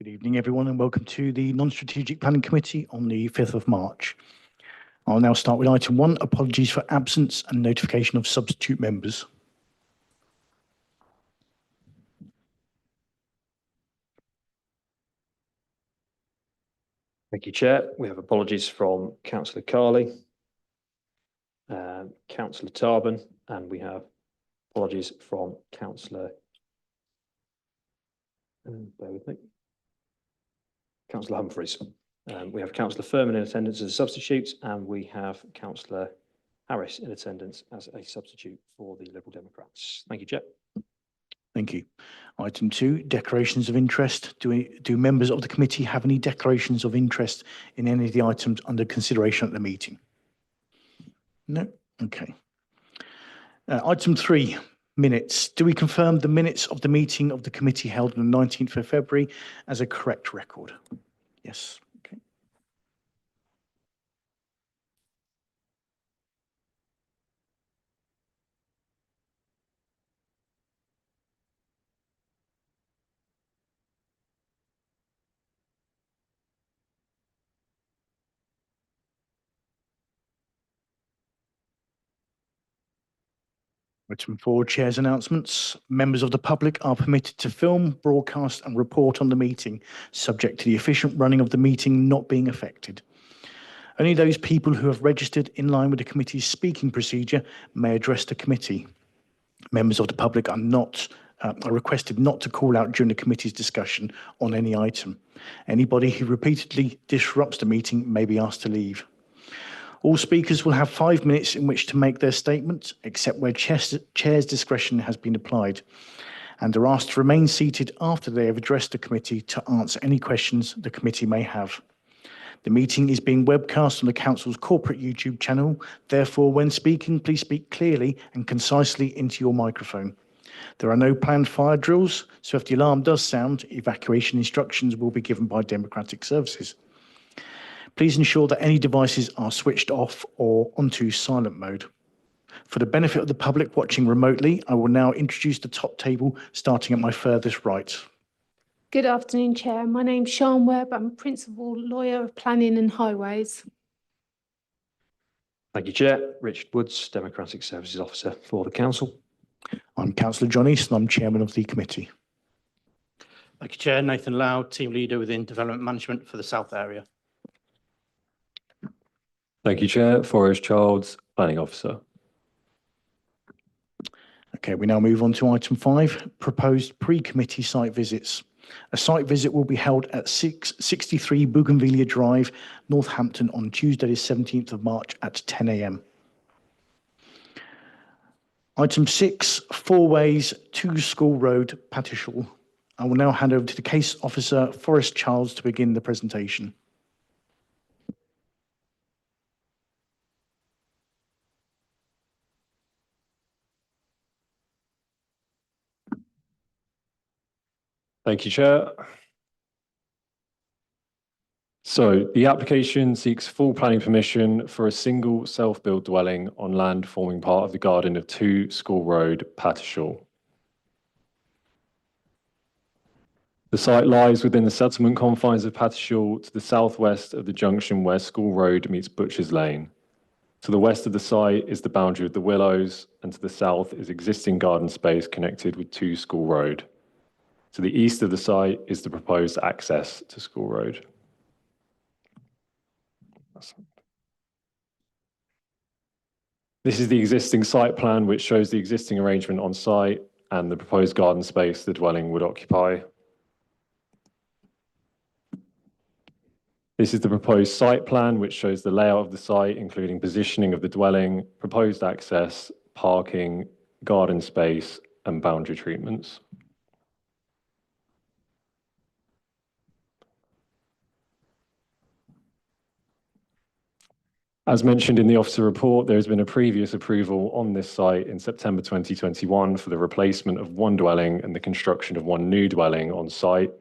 Good evening, everyone, and welcome to the Non-Strategic Planning Committee on the 5th of March. I'll now start with item 1, apologies for absence and notification of substitute members. Thank you, Chair. We have apologies from Councillor Carley, Councillor Tarbin, and we have apologies from Councillor, bear with me, Councillor Humphreys. We have Councillor Furman in attendance as a substitute, and we have Councillor Harris in attendance as a substitute for the Liberal Democrats. Thank you, Chair. Thank you. Item 2, declarations of interest. Do members of the committee have any declarations of interest in any of the items under consideration at the meeting? No? Okay. Item 3, minutes. Do we confirm the minutes of the meeting of the committee held on the 19th of February as a correct record? Yes. Okay. Item 4, Chair's announcements. Members of the public are permitted to film, broadcast and report on the meeting, subject to the efficient running of the meeting not being affected. Only those people who have registered in line with the committee's speaking procedure may address the committee. Members of the public are requested not to call out during the committee's discussion on any item. Anybody who repeatedly disrupts the meeting may be asked to leave. All speakers will have 5 minutes in which to make their statement, except where chair's discretion has been applied, and are asked to remain seated after they have addressed the committee to answer any questions the committee may have. The meeting is being webcast on the Council's corporate YouTube channel. Therefore, when speaking, please speak clearly and concisely into your microphone. There are no planned fire drills, so if the alarm does sound, evacuation instructions will be given by Democratic Services. Please ensure that any devices are switched off or onto silent mode. For the benefit of the public watching remotely, I will now introduce the top table, starting at my furthest right. Good afternoon, Chair. My name's Sian Webb. I'm Principal Lawyer of Planning and Highways. Thank you, Chair. Richard Woods, Democratic Services Officer for the Council. I'm Councillor John East and I'm Chairman of the committee. Thank you, Chair. Nathan Lau, Team Leader within Development Management for the South Area. Thank you, Chair. Forrest Childs, Planning Officer. Okay, we now move on to item 5, proposed pre-committee site visits. A site visit will be held at 663 Bougainvillea Drive, Northampton on Tuesday the 17th of March at 10 a.m. Item 6, 4 Ways to School Road, Patishall. I will now hand over to the case officer, Forrest Childs, to begin the presentation. Thank you, Chair. So the application seeks full planning permission for a single self-built dwelling on land forming part of the garden of 2 School Road, Patishall. The site lies within the settlement confines of Patishall to the southwest of the junction where School Road meets Butchers Lane. To the west of the site is the boundary of the Willows, and to the south is existing garden space connected with 2 School Road. To the east of the site is the proposed access to School Road. This is the existing site plan, which shows the existing arrangement on site and the proposed garden space the dwelling would occupy. This is the proposed site plan, which shows the layout of the site, including positioning of the dwelling, proposed access, parking, garden space, and boundary treatments. As mentioned in the officer report, there has been a previous approval on this site in September 2021 for the replacement of 1 dwelling and the construction of 1 new dwelling on site.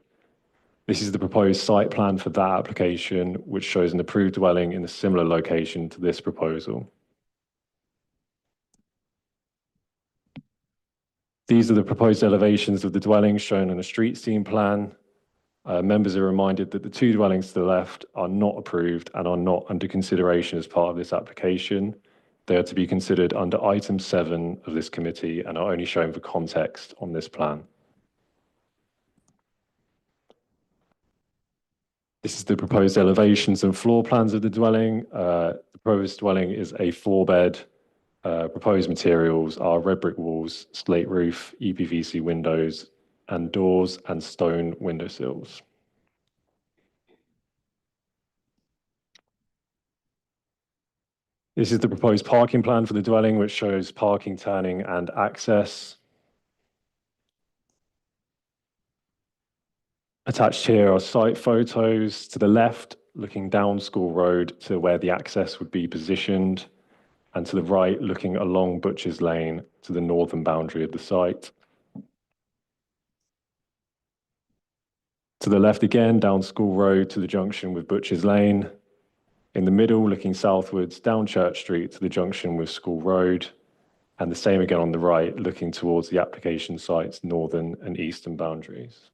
This is the proposed site plan for that application, which shows an approved dwelling in a similar location to this proposal. These are the proposed elevations of the dwelling shown on a street scene plan. Members are reminded that the 2 dwellings to the left are not approved and are not under consideration as part of this application. They are to be considered under item 7 of this committee and are only shown for context on this plan. This is the proposed elevations and floor plans of the dwelling. The proposed dwelling is a 4-bed. Proposed materials are red brick walls, slate roof, UPVC windows, and doors and stone windowsills. This is the proposed parking plan for the dwelling, which shows parking, turning, and access. Attached here are site photos. To the left, looking down School Road to where the access would be positioned, and to the right, looking along Butchers Lane to the northern boundary of the site. To the left again, down School Road to the junction with Butchers Lane. In the middle, looking southwards, down Church Street to the junction with School Road. And the same again on the right, looking towards the application site's northern and eastern boundaries.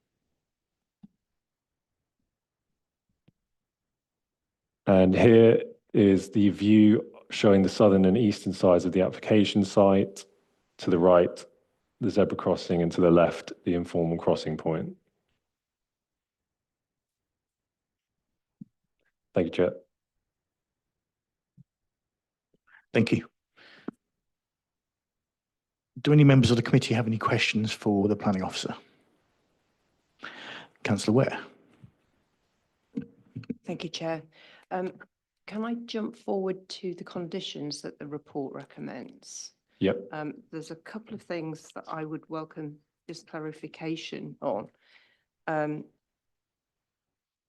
And here is the view showing the southern and eastern sides of the application site. To the right, the zebra crossing, and to the left, the informal crossing point. Thank you, Chair. Thank you. Do any members of the committee have any questions for the planning officer? Councillor Ware. Thank you, Chair. Can I jump forward to the conditions that the report recommends? Yep. There's a couple of things that I would welcome just clarification on.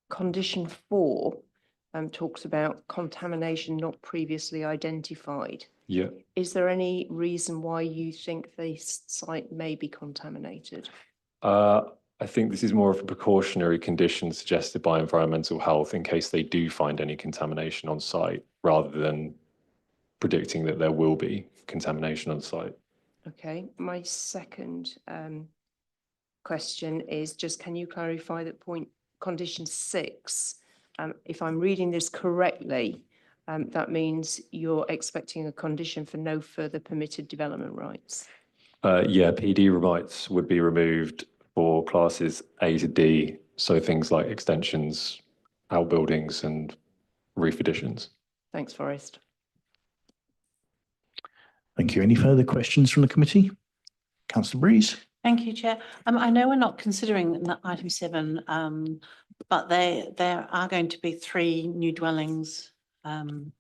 Condition 4 talks about contamination not previously identified. Yeah. Is there any reason why you think this site may be contaminated? I think this is more of a precautionary condition suggested by environmental health in case they do find any contamination on site, rather than predicting that there will be contamination on site. Okay, my second question is just, can you clarify that condition 6? If I'm reading this correctly, that means you're expecting a condition for no further permitted development rights. Yeah, PD rights would be removed for classes A to D, so things like extensions, outbuildings, and roof additions. Thanks, Forrest. Thank you. Any further questions from the committee? Councillor Breeze. Thank you, Chair. I know we're not considering item 7, but there are going to be 3 new dwellings in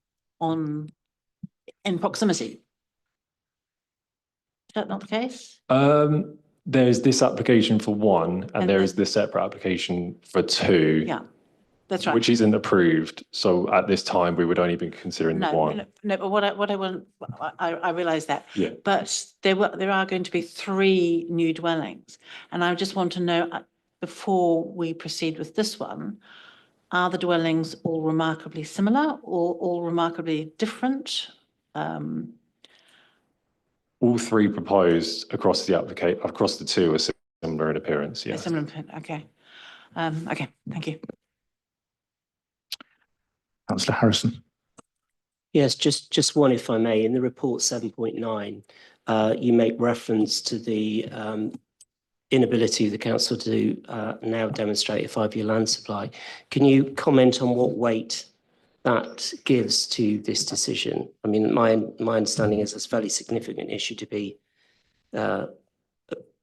proximity. Is that not the case? There's this application for 1, and there then- is the separate application for 2. Yeah, that's right. Which isn't approved. So at this time, we would only be considering the 1. No, but what I want, I realise that. Yeah. But there are going to be 3 new dwellings, and I just want to know before we proceed with this one, are the dwellings all remarkably similar or all remarkably different? All 3 proposed across the across the 2 are similar in appearance. They're Yes. similar, okay. Okay, thank you. Councillor Harrison. Yes, just one, if I may. In the report 7.9, you make reference to the inability of the council to now demonstrate a 5-year land supply. Can you comment on what weight that gives to this decision? I mean, my understanding is it's a fairly significant issue to be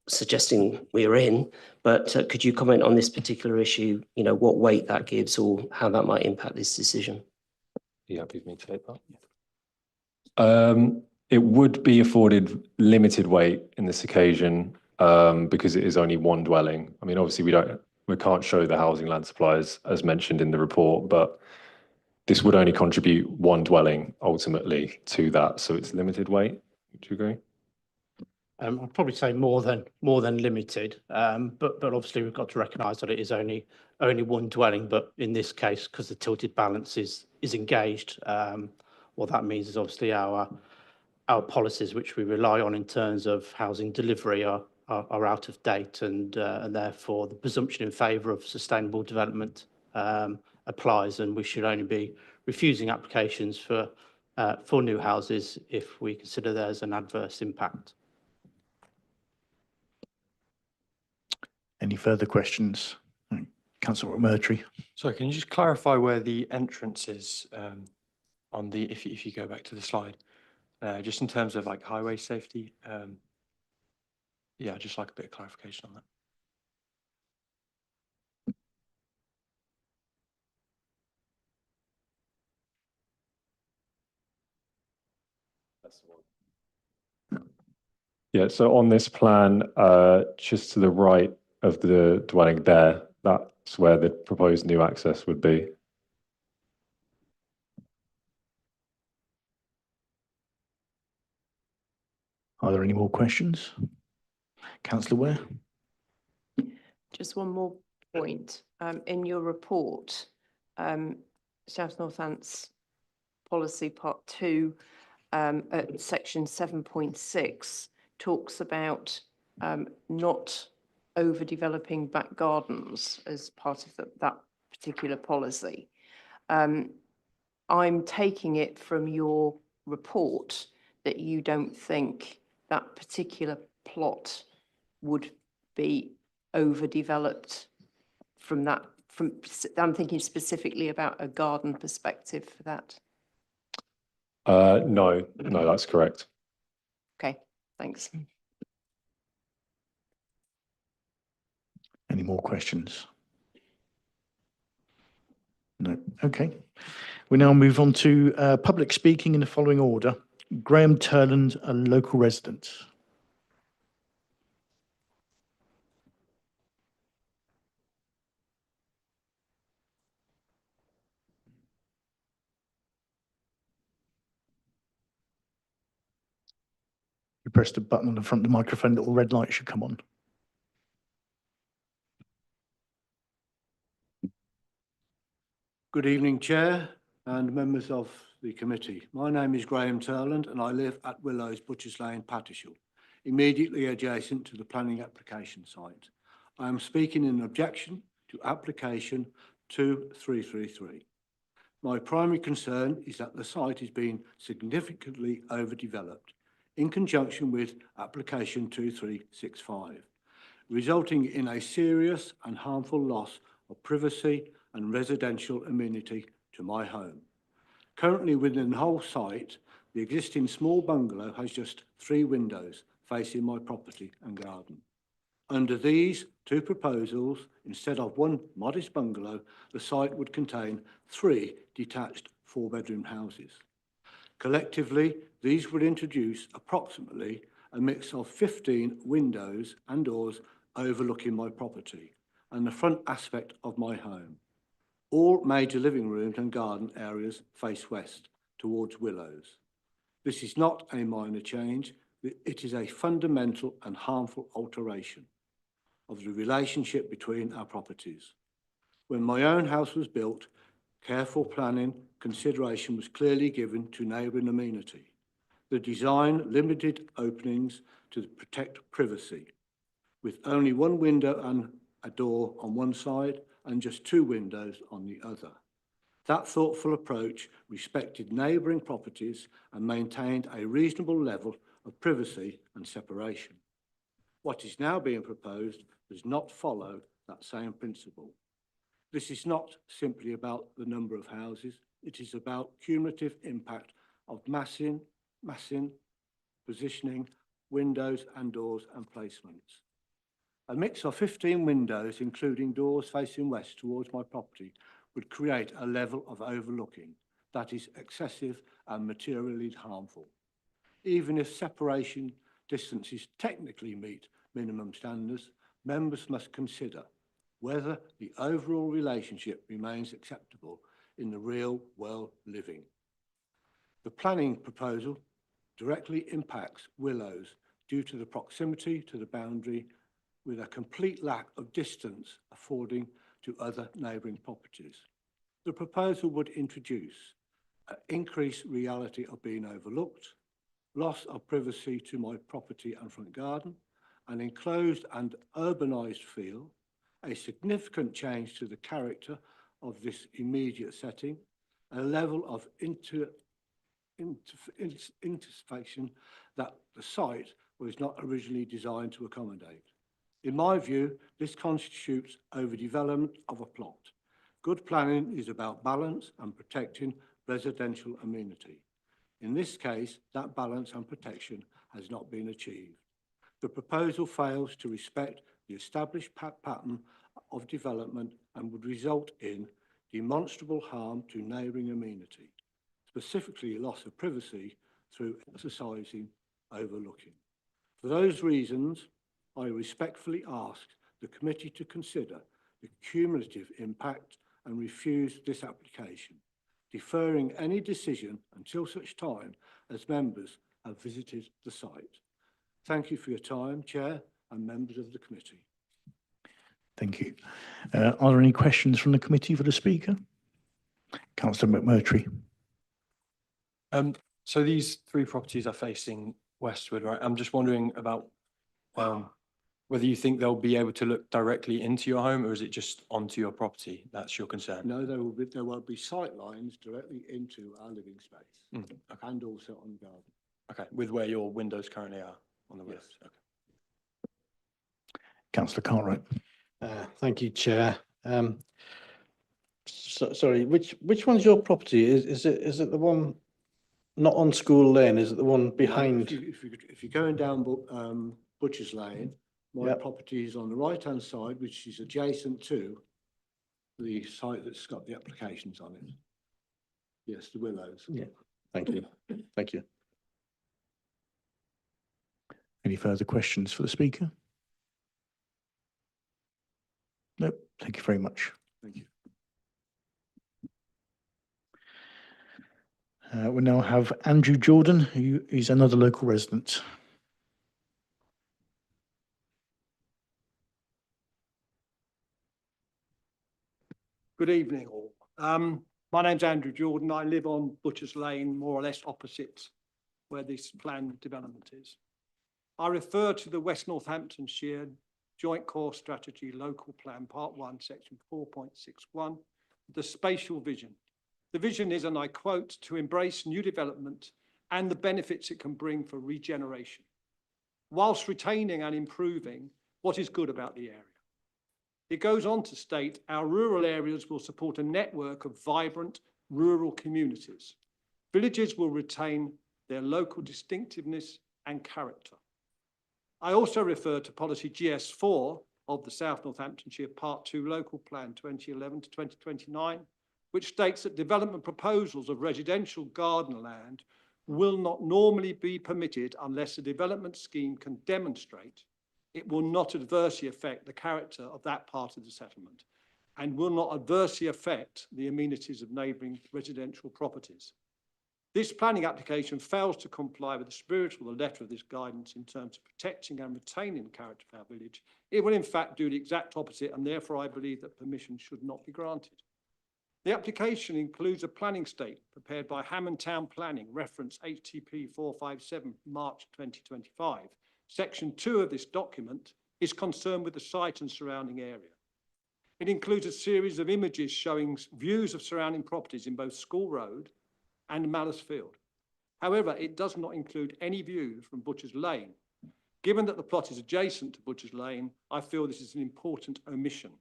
suggesting we're in, but could you comment on this particular issue, you know, what weight that gives or how that might impact this decision? Are you happy with me to take that? It would be afforded limited weight in this occasion because it is only 1 dwelling. I mean, obviously we can't show the housing land supplies as mentioned in the report, but this would only contribute 1 dwelling ultimately to that. So it's limited weight. Would you agree? I'd probably say more than limited, but obviously we've got to recognise that it is only 1 dwelling. But in this case, because the tilted balance is engaged, what that means is obviously our policies, which we rely on in terms of housing delivery, are are out of date, and therefore the presumption in favour of sustainable development applies, and we should only be refusing applications for new houses if we consider there's an adverse impact. Any further questions? Councillor McMurtry. Sorry, can you just clarify where the entrance is on the, if you go back to the slide, just in terms of like highway safety? Yeah, just like a bit of clarification on that. Yeah, so on this plan, just to the right of the dwelling there, that's where the proposed new access would be. Are there any more questions? Councillor Ware. Just one more point. In your report, South Northants Policy Part 2, at section 7.6, talks about not overdeveloping back gardens as part of that particular policy. I'm taking it from your report that you don't think that particular plot would be overdeveloped from that. I'm thinking specifically about a garden perspective for that. No, that's correct. Okay, thanks. Any more questions? No. Okay. We now move on to public speaking in the following order. Graham Turland, a local resident. You press the button on the front of the microphone, little red light should come on. Good evening, Chair and members of the committee. My name is Graham Turland and I live at Willows, Butchers Lane, Pattishall, immediately adjacent to the planning application site. I am speaking in objection to application 2333. My primary concern is that the site is being significantly overdeveloped in conjunction with application 2365, resulting in a serious and harmful loss of privacy and residential amenity to my home. Currently within the whole site, the existing small bungalow has just 3 windows facing my property and garden. Under these 2 proposals, instead of 1 modest bungalow, the site would contain 3 detached 4-bedroom houses. Collectively, these would introduce approximately a mix of 15 windows and doors overlooking my property and the front aspect of my home. All major living rooms and garden areas face west towards Willows. This is not a minor change, it is a fundamental and harmful alteration of the relationship between our properties. When my own house was built, careful planning consideration was clearly given to neighbouring amenity. The design limited openings to protect privacy, with only 1 window and a door on one side and just 2 windows on the other. That thoughtful approach respected neighbouring properties and maintained a reasonable level of privacy and separation. What is now being proposed does not follow that same principle. This is not simply about the number of houses, it is about cumulative impact of massing, positioning, windows and doors and placements. A mix of 15 windows, including doors facing west towards my property, would create a level of overlooking that is excessive and materially harmful. Even if separation distances technically meet minimum standards, members must consider whether the overall relationship remains acceptable in the real world living. The planning proposal directly impacts Willows due to the proximity to the boundary, with a complete lack of distance affording to other neighbouring properties. The proposal would introduce an increased reality of being overlooked, loss of privacy to my property and front garden, an enclosed and urbanised feel, a significant change to the character of this immediate setting, a level of intersection that the site was not originally designed to accommodate. In my view, this constitutes overdevelopment of a plot. Good planning is about balance and protecting residential amenity. In this case, that balance and protection has not been achieved. The proposal fails to respect the established pattern of development and would result in demonstrable harm to neighbouring amenity, specifically loss of privacy through exercising overlooking. For those reasons, I respectfully ask the committee to consider the cumulative impact and refuse this application, deferring any decision until such time as members have visited the site. Thank you for your time, Chair and members of the committee. Thank you. Are there any questions from the committee for the speaker? Councillor McMurtry. So these three properties are facing westward, right? I'm just wondering about whether you think they'll be able to look directly into your home, or is it just onto your property? That's your concern? No, there will be sight lines directly into our living space Okay. and also on the garden. Okay, with where your windows currently are on the Yes. west. Okay. Councillor Cartwright. Thank you, Chair. Sorry, which one's your property? Is it the one not on School Lane? Is it the one behind? If you're going down Butcher's Lane, my Yep. property is on the right-hand side, which is adjacent to the site that's got the applications on it. Yes, the Willows. Yeah. Thank you. Thank you. Any further questions for the speaker? No, thank you very much. Thank you. We now have Andrew Jordan, who is another local resident. Good evening all. My name's Andrew Jordan. I live on Butcher's Lane, more or less opposite where this planned development is. I refer to the West Northamptonshire Joint Core Strategy Local Plan, Part 1, Section 4.61, the spatial vision. The vision is, and I quote, to embrace new development and the benefits it can bring for regeneration, whilst retaining and improving what is good about the area. It goes on to state our rural areas will support a network of vibrant rural communities. Villages will retain their local distinctiveness and character. I also refer to policy GS4 of the South Northamptonshire Part 2 Local Plan 2011 to 2029, which states that development proposals of residential garden land will not normally be permitted unless the development scheme can demonstrate it will not adversely affect the character of that part of the settlement and will not adversely affect the amenities of neighbouring residential properties. This planning application fails to comply with the spirit or the letter of this guidance in terms of protecting and retaining the character of our village. It will in fact do the exact opposite, and therefore I believe that permission should not be granted. The application includes a planning statement prepared by Hammond Town Planning, reference HTP 457, March 2025. Section 2 of this document is concerned with the site and surrounding area. It includes a series of images showing views of surrounding properties in both School Road and Malice Field. However, it does not include any views from Butcher's Lane. Given that the plot is adjacent to Butcher's Lane, I feel this is an important omission.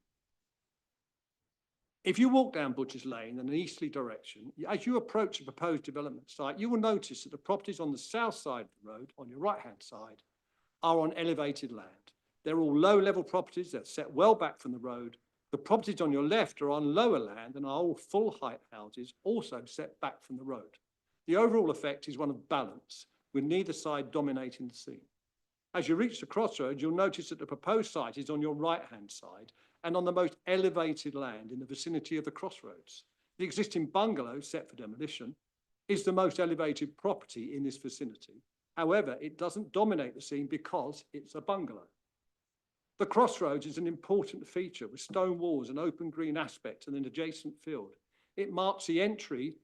If you walk down Butcher's Lane in an easterly direction, as you approach the proposed development site, you will notice that the properties on the south side of the road, on your right-hand side, are on elevated land. They're all low-level properties that are set well back from the road. The properties on your left are on lower land and are all full-height houses, also set back from the road. The overall effect is one of balance, with neither side dominating the scene. As you reach the crossroads, you'll notice that the proposed site is on your right-hand side and on the most elevated land in the vicinity of the crossroads. The existing bungalow, set for demolition, is the most elevated property in this vicinity. However, it doesn't dominate the scene because it's a bungalow. The crossroads is an important feature with stone walls and open green aspect and an adjacent field. It marks the entry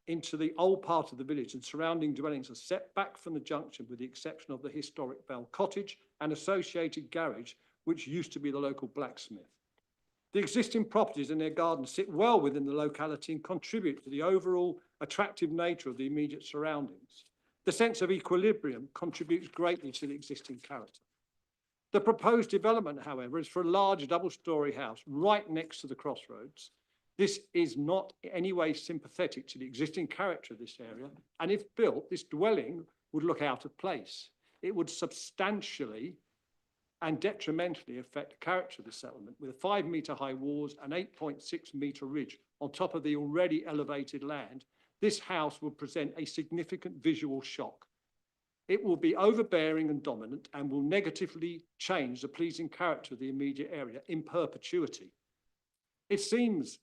into the old part of the village, and surrounding dwellings are set back from the junction with the exception of the historic Bell Cottage and associated garage, which used to be the local blacksmith. The existing properties and their gardens sit well within the locality and contribute to the overall attractive nature of the immediate surroundings. The sense of equilibrium contributes greatly to the existing character. The proposed development, however, is for a large double-storey house right next to the crossroads. This is not in any way sympathetic to the existing character of this area, and if built, this dwelling would look out of place. It would substantially and detrimentally affect the character of the settlement, with 5-metre high walls and 8.6-metre ridge on top of the already elevated land. This house will present a significant visual shock. It will be overbearing and dominant and will negatively change the pleasing character of the immediate area in perpetuity. It seems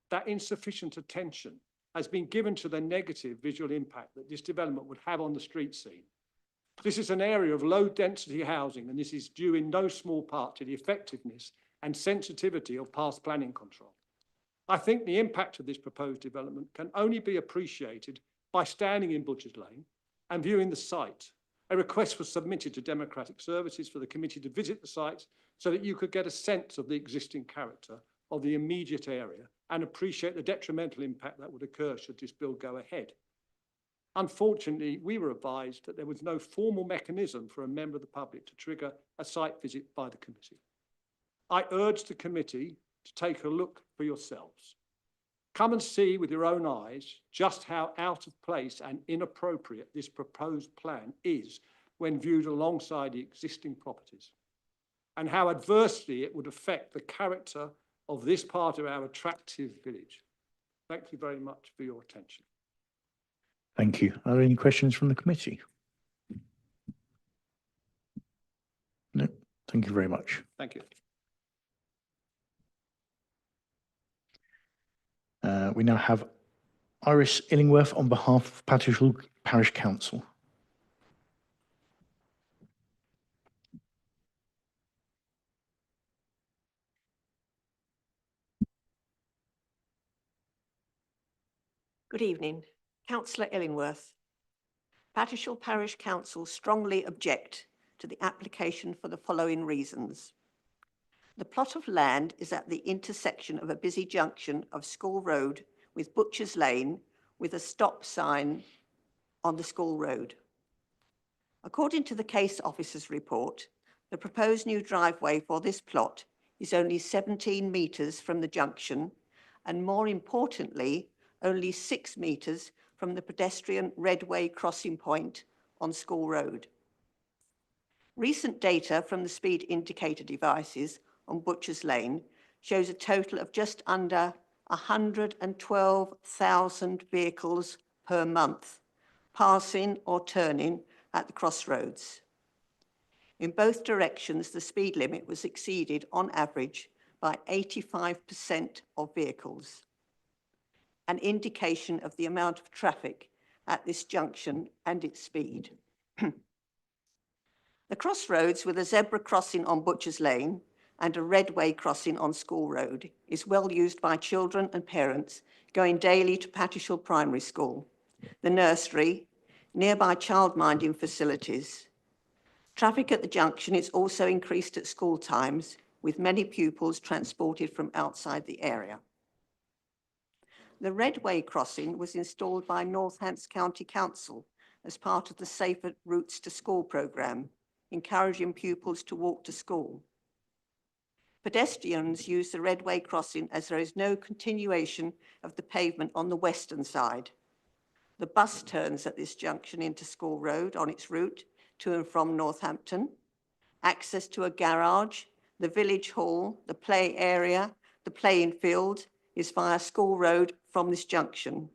that insufficient attention has been given to the negative visual impact that this development would have on the street scene. This is an area of low density housing, and this is due in no small part to the effectiveness and sensitivity of past planning control. I think the impact of this proposed development can only be appreciated by standing in Butchers Lane and viewing the site. A request was submitted to Democratic Services for the committee to visit the site so that you could get a sense of the existing character of the immediate area and appreciate the detrimental impact that would occur should this bill go ahead. Unfortunately, we were advised that there was no formal mechanism for a member of the public to trigger a site visit by the committee. I urge the committee to take a look for yourselves. Come and see with your own eyes just how out of place and inappropriate this proposed plan is when viewed alongside the existing properties, and how adversely it would affect the character of this part of our attractive village. Thank you very much for your attention. Thank you. Are there any questions from the committee? No, thank you very much. Thank you. We now have Iris Illingworth on behalf of Patishall Parish Council. Good evening. Councillor Illingworth. Patishall Parish Council strongly object to the application for the following reasons. The plot of land is at the intersection of a busy junction of School Road with Butchers Lane with a stop sign on the School Road. According to the case officer's report, the proposed new driveway for this plot is only 17 metres from the junction and, more importantly, only 6 metres from the pedestrian Redway crossing point on School Road. Recent data from the speed indicator devices on Butchers Lane shows a total of just under 112,000 vehicles per month passing or turning at the crossroads. In both directions, the speed limit was exceeded on average by 85% of vehicles, an indication of the amount of traffic at this junction and its speed. The crossroads with a zebra crossing on Butchers Lane and a Redway crossing on School Road is well used by children and parents going daily to Patishall Primary School, the nursery, nearby childminding facilities. Traffic at the junction is also increased at school times, with many pupils transported from outside the area. The Redway crossing was installed by Northants County Council as part of the Safer Routes to School programme, encouraging pupils to walk to school. Pedestrians use the Redway crossing as there is no continuation of the pavement on the western side. The bus turns at this junction into School Road on its route to and from Northampton. Access to a garage, the village hall, the play area, the playing field is via School Road from this junction.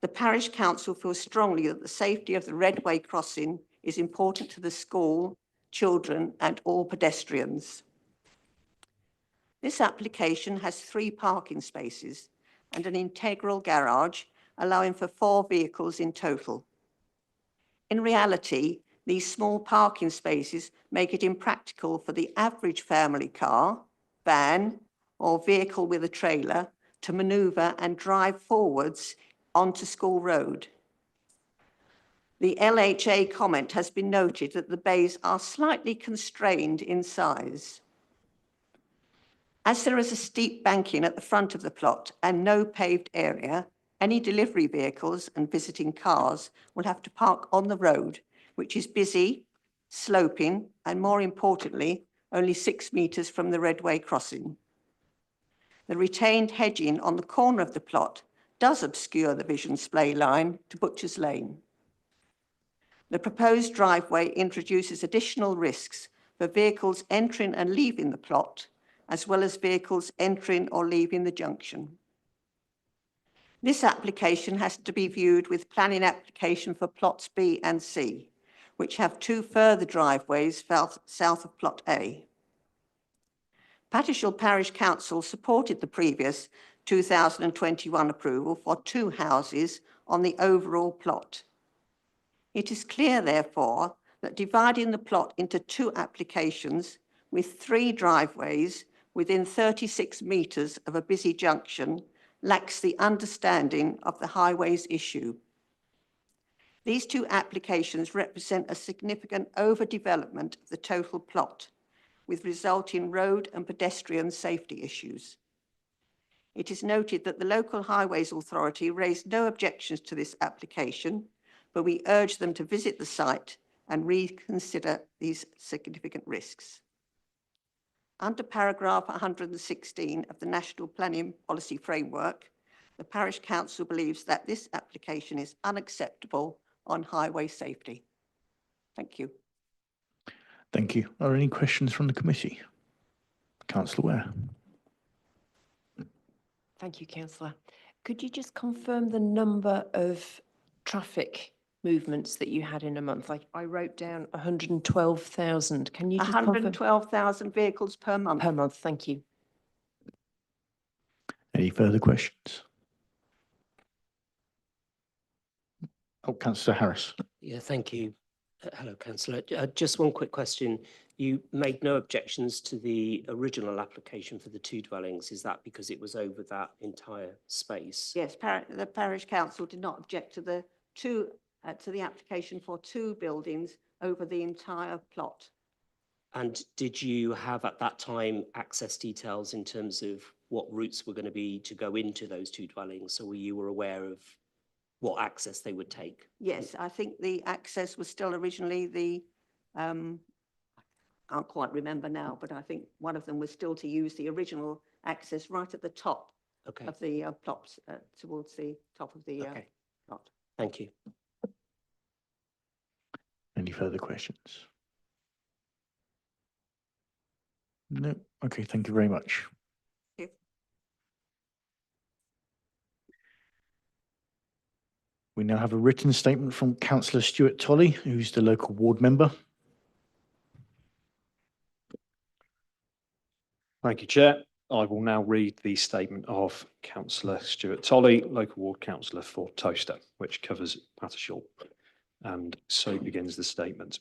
The Parish Council feels strongly that the safety of the Redway crossing is important to the school, children and all pedestrians. This application has 3 parking spaces and an integral garage, allowing for 4 vehicles in total. In reality, these small parking spaces make it impractical for the average family car, van, or vehicle with a trailer to manoeuvre and drive forwards onto School Road. The LHA comment has been noted that the bays are slightly constrained in size. As there is a steep banking at the front of the plot and no paved area, any delivery vehicles and visiting cars will have to park on the road, which is busy, sloping, and more importantly, only 6 metres from the Redway crossing. The retained hedging on the corner of the plot does obscure the vision splay line to Butchers Lane. The proposed driveway introduces additional risks for vehicles entering and leaving the plot, as well as vehicles entering or leaving the junction. This application has to be viewed with planning application for plots B and C, which have 2 further driveways south of plot A. Pattishall Parish Council supported the previous 2021 approval for 2 houses on the overall plot. It is clear, therefore, that dividing the plot into 2 applications with 3 driveways within 36 metres of a busy junction lacks the understanding of the highways issue. These 2 applications represent a significant overdevelopment of the total plot, with resulting road and pedestrian safety issues. It is noted that the local highways authority raised no objections to this application, but we urge them to visit the site and reconsider these significant risks. Under paragraph 116 of the National Planning Policy Framework, the Parish Council believes that this application is unacceptable on highway safety. Thank you. Thank you. Are there any questions from the committee? Councillor Ware. Thank you, Councillor. Could you just confirm the number of traffic movements that you had in a month? I wrote down 112,000. Can you just confirm? 112,000 vehicles per month. Per month, thank you. Any further questions? Oh, Councillor Harris. Yeah, thank you. Hello, Councillor. Just one quick question. You made no objections to the original application for the 2 dwellings. Is that because it was over that entire space? Yes, the Parish Council did not object to the application for 2 buildings over the entire plot. And did you have at that time access details in terms of what routes were going to be to go into those 2 dwellings? So you were aware of what access they would take? Yes, I think the access was still originally the, I can't quite remember now, but I think one of them was still to use the original access right at the top of the plots, towards the top of the plot. Thank you. Any further questions? No. Okay, thank you very much. Thank you. We now have a written statement from Councillor Stuart Tolley, who's the local ward member. Thank you, Chair. I will now read the statement of Councillor Stuart Tolley, local ward councillor for Towcester, which covers Pattishall. And so begins the statement.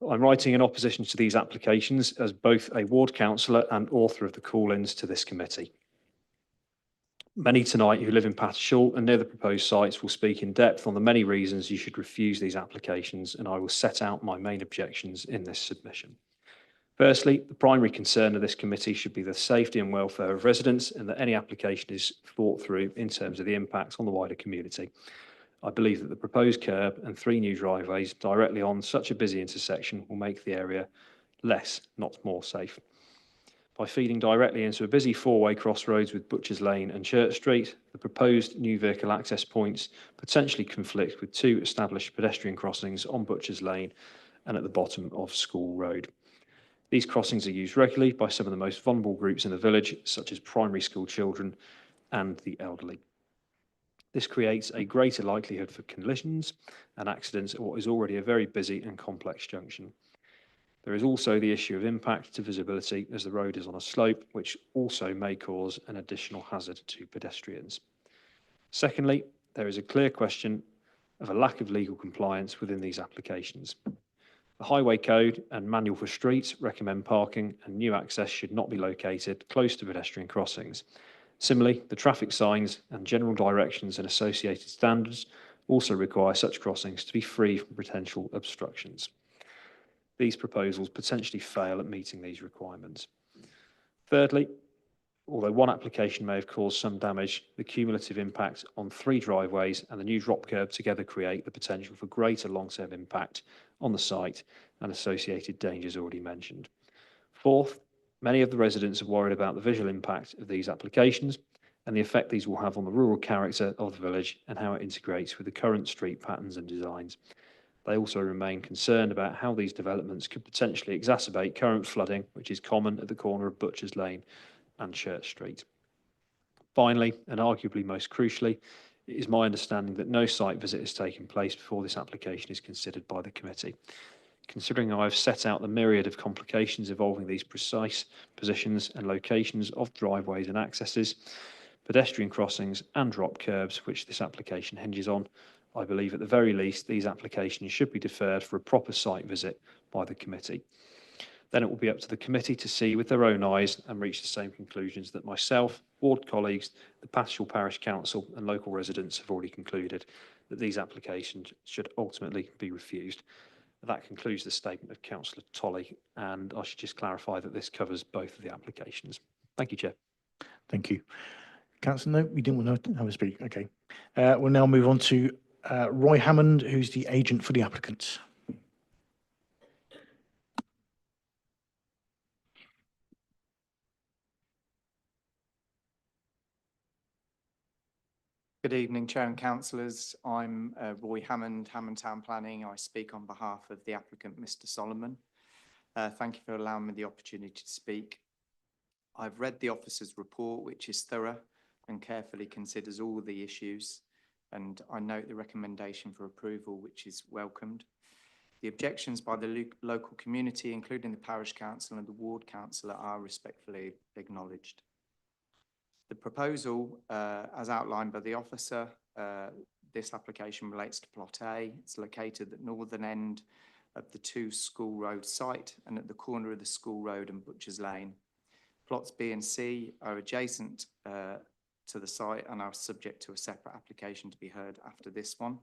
I'm writing in opposition to these applications as both a ward councillor and author of the call-ins to this committee. Many tonight who live in Pattishall and near the proposed sites will speak in depth on the many reasons you should refuse these applications, and I will set out my main objections in this submission. Firstly, the primary concern of this committee should be the safety and welfare of residents, and that any application is thought through in terms of the impacts on the wider community. I believe that the proposed curb and 3 new driveways directly on such a busy intersection will make the area less, not more safe. By feeding directly into a busy 4-way crossroads with Butchers Lane and Church Street, the proposed new vehicle access points potentially conflict with 2 established pedestrian crossings on Butchers Lane and at the bottom of School Road. These crossings are used regularly by some of the most vulnerable groups in the village, such as primary school children and the elderly. This creates a greater likelihood for collisions and accidents at what is already a very busy and complex junction. There is also the issue of impact to visibility, as the road is on a slope, which also may cause an additional hazard to pedestrians. Secondly, there is a clear question of a lack of legal compliance within these applications. The Highway Code and Manual for Streets recommend parking and new access should not be located close to pedestrian crossings. Similarly, the traffic signs and general directions and associated standards also require such crossings to be free from potential obstructions. These proposals potentially fail at meeting these requirements. Thirdly, although one application may have caused some damage, the cumulative impact on 3 driveways and the new drop curb together create the potential for greater long-term impact on the site and associated dangers already mentioned. Fourth, many of the residents are worried about the visual impact of these applications and the effect these will have on the rural character of the village and how it integrates with the current street patterns and designs. They also remain concerned about how these developments could potentially exacerbate current flooding, which is common at the corner of Butchers Lane and Church Street. Finally, and arguably most crucially, it is my understanding that no site visit has taken place before this application is considered by the committee. Considering I have set out the myriad of complications involving these precise positions and locations of driveways and accesses, pedestrian crossings and drop curbs, which this application hinges on, I believe at the very least these applications should be deferred for a proper site visit by the committee. Then it will be up to the committee to see with their own eyes and reach the same conclusions that myself, ward colleagues, the Patershall Parish Council and local residents have already concluded, that these applications should ultimately be refused. That concludes the statement of Councillor Tolley, and I should just clarify that this covers both of the applications. Thank you, Chair. Thank you. Councillor, no, you didn't want to have a speak. Okay. We'll now move on to Roy Hammond, who's the agent for the applicants. Good evening, Chair and Councillors. I'm Roy Hammond, Hammond Town Planning. I speak on behalf of the applicant, Mr. Solomon. Thank you for allowing me the opportunity to speak. I've read the officer's report, which is thorough and carefully considers all the issues, and I note the recommendation for approval, which is welcomed. The objections by the local community, including the Parish Council and the Ward Councillor, are respectfully acknowledged. The proposal, as outlined by the officer, this application relates to Plot A. It's located at the northern end of the 2 School Road site and at the corner of the School Road and Butchers Lane. Plots B and C are adjacent to the site and are subject to a separate application to be heard after this one.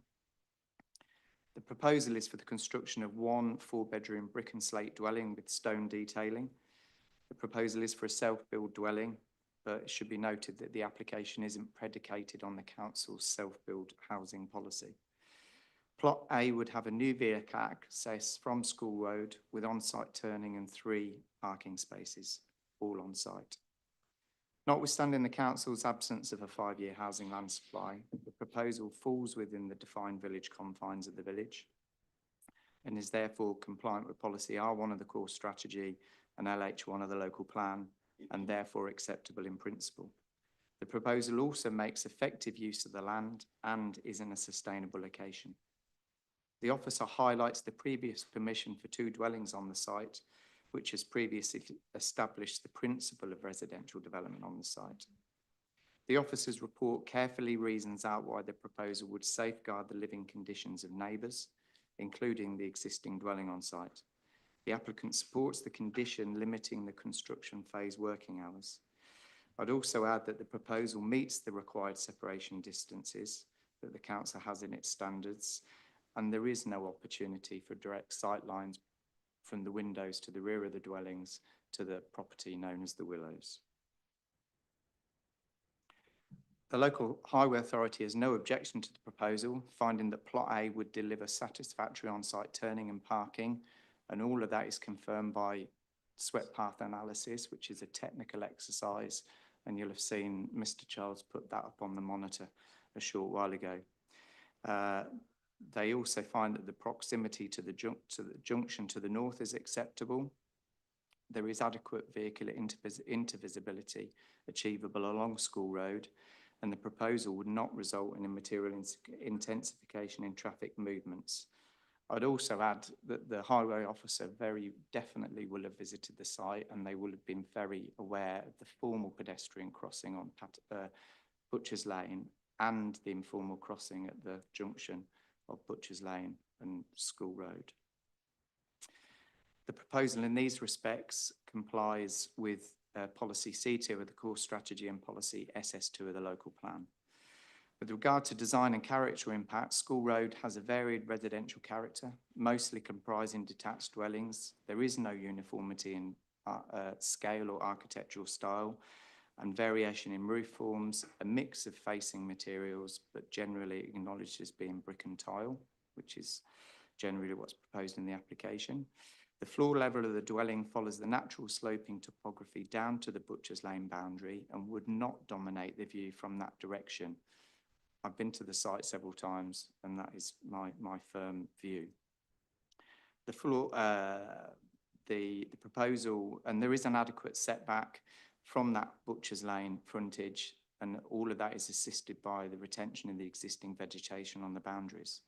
The proposal is for the construction of 1 4-bedroom brick and slate dwelling with stone detailing. The proposal is for a self-build dwelling, but it should be noted that the application isn't predicated on the council's self-build housing policy. Plot A would have a new vehicle access from School Road with on-site turning and 3 parking spaces, all on site. Notwithstanding the council's absence of a 5-year housing land supply, the proposal falls within the defined village confines of the village and is therefore compliant with policy R1 of the core strategy and LH1 of the local plan, and therefore acceptable in principle. The proposal also makes effective use of the land and is in a sustainable location. The officer highlights the previous permission for 2 dwellings on the site, which has previously established the principle of residential development on the site. The officer's report carefully reasons out why the proposal would safeguard the living conditions of neighbours, including the existing dwelling on site. The applicant supports the condition limiting the construction phase working hours. I'd also add that the proposal meets the required separation distances that the council has in its standards, and there is no opportunity for direct sight lines from the windows to the rear of the dwellings to the property known as the Willows. The local highway authority has no objection to the proposal, finding that Plot A would deliver satisfactory on-site turning and parking, and all of that is confirmed by swept path analysis, which is a technical exercise, and you'll have seen Mr. Charles put that up on the monitor a short while ago. They also find that the proximity to the junction to the north is acceptable. There is adequate vehicular intervisibility achievable along School Road, and the proposal would not result in a material intensification in traffic movements. I'd also add that the highway officer very definitely will have visited the site, and they will have been very aware of the formal pedestrian crossing on Butchers Lane and the informal crossing at the junction of Butchers Lane and School Road. The proposal in these respects complies with policy C2 of the core strategy and policy SS2 of the local plan. With regard to design and character impact, School Road has a varied residential character, mostly comprising detached dwellings. There is no uniformity in scale or architectural style, and variation in roof forms, a mix of facing materials, but generally acknowledged as being brick and tile, which is generally what's proposed in the application. The floor level of the dwelling follows the natural sloping topography down to the Butchers Lane boundary and would not dominate the view from that direction. I've been to the site several times, and that is my firm view. The floor, the proposal, and there is an adequate setback from that Butchers Lane frontage, and all of that is assisted by the retention of the existing vegetation on the boundaries.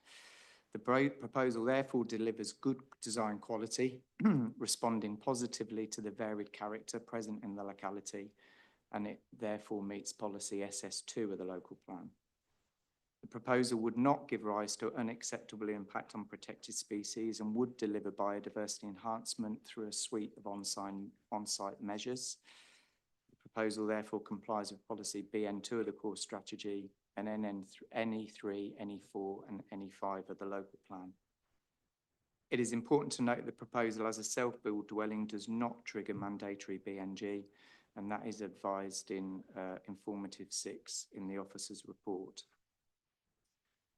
The proposal therefore delivers good design quality, responding positively to the varied character present in the locality, and it therefore meets policy SS2 of the local plan. The proposal would not give rise to unacceptable impact on protected species and would deliver biodiversity enhancement through a suite of on-site measures. The proposal therefore complies with policy BN2 of the core strategy and NE3, NE4 and NE5 of the local plan. It is important to note the proposal as a self-build dwelling does not trigger mandatory BNG, and that is advised in informative 6 in the officer's report.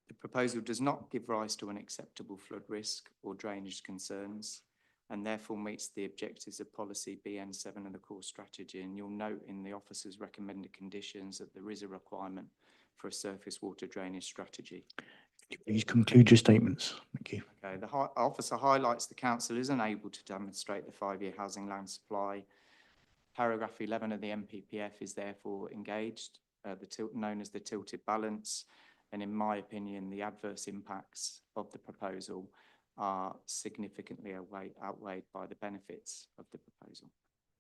The proposal does not give rise to an acceptable flood risk or drainage concerns, and therefore meets the objectives of policy BN7 of the core strategy. And you'll note in the officer's recommended conditions that there is a requirement for a surface water drainage strategy. Please conclude your statements. Thank you. Okay, the officer highlights the council is unable to demonstrate the 5-year housing land supply. Paragraph 11 of the MPPF is therefore engaged, known as the tilted balance. And in my opinion, the adverse impacts of the proposal are significantly outweighed by the benefits of the proposal.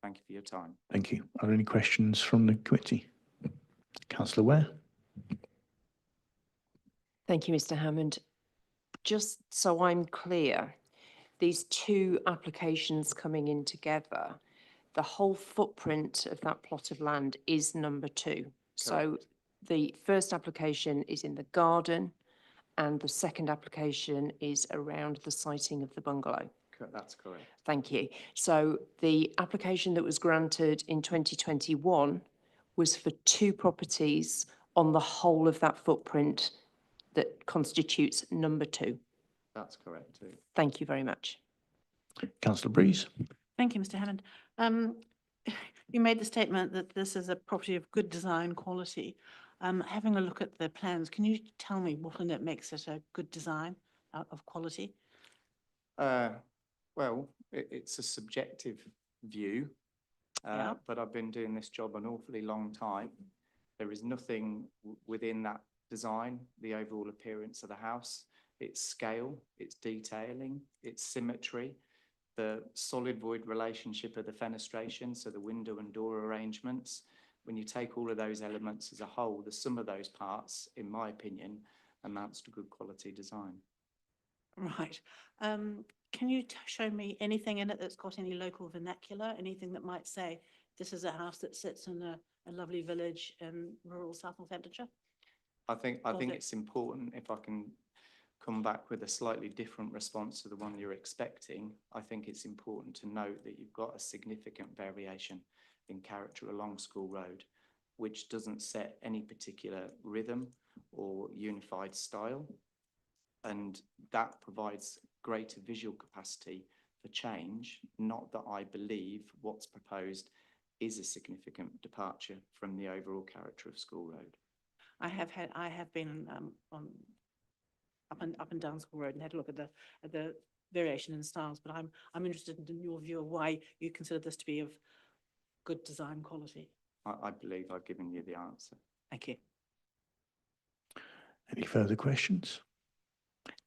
Thank you for your time. Thank you. Are there any questions from the committee? Councillor Ware. Thank you, Mr. Hammond. Just so I'm clear, these two applications coming in together, the whole footprint of that plot of land is number 2. So the first application is in the garden and the second application is around the siting of the bungalow. That's correct. Thank you. So the application that was granted in 2021 was for 2 properties on the whole of that footprint that constitutes number 2. That's correct too. Thank you very much. Councillor Breeze. Thank you, Mr. Hammond. You made the statement that this is a property of good design quality. Having a look at the plans, can you tell me what in it makes it a good design of quality? Well, it's a subjective view, Yeah. but I've been doing this job an awfully long time. There is nothing within that design, the overall appearance of the house, its scale, its detailing, its symmetry, the solid void relationship of the fenestration, so the window and door arrangements. When you take all of those elements as a whole, the sum of those parts, in my opinion, amounts to good quality design. Right. Can you show me anything in it that's got any local vernacular, anything that might say this is a house that sits in a lovely village in rural South Northamptonshire? I think it's important, if I can come back with a slightly different response to the one you're expecting. I think it's important to note that you've got a significant variation in character along School Road, which doesn't set any particular rhythm or unified style. And that provides greater visual capacity for change, not that I believe what's proposed is a significant departure from the overall character of School Road. I have been on up and down School Road and had a look at the variation in styles, but I'm interested in your view of why you consider this to be of good design quality. I believe I've given you the answer. Thank you. Any further questions?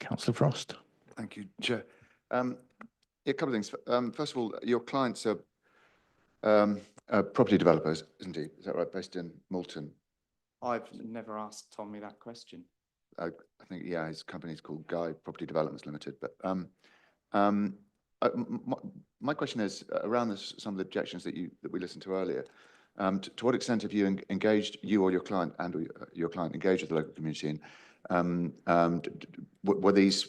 Councillor Frost. Thank you, Chair. A couple of things. First of all, your clients are property developers, isn't he? Is that right? Based in Moulton. I've never asked Tommy that question. I think, yeah, his company is called Guy Property Developments Limited. But my question is around some of the objections that we listened to earlier. To what extent have you engaged, you or your client and your client engaged with the local community? And were these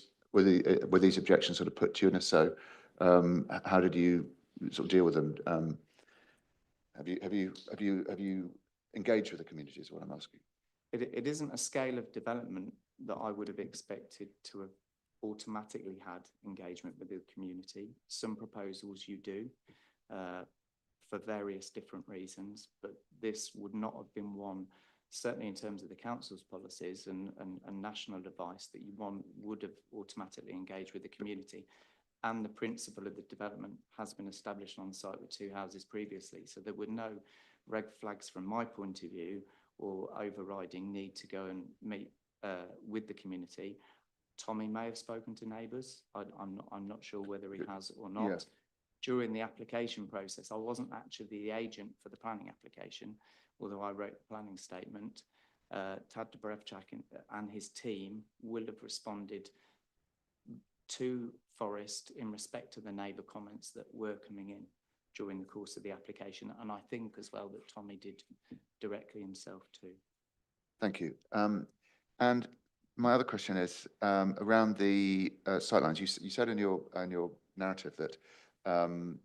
objections sort of put to you? And if so, how did you sort of deal with them? Have you engaged with the community? Is what I'm asking. It isn't a scale of development that I would have expected to have automatically had engagement with the community. Some proposals you do for various different reasons, but this would not have been one, certainly in terms of the council's policies and national advice, that you would have automatically engaged with the community. And the principle of the development has been established on site with 2 houses previously. So there were no red flags from my point of view or overriding need to go and meet with the community. Tommy may have spoken to neighbours. I'm not sure whether he has or not. Yeah. During the application process, I wasn't actually the agent for the planning application, although I wrote the planning statement. Tad Dobrevchak and his team will have responded to Forest in respect to the neighbour comments that were coming in during the course of the application. And I think as well that Tommy did directly himself too. Thank you. And my other question is around the sightlines. You said in your narrative that there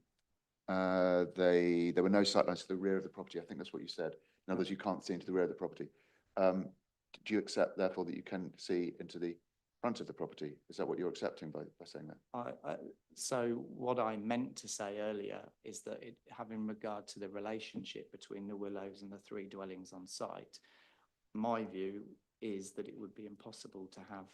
were no sightlines to the rear of the property. I think that's what you said. In other words, you can't see into the rear of the property. Do you accept, therefore, that you can see into the front of the property? Is that what you're accepting by saying that? So what I meant to say earlier is that having regard to the relationship between the Willows and the 3 dwellings on site, my view is that it would be impossible to have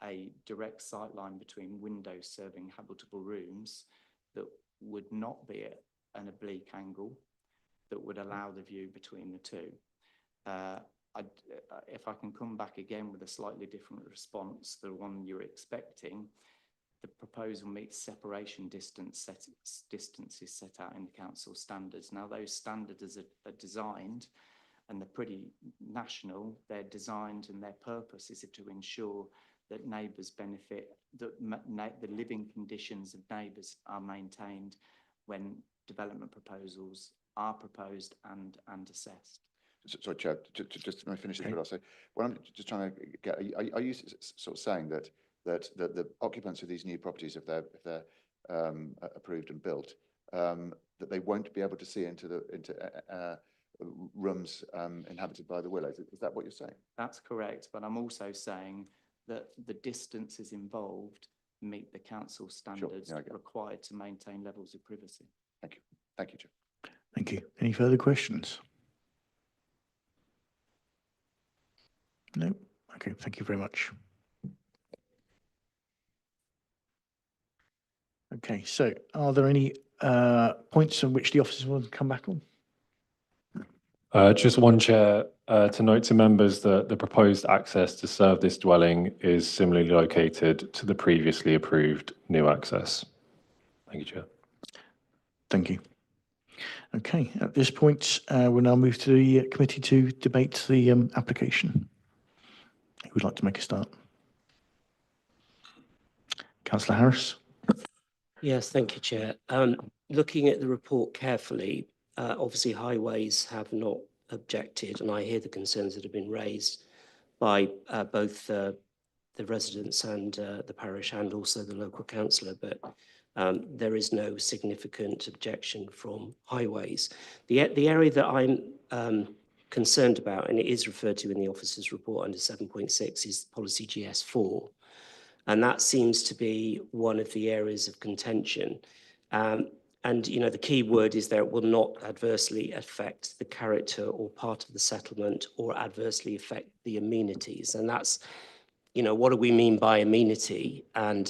a direct sight line between windows serving habitable rooms that would not be at an oblique angle that would allow the view between the 2. If I can come back again with a slightly different response, the one you're expecting, the proposal meets separation distances set out in the council standards. Now, those standards are designed, and they're pretty national. They're designed, and their purpose is to ensure that neighbours benefit, that the living conditions of neighbours are maintained when development proposals are proposed and assessed. Sorry, Chair, just let me finish this, but I'll say, what I'm just trying to get, are you sort of saying that the occupants of these new properties, if they're approved and built, that they won't be able to see into rooms inhabited by the Willows? Is that what you're saying? That's correct, but I'm also saying that the distances involved meet the council standards required to maintain levels of privacy. Thank you. Thank you, Chair. Thank you. Any further questions? No? Okay, thank you very much. Okay, so are there any points on which the officers want to come back on? Just one, Chair, to note to members that the proposed access to serve this dwelling is similarly located to the previously approved new access. Thank you, Chair. Thank you. Okay, at this point, we'll now move to the committee to debate the application. Who would like to make a start? Councillor Harris. Yes, thank you, Chair. Looking at the report carefully, obviously highways have not objected, and I hear the concerns that have been raised by both the residents and the parish and also the local councillor, but there is no significant objection from highways. The area that I'm concerned about, and it is referred to in the officer's report under 7.6, is policy GS4. And that seems to be one of the areas of contention. And, you know, the key word is there, it will not adversely affect the character or part of the settlement or adversely affect the amenities. And that's, you know, what do we mean by amenity? And,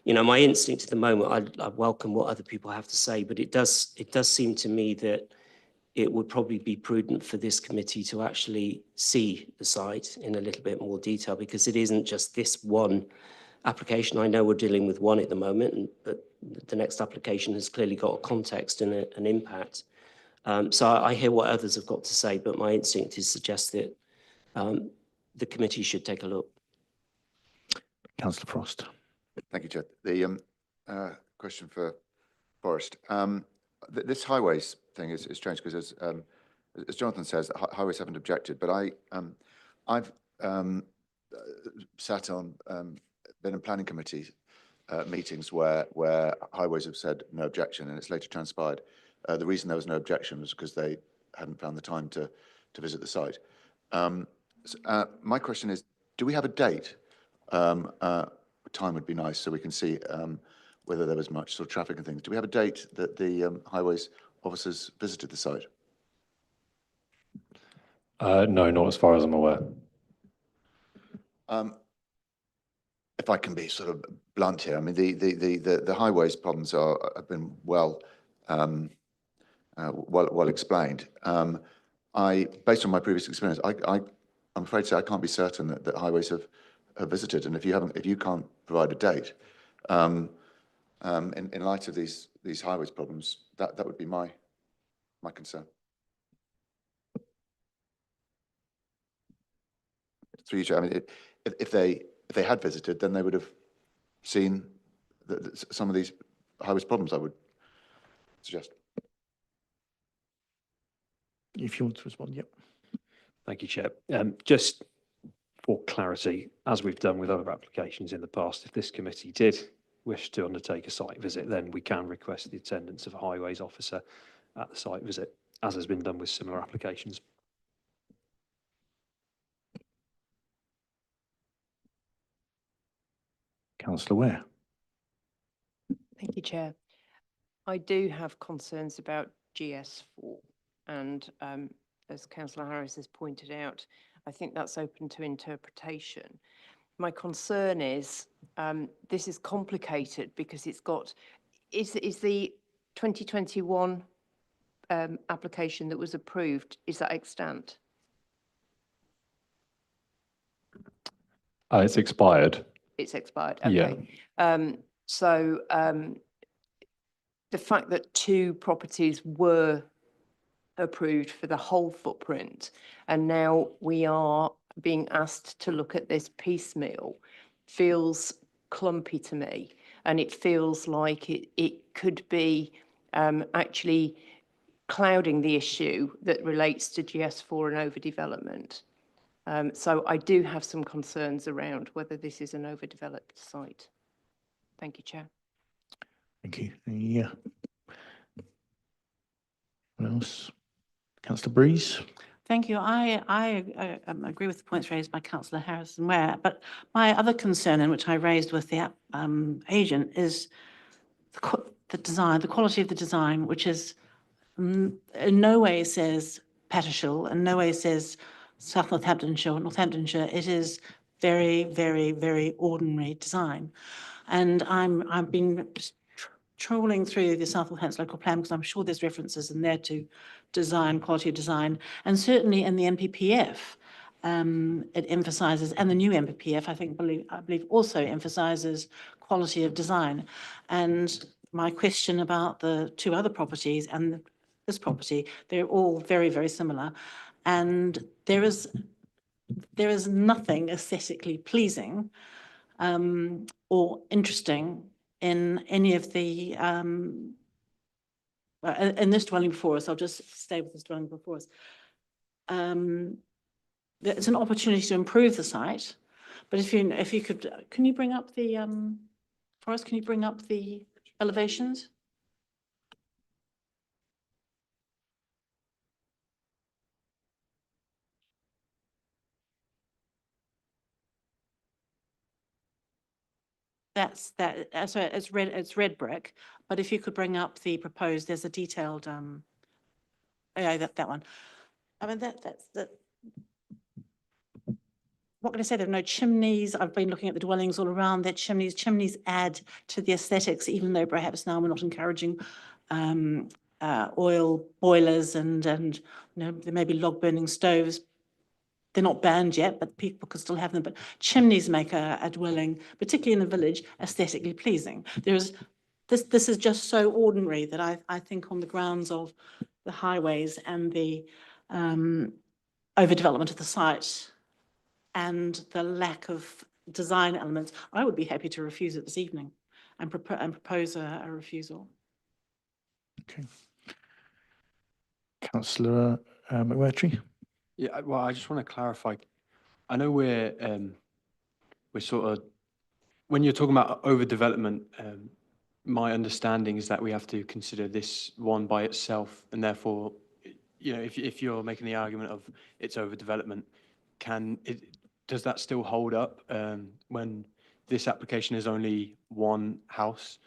you know, my instinct at the moment, I welcome what other people have to say, but it does seem to me that it would probably be prudent for this committee to actually see the site in a little bit more detail, because it isn't just this one application. I know we're dealing with one at the moment, but the next application has clearly got a context and an impact. So I hear what others have got to say, but my instinct is to suggest that the committee should take a look. Councillor Frost. Thank you, Chair. The question for Forest. this highways thing is strange because as Jonathan says, highways haven't objected, but I've sat on, been in planning committee meetings where highways have said no objection, and it's later transpired. The reason there was no objection was because they hadn't found the time to visit the site. My question is, do we have a date? Time would be nice so we can see whether there was much sort of traffic and things. Do we have a date that the highways officers visited the site? No, not as far as I'm aware. If I can be sort of blunt here, I mean, the highways problems have been well explained. Based on my previous experience, I'm afraid to say I can't be certain that highways have visited, and if you can't provide a date, in light of these highways problems, that would be my concern. Through you, Chair, I mean, if they had visited, then they would have seen some of these highways problems, I would suggest. If you want to respond, yep. Thank you, Chair. Just for clarity, as we've done with other applications in the past, if this committee did wish to undertake a site visit, then we can request the attendance of a highways officer at the site visit, as has been done with similar applications. Councillor Ware. Thank you, Chair. I do have concerns about GS4, and as Councillor Harris has pointed out, I think that's open to interpretation. My concern is this is complicated because it's got, is the 2021 application that was approved, is that extant? It's expired. It's expired, Yeah. okay. So the fact that 2 properties were approved for the whole footprint, and now we are being asked to look at this piecemeal, feels clumpy to me, and it feels like it could be actually clouding the issue that relates to GS4 and overdevelopment. So I do have some concerns around whether this is an overdeveloped site. Thank you, Chair. Thank you. Yeah. What else? Councillor Breeze. Thank you. I agree with the points raised by Councillor Harris and Ware, but my other concern, and which I raised with the agent, is the design, the quality of the design, which is in no way says Pattershall, in no way says South Northamptonshire or Northamptonshire. It is very, very, very ordinary design. And I've been trawling through the South Northampton local plan because I'm sure there's references in there to design, quality of design, and certainly in the NPPF, it emphasises, and the new NPPF, I believe also emphasises quality of design. And my question about the 2 other properties and this property, they're all very, very similar, and there is nothing aesthetically pleasing or interesting in any of the in this dwelling before us. I'll just stay with this dwelling before us. It's an opportunity to improve the site, but if you could, can you bring up the for us? Can you bring up the elevations? Sorry, it's red brick, but if you could bring up the proposed, there's a detailed, yeah, that one. I mean, that's what can I say? There are no chimneys. I've been looking at the dwellings all around. That chimneys add to the aesthetics, even though perhaps now we're not encouraging oil boilers and you know, there may be log burning stoves. They're not banned yet, but people can still have them. But chimneys make a dwelling, particularly in the village, aesthetically pleasing. This is just so ordinary that I think on the grounds of the highways and the overdevelopment of the site and the lack of design elements, I would be happy to refuse it this evening and propose a refusal. Okay. Councillor McMurtry. Yeah, well, I just want to clarify. I know we're sort of, when you're talking about overdevelopment, my understanding is that we have to consider this one by itself, and therefore, you know, if you're making the argument of it's overdevelopment, does that still hold up when this application is only one house?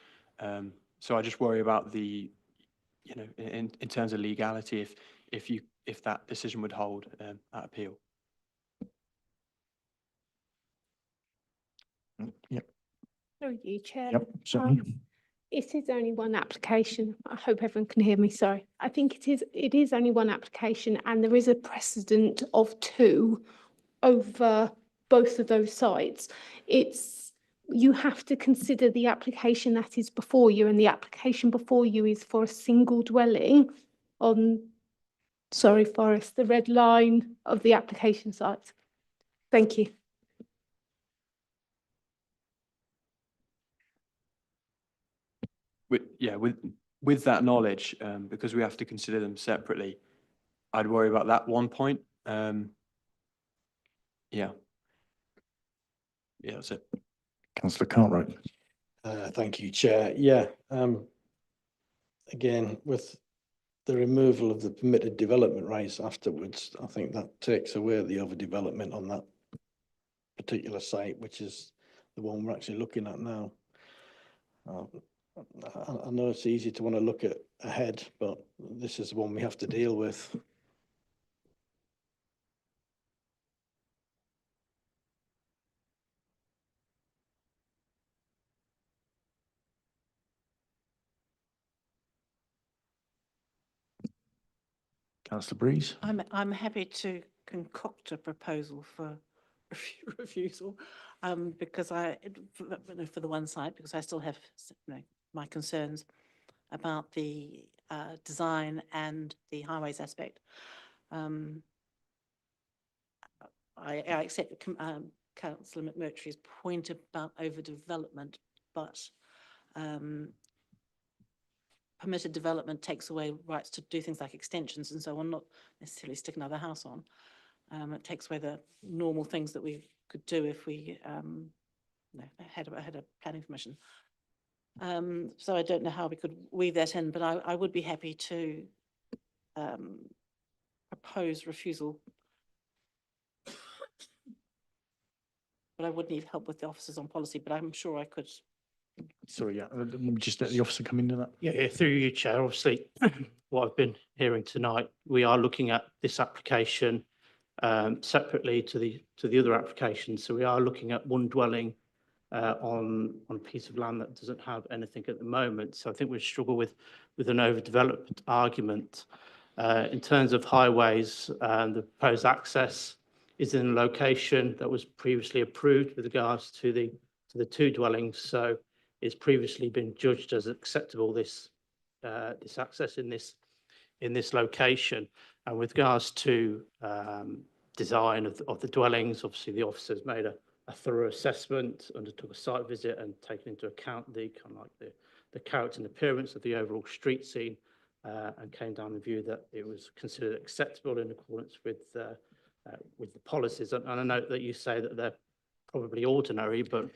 So I just worry about the, you know, in terms of legality, if that decision would hold at appeal. Yep. Through you, Chair. Yep, certainly. It is only one application. I hope everyone can hear me, sorry. I think it is only one application, and there is a precedent of 2 over both of those sites. You have to consider the application that is before you, and the application before you is for a single dwelling on, sorry, Forrest, the red line of the application site. Thank you. With that knowledge, because we have to consider them separately, I'd worry about that one point. Yeah, that's it. Councillor Cartwright. Thank you, Chair. Yeah, again, with the removal of the permitted development rates afterwards, I think that takes away the overdevelopment on that particular site, which is the one we're actually looking at now. I know it's easy to want to look ahead, but this is the one we have to deal with. Councillor Breeze. I'm happy to concoct a proposal for refusal, because for the one site, because I still have, you know, my concerns about the design and the highways aspect. I accept Councillor McMurtry's point about overdevelopment, but permitted development takes away rights to do things like extensions and so on, not necessarily stick another house on. It takes away the normal things that we could do if we had a planning permission. So I don't know how we could weave that in, but I would be happy to propose refusal. But I would need help with the officers on policy, but I'm sure I could. Sorry, yeah, just let the officer come into that. Yeah, through you, Chair. Obviously, what I've been hearing tonight, we are looking at this application separately to the other applications. So we are looking at one dwelling on a piece of land that doesn't have anything at the moment. So I think we struggle with an overdeveloped argument. In terms of highways, the proposed access is in a location that was previously approved with regards to the 2 dwellings. So it's previously been judged as acceptable, this access in this location. And with regards to design of the dwellings, obviously the officers made a thorough assessment, undertook a site visit, and taken into account the kind of like the character and appearance of the overall street scene, and came down the view that it was considered acceptable in accordance with the policies. And I note that you say that they're probably ordinary, but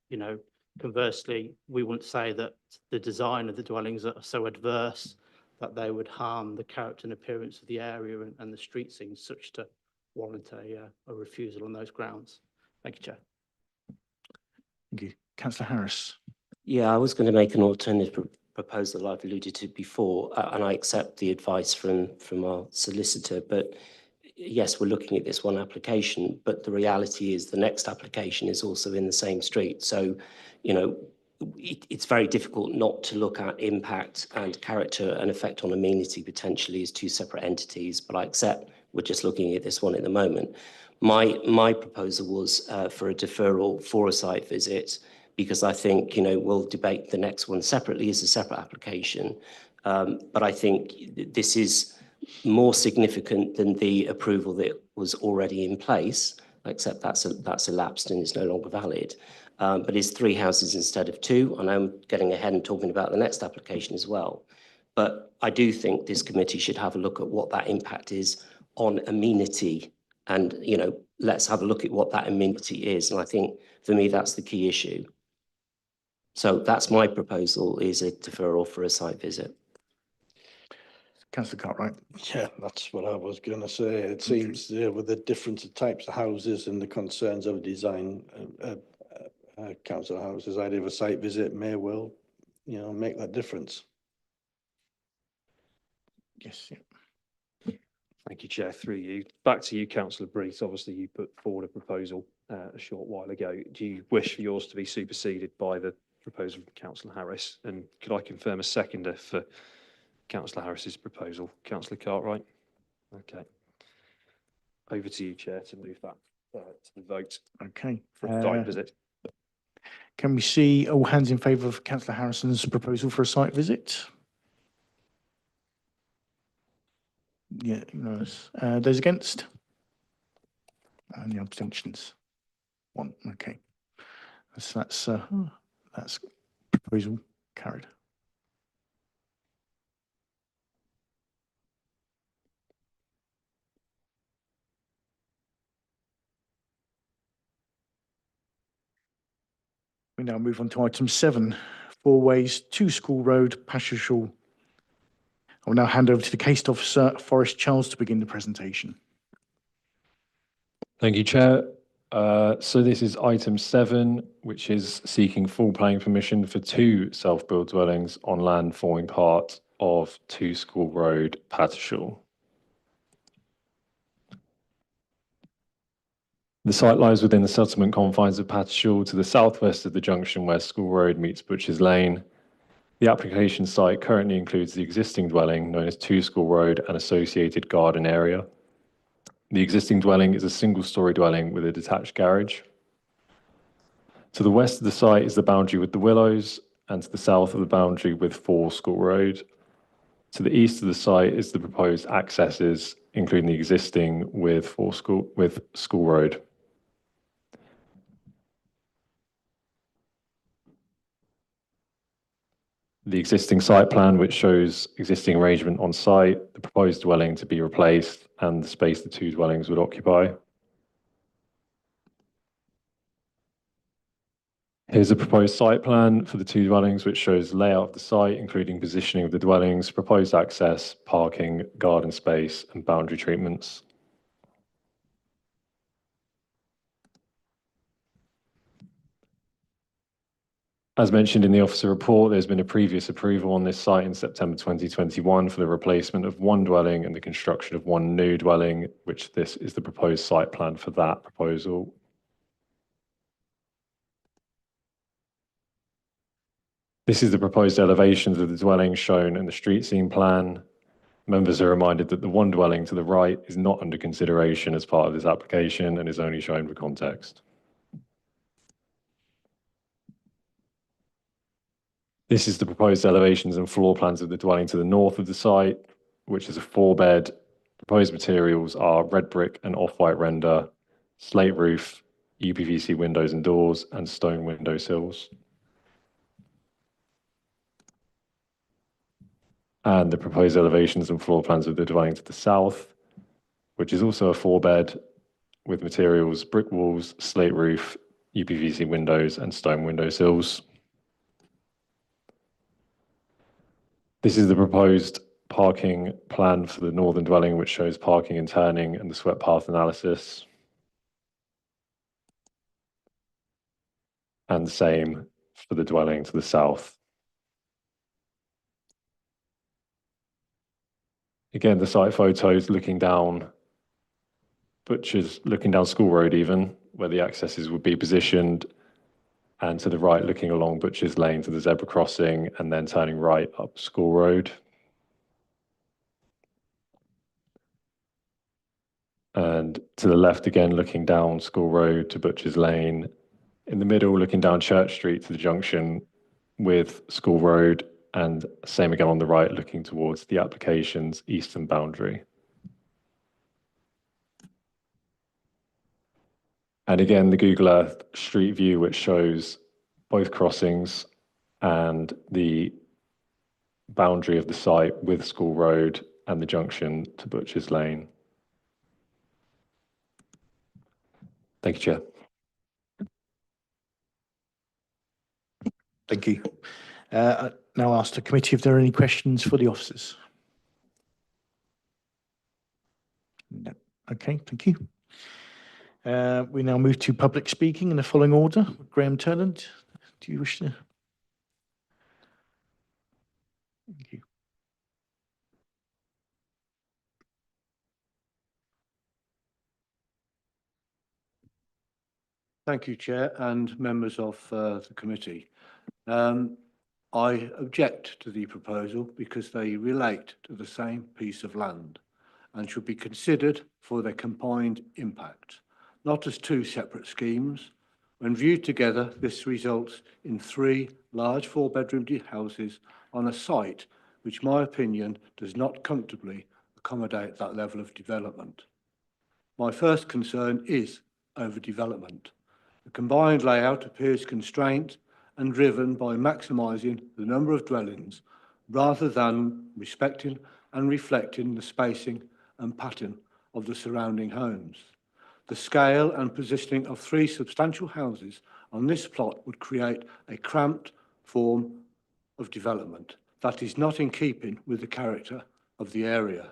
you know, conversely, we wouldn't say that the design of the dwellings are so adverse that they would harm the character and appearance of the area and the street scene, such to warrant a refusal on those grounds. Thank you, Chair. Thank you. Councillor Harris. Yeah, I was going to make an alternative proposal I've alluded to before, and I accept the advice from our solicitor, but yes, we're looking at this one application, but the reality is the next application is also in the same street. So, you know, it's very difficult not to look at impact and character and effect on amenity potentially as 2 separate entities, but I accept we're just looking at this one at the moment. My proposal was for a deferral for a site visit, because I think, you know, we'll debate the next one separately as a separate application. But I think this is more significant than the approval that was already in place, except that's elapsed and is no longer valid. But it's 3 houses instead of 2, and I'm getting ahead and talking about the next application as well. But I do think this committee should have a look at what that impact is on amenity. And, let's have a look at what that amenity is. And I think for me, that's the key issue. So that's my proposal, is a deferral for a site visit. Councillor Cartwright. Yeah, that's what I was going to say. It seems with the different types of houses and the concerns of design, council houses, idea of a site visit may well, make that difference. Yes. Yeah. Thank you, Chair. Through you. Back to you, Councillor Brees. Obviously, you put forward a proposal a short while ago. Do you wish for yours to be superseded by the proposal from Councillor Harris? And could I confirm a seconder for Councillor Harris's proposal? Councillor Cartwright? Okay. Over to you, Chair, to move that to the vote. Okay. For a site visit. Can we see all hands in favour of Councillor Harrison's proposal for a site visit? Yeah, nice. Those against? And the abstentions? 1. Okay. So that's proposal carried. We now move on to item 7, 4 Ways to School Road, Pashashall. I will now hand over to the case officer, Forrest Charles, to begin the presentation. Thank you, Chair. So this is item 7, which is seeking full planning permission for 2 self-built dwellings on land forming part of 2 School Road, Pattershall. The site lies within the settlement confines of Pattershall to the southwest of the junction where School Road meets Butchers Lane. The application site currently includes the existing dwelling known as 2 School Road and associated garden area. The existing dwelling is a single-storey dwelling with a detached garage. To the west of the site is the boundary with the Willows, and to the south of the boundary with 4 School Road. To the east of the site is the proposed accesses, including the existing with School Road. The existing site plan, which shows existing arrangement on site, the proposed dwelling to be replaced, and the space the 2 dwellings would occupy. Here's a proposed site plan for the 2 dwellings, which shows layout of the site, including positioning of the dwellings, proposed access, parking, garden space, and boundary treatments. As mentioned in the officer report, there's been a previous approval on this site in September 2021 for the replacement of 1 dwelling and the construction of 1 new dwelling, which this is the proposed site plan for that proposal. This is the proposed elevations of the dwelling shown in the street scene plan. Members are reminded that the 1 dwelling to the right is not under consideration as part of this application and is only shown for context. This is the proposed elevations and floor plans of the dwelling to the north of the site, which is a 4-bed. Proposed materials are red brick and off-white render, slate roof, UPVC windows and doors, and stone window sills. And the proposed elevations and floor plans of the dwelling to the south, which is also a 4-bed with materials brick walls, slate roof, UPVC windows, and stone window sills. This is the proposed parking plan for the northern dwelling, which shows parking and turning and the swept path analysis. And the same for the dwelling to the south. Again, the site photos looking down School Road even, where the accesses would be positioned, and to the right looking along Butchers Lane to the zebra crossing and then turning right up School Road. And to the left again looking down School Road to Butchers Lane. In the middle looking down Church Street to the junction with School Road, and same again on the right looking towards the application's eastern boundary. And again, the Google Earth Street View, which shows both crossings and the boundary of the site with School Road and the junction to Butchers Lane. Thank you, Chair. Thank you. I now ask the committee if there are any questions for the officers. No. Okay, thank you. We now move to public speaking in the following order. Graham Turland, do you wish to? Thank you. Thank you, Chair, and members of the committee. I object to the proposal because they relate to the same piece of land and should be considered for their combined impact, not as two separate schemes. When viewed together, this results in 3 large 4-bedroom houses on a site which, in my opinion, does not comfortably accommodate that level of development. My first concern is overdevelopment. The combined layout appears constrained and driven by maximising the number of dwellings rather than respecting and reflecting the spacing and pattern of the surrounding homes. The scale and positioning of 3 substantial houses on this plot would create a cramped form of development that is not in keeping with the character of the area.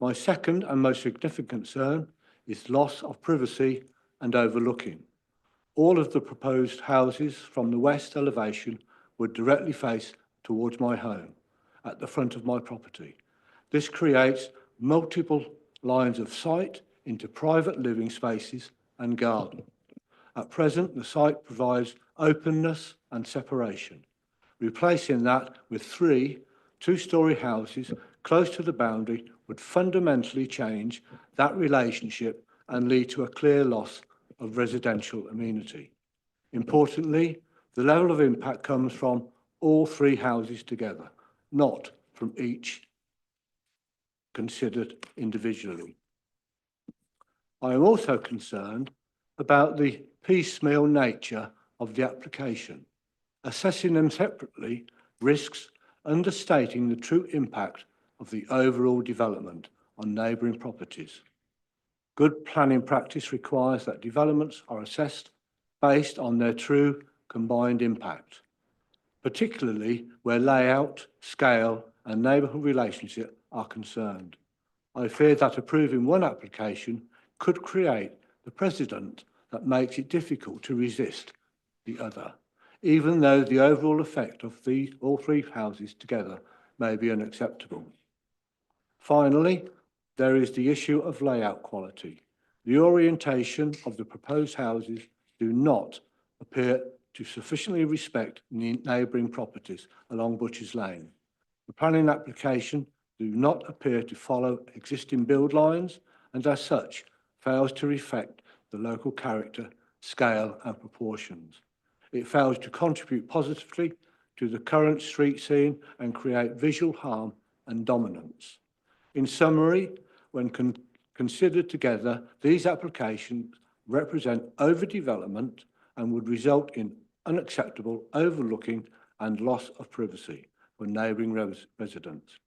My second and most significant concern is loss of privacy and overlooking. All of the proposed houses from the west elevation would directly face towards my home at the front of my property. This creates multiple lines of sight into private living spaces and garden. At present, the site provides openness and separation. Replacing that with 3 2-storey houses close to the boundary would fundamentally change that relationship and lead to a clear loss of residential amenity. Importantly, the level of impact comes from all 3 houses together, not from each considered individually. I am also concerned about the piecemeal nature of the application. Assessing them separately risks understating the true impact of the overall development on neighbouring properties. Good planning practice requires that developments are assessed based on their true combined impact, particularly where layout, scale, and neighbourhood relationship are concerned. I fear that approving one application could create the precedent that makes it difficult to resist the other, even though the overall effect of all 3 houses together may be unacceptable. Finally, there is the issue of layout quality. The orientation of the proposed houses do not appear to sufficiently respect neighbouring properties along Butchers Lane. The planning application do not appear to follow existing build lines and as such fails to reflect the local character, scale and proportions. It fails to contribute positively to the current street scene and create visual harm and dominance. In summary, when considered together, these applications represent overdevelopment and would result in unacceptable overlooking and loss of privacy for neighbouring residents.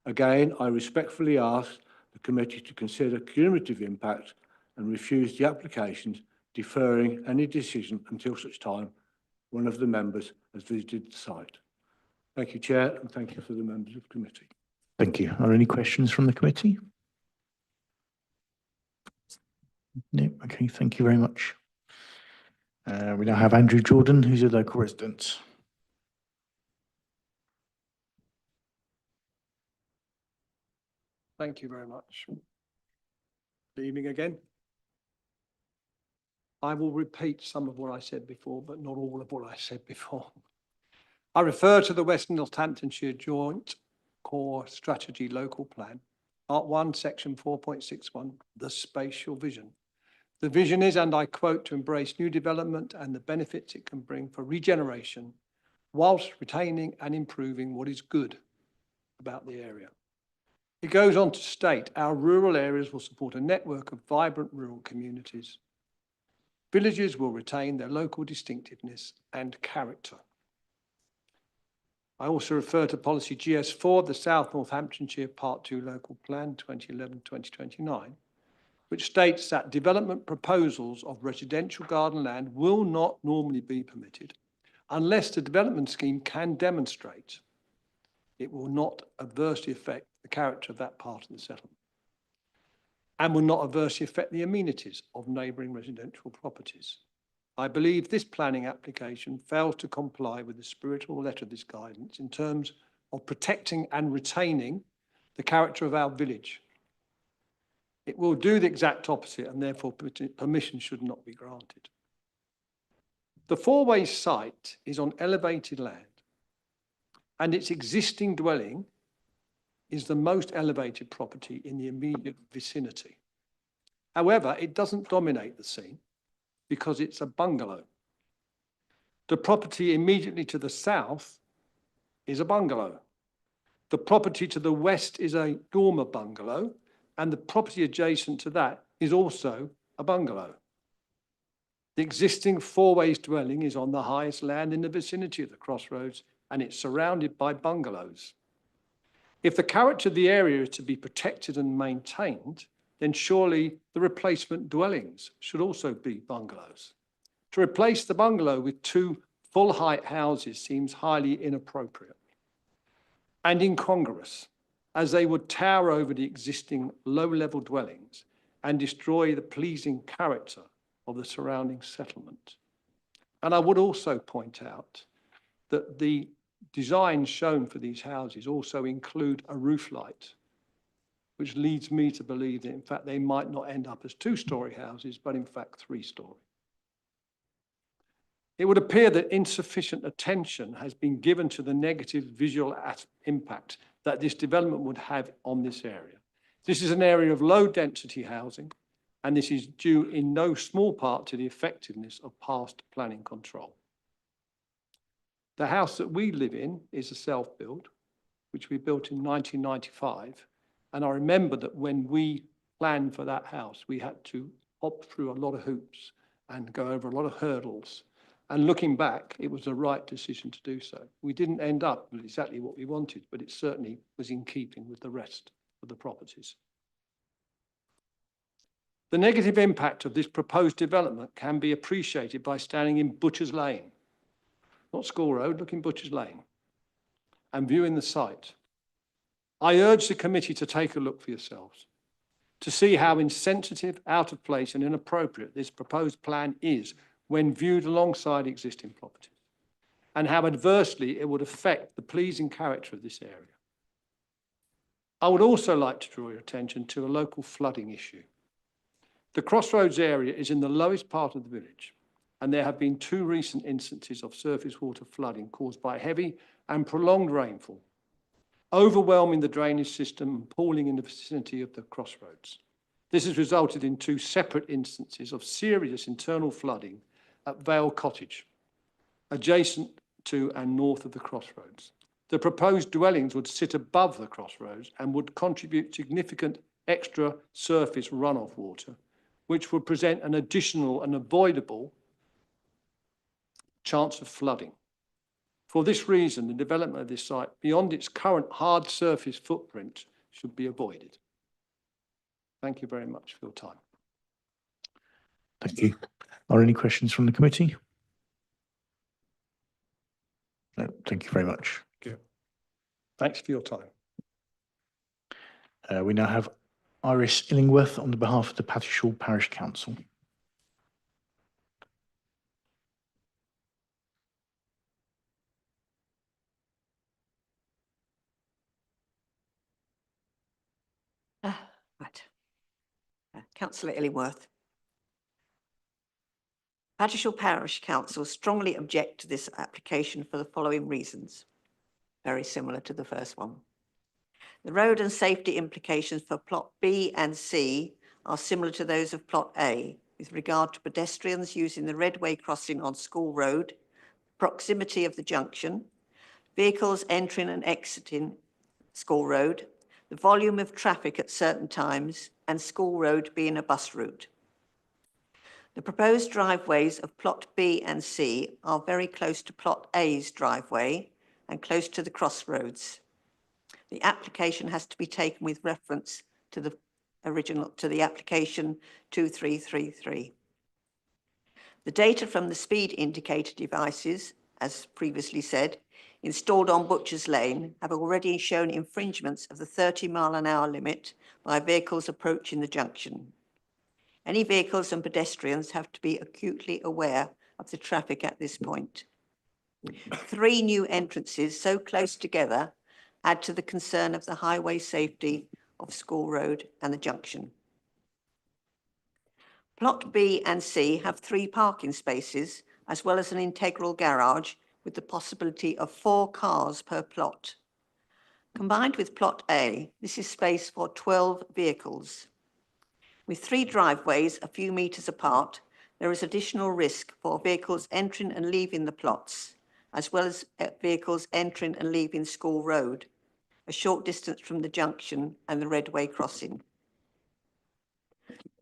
Again, I respectfully ask the committee to consider cumulative impact and refuse the applications, deferring any decision until such time one of the members has visited the site. Thank you, Chair, and thank you for the members of the committee. Thank you. Are there any questions from the committee? No. Okay, thank you very much. We now have Andrew Jordan, who's a local resident. Thank you very much. Good evening again. I will repeat some of what I said before, but not all of what I said before. I refer to the Western Northamptonshire Joint Core Strategy Local Plan, Part 1, Section 4.61, the spatial vision. The vision is, and I quote, to embrace new development and the benefits it can bring for regeneration, whilst retaining and improving what is good about the area. It goes on to state our rural areas will support a network of vibrant rural communities. Villages will retain their local distinctiveness and character. I also refer to policy GS4, the South Northamptonshire Part 2 Local Plan 2011-2029, which states that development proposals of residential garden land will not normally be permitted unless the development scheme can demonstrate it will not adversely affect the character of that part of the settlement and will not adversely affect the amenities of neighbouring residential properties. I believe this planning application fails to comply with the spirit or letter of this guidance in terms of protecting and retaining the character of our village. It will do the exact opposite and therefore permission should not be granted. The four-way site is on elevated land and its existing dwelling is the most elevated property in the immediate vicinity. However, it doesn't dominate the scene because it's a bungalow. The property immediately to the south is a bungalow. The property to the west is a dormer bungalow, and the property adjacent to that is also a bungalow. The existing four-ways dwelling is on the highest land in the vicinity of the crossroads, and it's surrounded by bungalows. If the character of the area is to be protected and maintained, then surely the replacement dwellings should also be bungalows. To replace the bungalow with two full-height houses seems highly inappropriate and incongruous, as they would tower over the existing low-level dwellings and destroy the pleasing character of the surrounding settlement. And I would also point out that the designs shown for these houses also include a roof light, which leads me to believe that in fact they might not end up as two-storey houses, but in fact three-storey. It would appear that insufficient attention has been given to the negative visual impact that this development would have on this area. This is an area of low density housing, and this is due in no small part to the effectiveness of past planning control. The house that we live in is a self-build, which we built in 1995. And I remember that when we planned for that house, we had to hop through a lot of hoops and go over a lot of hurdles. And looking back, it was the right decision to do so. We didn't end up with exactly what we wanted, but it certainly was in keeping with the rest of the properties. The negative impact of this proposed development can be appreciated by standing in Butchers Lane, not School Road, look in Butchers Lane, and viewing the site. I urge the committee to take a look for yourselves, to see how insensitive, out of place and inappropriate this proposed plan is when viewed alongside existing properties, and how adversely it would affect the pleasing character of this area. I would also like to draw your attention to a local flooding issue. The Crossroads area is in the lowest part of the village, and there have been two recent instances of surface water flooding caused by heavy and prolonged rainfall, overwhelming the drainage system and pooling in the vicinity of the crossroads. This has resulted in two separate instances of serious internal flooding at Vale Cottage, adjacent to and north of the crossroads. The proposed dwellings would sit above the crossroads and would contribute significant extra surface runoff water, which would present an additional and avoidable chance of flooding. For this reason, the development of this site beyond its current hard surface footprint should be avoided. Thank you very much for your time. Thank you. Are there any questions from the committee? No, thank you very much. Thanks for your time. We now have Iris Illingworth on the behalf of the Pattishall Parish Council. Councillor Illingworth. Pattishall Parish Council strongly object to this application for the following reasons, very similar to the first one. The road and safety implications for plot B and C are similar to those of plot A with regard to pedestrians using the Redway crossing on School Road, proximity of the junction, vehicles entering and exiting School Road, the volume of traffic at certain times, and School Road being a bus route. The proposed driveways of plot B and C are very close to plot A's driveway and close to the crossroads. The application has to be taken with reference to the application 2333. The data from the speed indicator devices, as previously said, installed on Butchers Lane have already shown infringements of the 30-mile-an-hour limit by vehicles approaching the junction. Any vehicles and pedestrians have to be acutely aware of the traffic at this point. 3 new entrances so close together add to the concern of the highway safety of School Road and the junction. Plot B and C have 3 parking spaces, as well as an integral garage with the possibility of 4 cars per plot. Combined with Plot A, this is space for 12 vehicles. With 3 driveways a few metres apart, there is additional risk for vehicles entering and leaving the plots, as well as vehicles entering and leaving School Road, a short distance from the junction and the Redway crossing.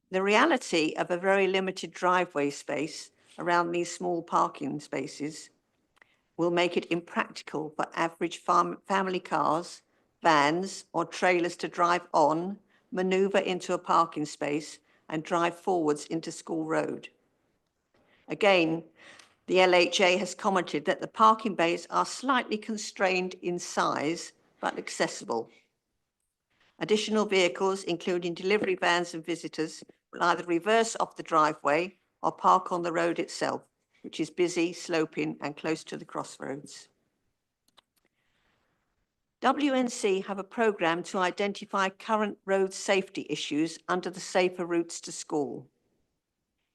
The reality of a very limited driveway space around these small parking spaces will make it impractical for average family cars, vans, or trailers to drive on, manoeuvre into a parking space, and drive forwards into School Road. Again, the LHA has commented that the parking bays are slightly constrained in size, but accessible. Additional vehicles, including delivery vans and visitors, will either reverse off the driveway or park on the road itself, which is busy, sloping, and close to the crossroads. WNC have a programme to identify current road safety issues under the Safer Routes to School.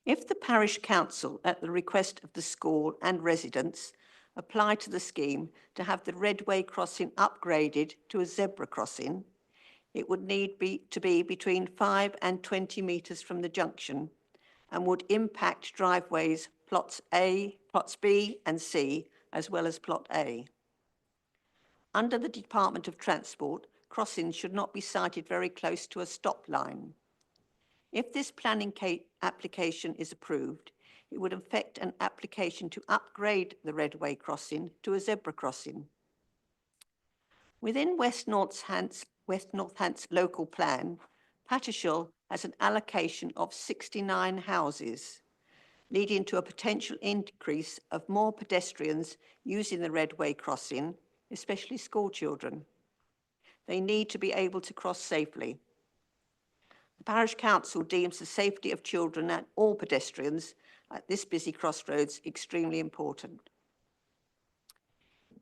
If the parish council, at the request of the school and residents, apply to the scheme to have the Redway crossing upgraded to a zebra crossing, it would need to be between 5 and 20 metres from the junction and would impact driveways plots B and C, as well as plot A. Under the Department of Transport, crossings should not be sited very close to a stop line. If this planning application is approved, it would affect an application to upgrade the Redway crossing to a zebra crossing. Within West Northants local plan, Pattishall has an allocation of 69 houses, leading to a potential increase of more pedestrians using the Redway crossing, especially school children. They need to be able to cross safely. The Parish Council deems the safety of children and all pedestrians at this busy crossroads extremely important.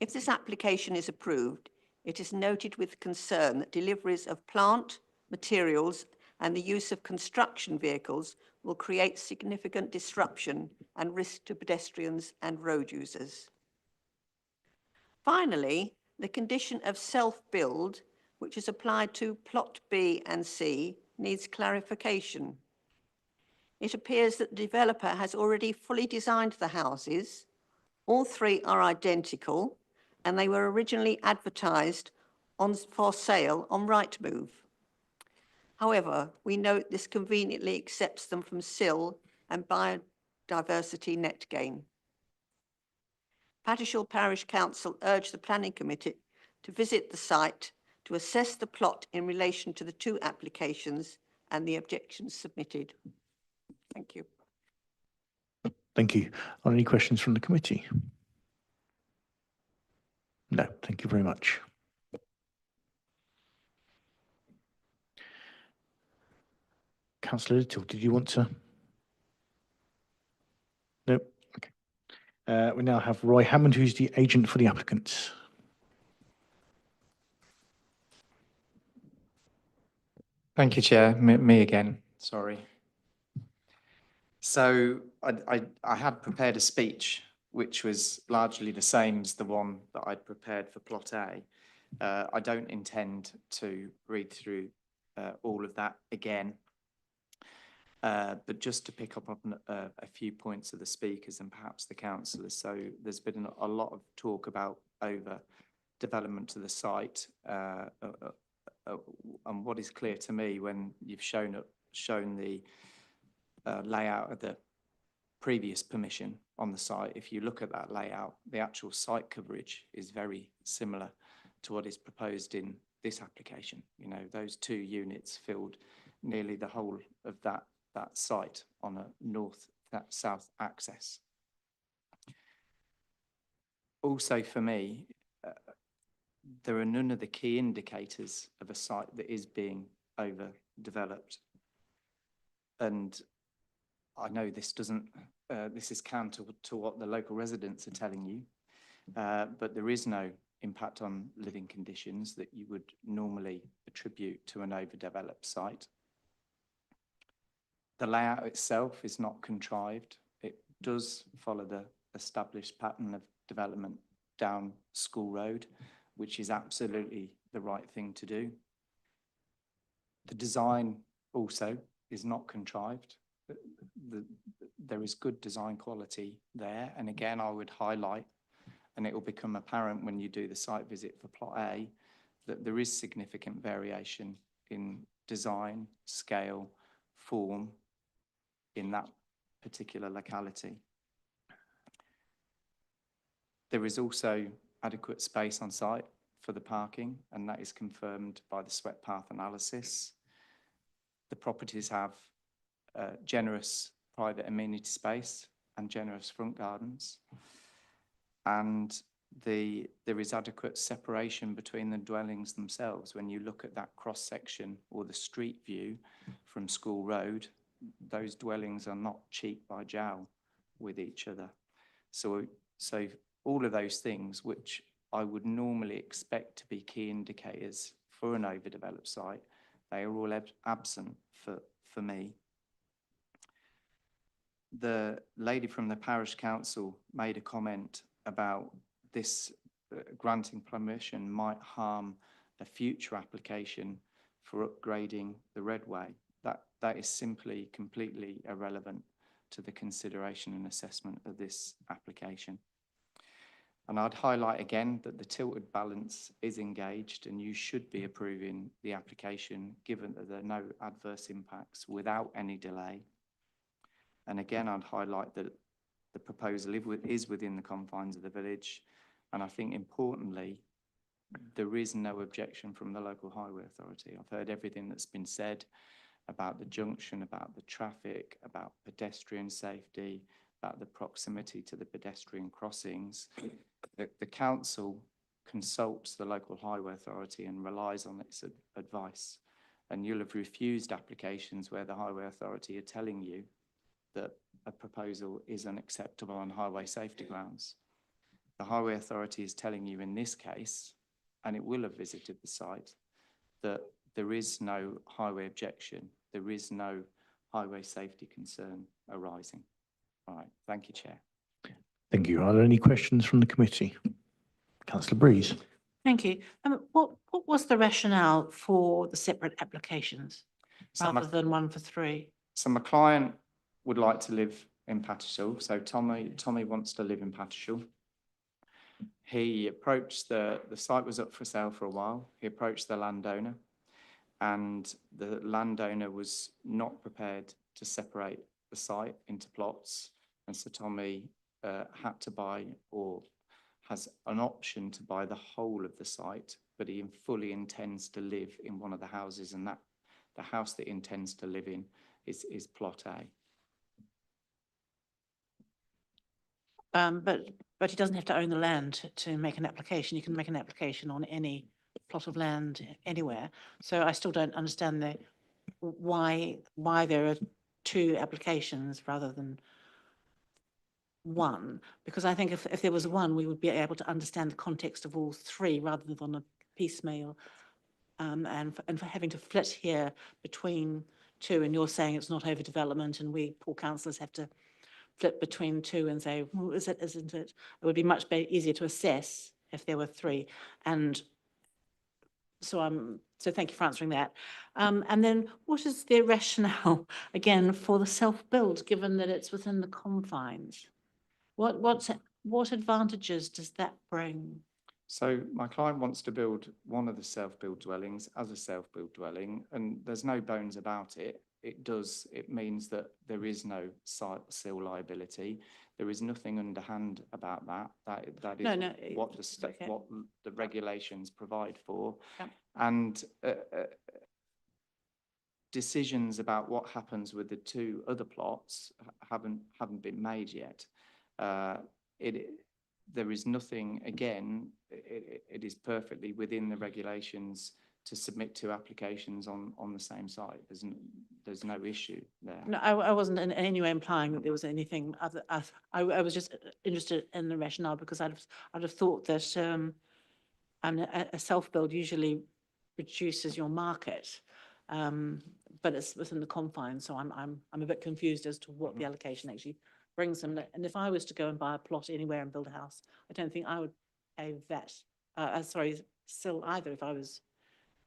If this application is approved, it is noted with concern that deliveries of plant, materials, and the use of construction vehicles will create significant disruption and risk to pedestrians and road users. Finally, the condition of self-build, which is applied to Plot B and C, needs clarification. It appears that the developer has already fully designed the houses. All 3 are identical, and they were originally advertised for sale on Rightmove. However, we note this conveniently accepts them from SIL and Biodiversity Net Gain. Pattishall Parish Council urged the Planning Committee to visit the site to assess the plot in relation to the 2 applications and the objections submitted. Thank you. Thank you. Are any questions from the committee? No, thank you very much. Councillor Little, did you want to? No, okay. We now have Roy Hammond, who's the agent for the applicants. Thank you, Chair. Me again, sorry. So I had prepared a speech which was largely the same as the one that I'd prepared for Plot A. I don't intend to read through all of that again, but just to pick up on a few points of the speakers and perhaps the councillors. So there's been a lot of talk about over development to the site, and what is clear to me when you've shown the layout of the previous permission on the site, if you look at that layout, the actual site coverage is very similar to what is proposed in this application. You know, those 2 units filled nearly the whole of that site on a north-south access. Also for me, there are none of the key indicators of a site that is being overdeveloped. And I know this doesn't, this is counter to what the local residents are telling you, but there is no impact on living conditions that you would normally attribute to an overdeveloped site. The layout itself is not contrived. It does follow the established pattern of development down School Road, which is absolutely the right thing to do. The design also is not contrived. There is good design quality there. And again, I would highlight, and it will become apparent when you do the site visit for Plot A, that there is significant variation in design, scale, form in that particular locality. There is also adequate space on site for the parking, and that is confirmed by the swept path analysis. The properties have generous private amenity space and generous front gardens. And there is adequate separation between the dwellings themselves. When you look at that cross section or the street view from School Road, those dwellings are not cheek by jowl with each other. So all of those things, which I would normally expect to be key indicators for an overdeveloped site, they are all absent for me. The lady from the parish council made a comment about this granting permission might harm a future application for upgrading the Redway. That is simply completely irrelevant to the consideration and assessment of this application. And I'd highlight again that the tilted balance is engaged, and you should be approving the application given that there are no adverse impacts without any delay. And again, I'd highlight that the proposal is within the confines of the village. And I think importantly, there is no objection from the local highway authority. I've heard everything that's been said about the junction, about the traffic, about pedestrian safety, about the proximity to the pedestrian crossings. The council consults the local highway authority and relies on its advice. And you'll have refused applications where the highway authority are telling you that a proposal is unacceptable on highway safety grounds. The highway authority is telling you in this case, and it will have visited the site, that there is no highway objection, there is no highway safety concern arising. All right, thank you, Chair. Thank you. Are there any questions from the committee? Councillor Breeze. Thank you. What was the rationale for the separate applications rather than one for 3? So my client would like to live in Pattishall. So Tommy wants to live in Pattishall. He approached the site was up for sale for a while. He approached the landowner, and the landowner was not prepared to separate the site into plots. And so Tommy had to buy, or has an option to buy, the whole of the site, but he fully intends to live in one of the houses, and that the house that he intends to live in is Plot A. But he doesn't have to own the land to make an application. You can make an application on any plot of land anywhere. So I still don't understand why there are 2 applications rather than 1, because I think if there was 1, we would be able to understand the context of all 3 rather than a piecemeal. And for having to flit here between 2, and you're saying it's not overdevelopment, and we poor councillors have to flip between 2 and say, well, is it, isn't it? It would be much easier to assess if there were 3. And so thank you for answering that. And then what is the rationale again for the self-build, given that it's within the confines? What advantages does that bring? So my client wants to build one of the self-built dwellings as a self-built dwelling, and there's no bones about it. It means that there is no seal liability. There is nothing underhand about that. That is No, what okay. what the regulations provide for. Yep. And decisions about what happens with the two other plots haven't been made yet. There is nothing, again, it is perfectly within the regulations to submit two applications on the same site. There's no issue there. No, I wasn't in any way implying that there was anything other. I was just interested in the rationale because I'd have thought that a self-build usually reduces your market, but it's within the confines. So I'm a bit confused as to what the allocation actually brings them. And if I was to go and buy a plot anywhere and build a house, I don't think I would pay VAT. Still either if I was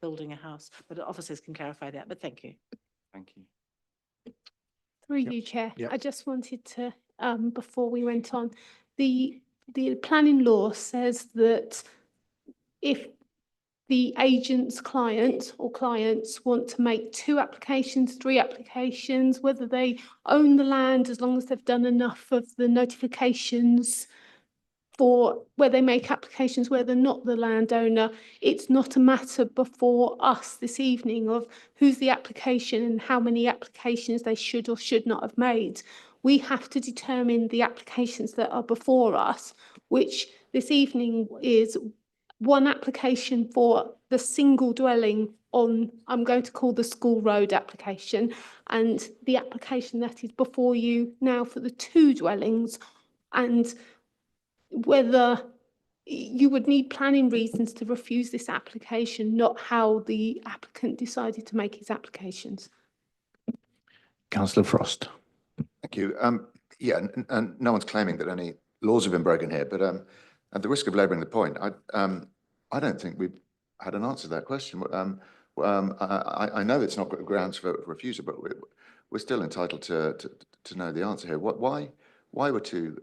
building a house. But officers can clarify that. But thank you. Thank you. Through you, Chair. Yep. I just wanted to, before we went on, the planning law says that if the agent's client or clients want to make 2 applications, 3 applications, whether they own the land, as long as they've done enough of the notifications for where they make applications where they're not the landowner, it's not a matter before us this evening of who's the application and how many applications they should or should not have made. We have to determine the applications that are before us, which this evening is 1 application for the single dwelling on, I'm going to call the School Road application, and the application that is before you now for the 2 dwellings, and whether you would need planning reasons to refuse this application, not how the applicant decided to make his applications. Councillor Frost. Thank you. Yeah, and no one's claiming that any laws have been broken here, but at the risk of labouring the point, I don't think we've had an answer to that question. I know it's not got grounds for refusal, but we're still entitled to know the answer here. Why were 2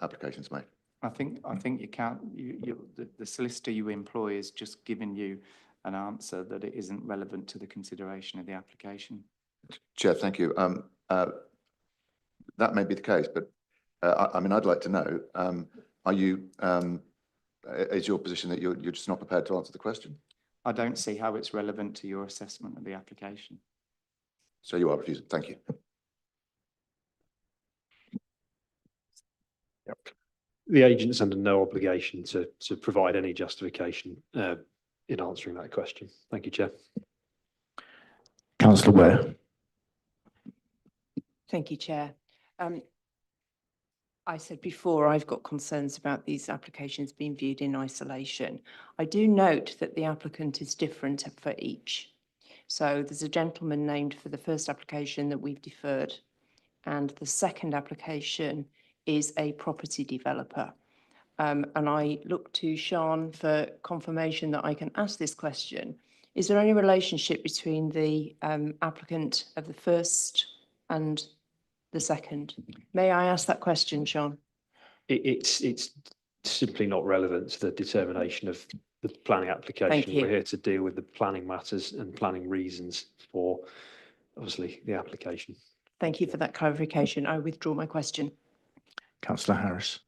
applications made? I think you can't. The solicitor you employ is just giving you an answer that it isn't relevant to the consideration of the application. Chair, thank you. That may be the case, but I mean, I'd like to know, are you, is your position that you're just not prepared to answer the question? I don't see how it's relevant to your assessment of the application. So you are refusing. Thank you. Yep. The agent's under no obligation to provide any justification in answering that question. Thank you, Chair. Councillor Ware. Thank you, Chair. I said before, I've got concerns about these applications being viewed in isolation. I do note that the applicant is different for each. So there's a gentleman named for the first application that we've deferred, and the second application is a property developer. And I look to Sean for confirmation that I can ask this question. Is there any relationship between the applicant of the first and the second? May I ask that question, Sean? It's simply not relevant to the determination of the planning application. you. We're here to deal with the planning matters and planning reasons for, obviously, the application. Thank you for that clarification. I withdraw my question. Councillor Harris.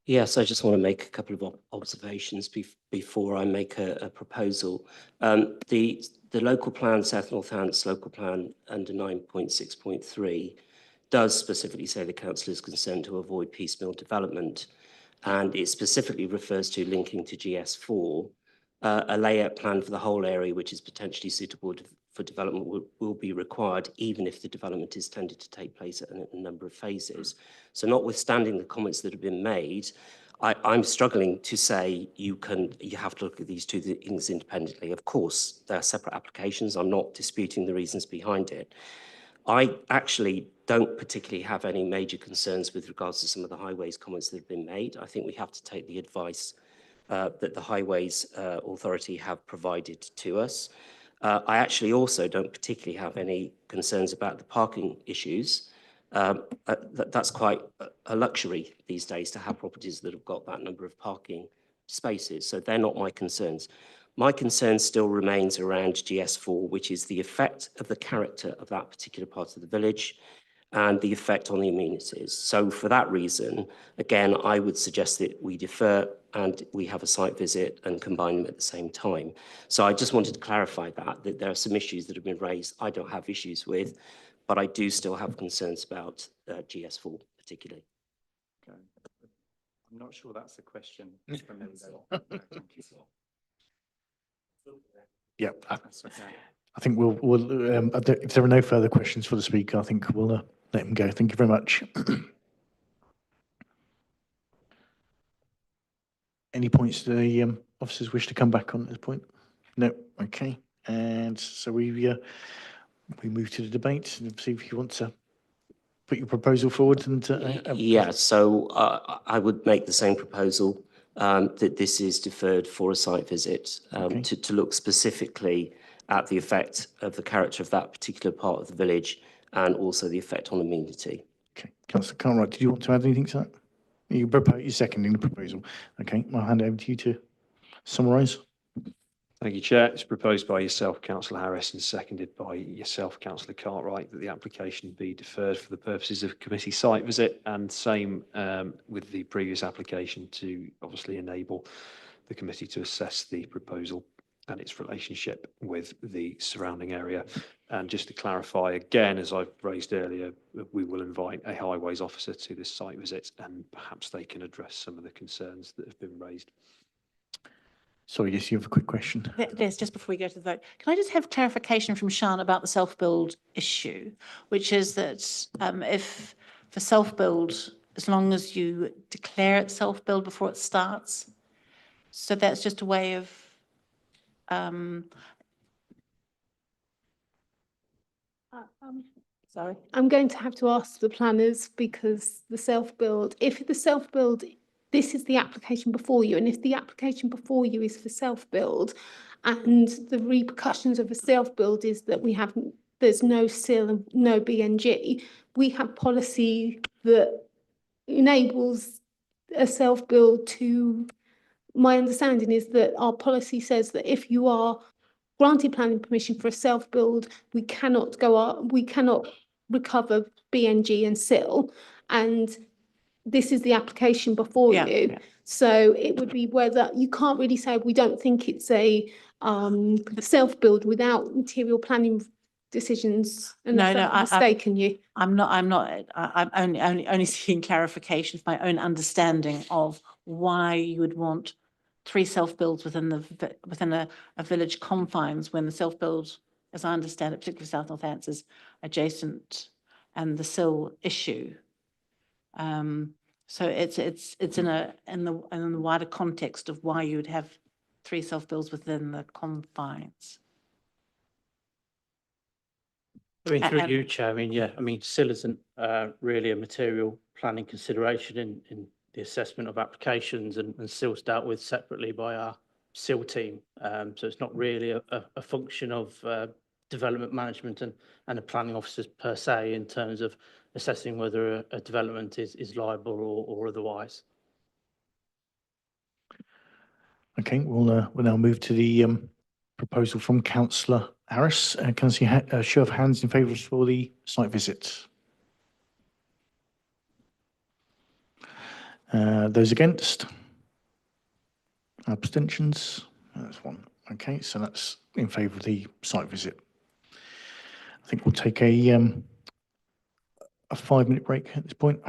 Yes, I just want to make a couple of observations before I make a proposal. The local plan, South Northants local plan under 9.6.3 does specifically say the council is concerned to avoid piecemeal development, and it specifically refers to linking to GS4. A layout plan for the whole area which is potentially suitable for development will be required, even if the development is tended to take place in a number of phases. So notwithstanding the comments that have been made, I'm struggling to say you have to look at these 2 things independently. Of course, they're separate applications. I'm not disputing the reasons behind it. I actually don't particularly have any major concerns with regards to some of the highways comments that have been made. I think we have to take the advice that the Highways Authority have provided to us. I actually also don't particularly have any concerns about the parking issues. That's quite a luxury these days to have properties that have got that number of parking spaces, so they're not my concerns. My concern still remains around GS4, which is the effect of the character of that particular part of the village and the effect on the amenities. So for that reason, again, I would suggest that we defer and we have a site visit and combine them at the same time. So I just wanted to clarify that there are some issues that have been raised I don't have issues with, but I do still have concerns about GS4 particularly. Okay. I'm not sure that's the question for me though. Thank you. Yep. That's okay. I think if there are no further questions for the speaker, I think we'll let him go. Thank you very much. Any points the officers wish to come back on at this point? No. Okay. And so we move to the debate and see if you want to put your proposal forward. And yeah, so I would make the same proposal that this is deferred for a site visit to look specifically at the effect of the character of that particular part of the village and also the effect on amenity. Okay. Councillor Cartwright, did you want to add anything to that? You're seconding the proposal. Okay, I'll hand it over to you to summarise. Thank you, Chair. It's proposed by yourself, Councillor Harris, and seconded by yourself, Councillor Cartwright, that the application be deferred for the purposes of committee site visit, and same with the previous application to obviously enable the committee to assess the proposal and its relationship with the surrounding area. And just to clarify again, as I've raised earlier, we will invite a highways officer to this site visit and perhaps they can address some of the concerns that have been raised. Sorry, yes, you have a quick question. There's just before we go to the vote. Can I just have clarification from Sian about the self-build issue, which is that if for self-build, as long as you declare it self-build before it starts, so that's just a way of sorry, I'm going to have to ask the planners because the self-build, if the self-build, this is the application before you, and if the application before you is for self-build and the repercussions of a self-build is that there's no SIL and no BNG, we have policy that enables a self-build to, my understanding is that our policy says that if you are granted planning permission for a self-build, we cannot recover BNG and SIL, and this is the application before you. Yeah. So it would be whether you can't really say we don't think it's a self-build without material planning decisions. Unless I'm mistaken you. I'm only seeking clarification of my own understanding of why you would want 3 self-builds within a village confines when the self-build, as I understand it, particularly South Northants, is adjacent and the SIL issue. So it's in the wider context of why you would have 3 self-builds within the confines. I mean, through you, Chair, SIL isn't really a material planning consideration in the assessment of applications, and SIL's dealt with separately by our SIL team. So it's not really a function of development management and the planning officers per se in terms of assessing whether a development is liable or otherwise. Okay, we'll now move to the proposal from Councillor Harris. Can I see a show of hands in favour for the site visit? Those against? Abstentions? That's 1. Okay, so that's in favour of the site visit. I think we'll take a 5-minute break at this point.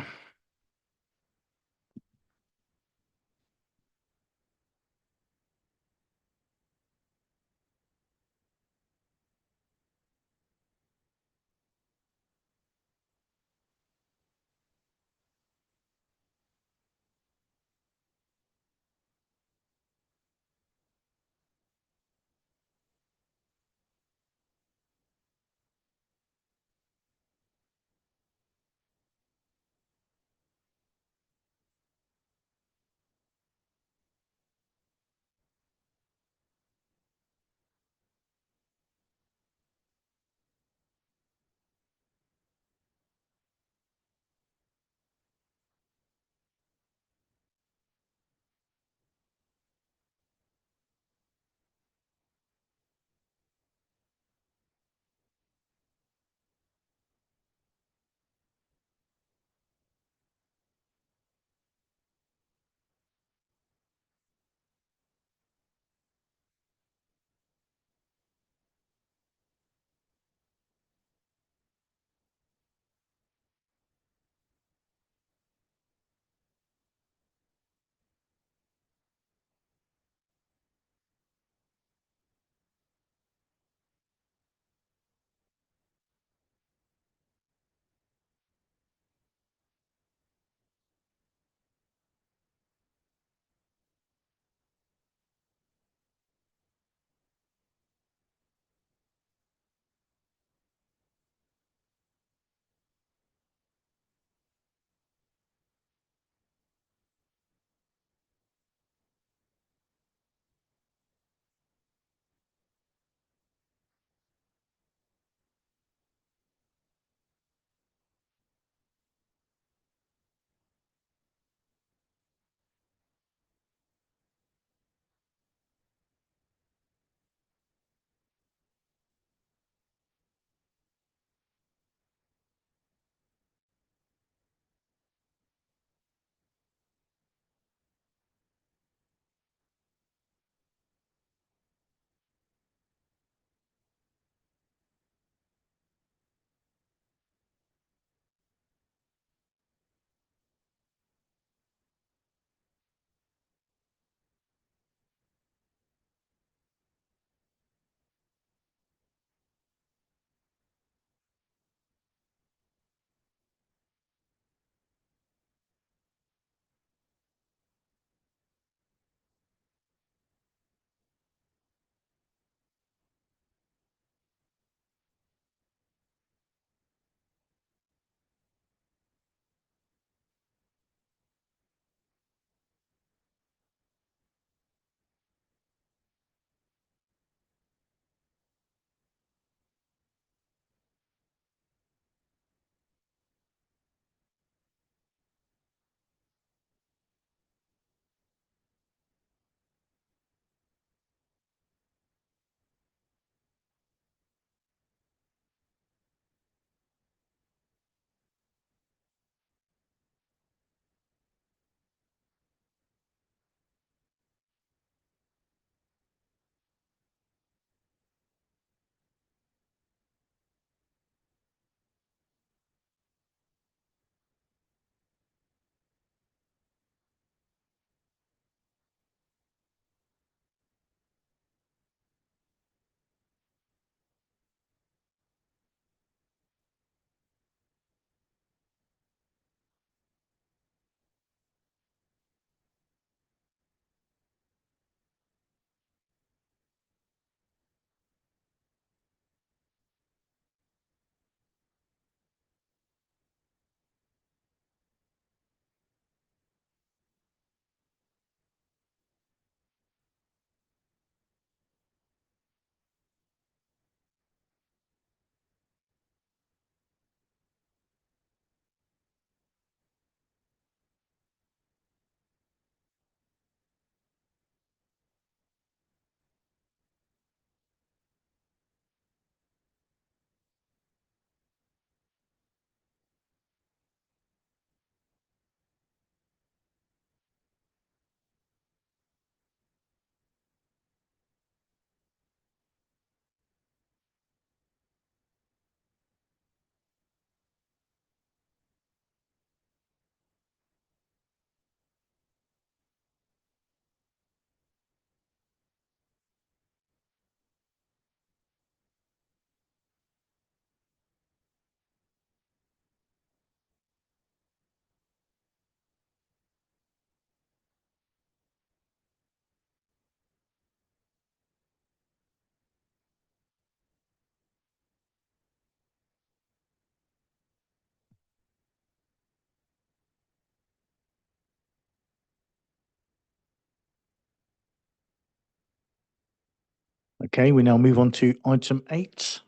Okay, we now move on to item 8,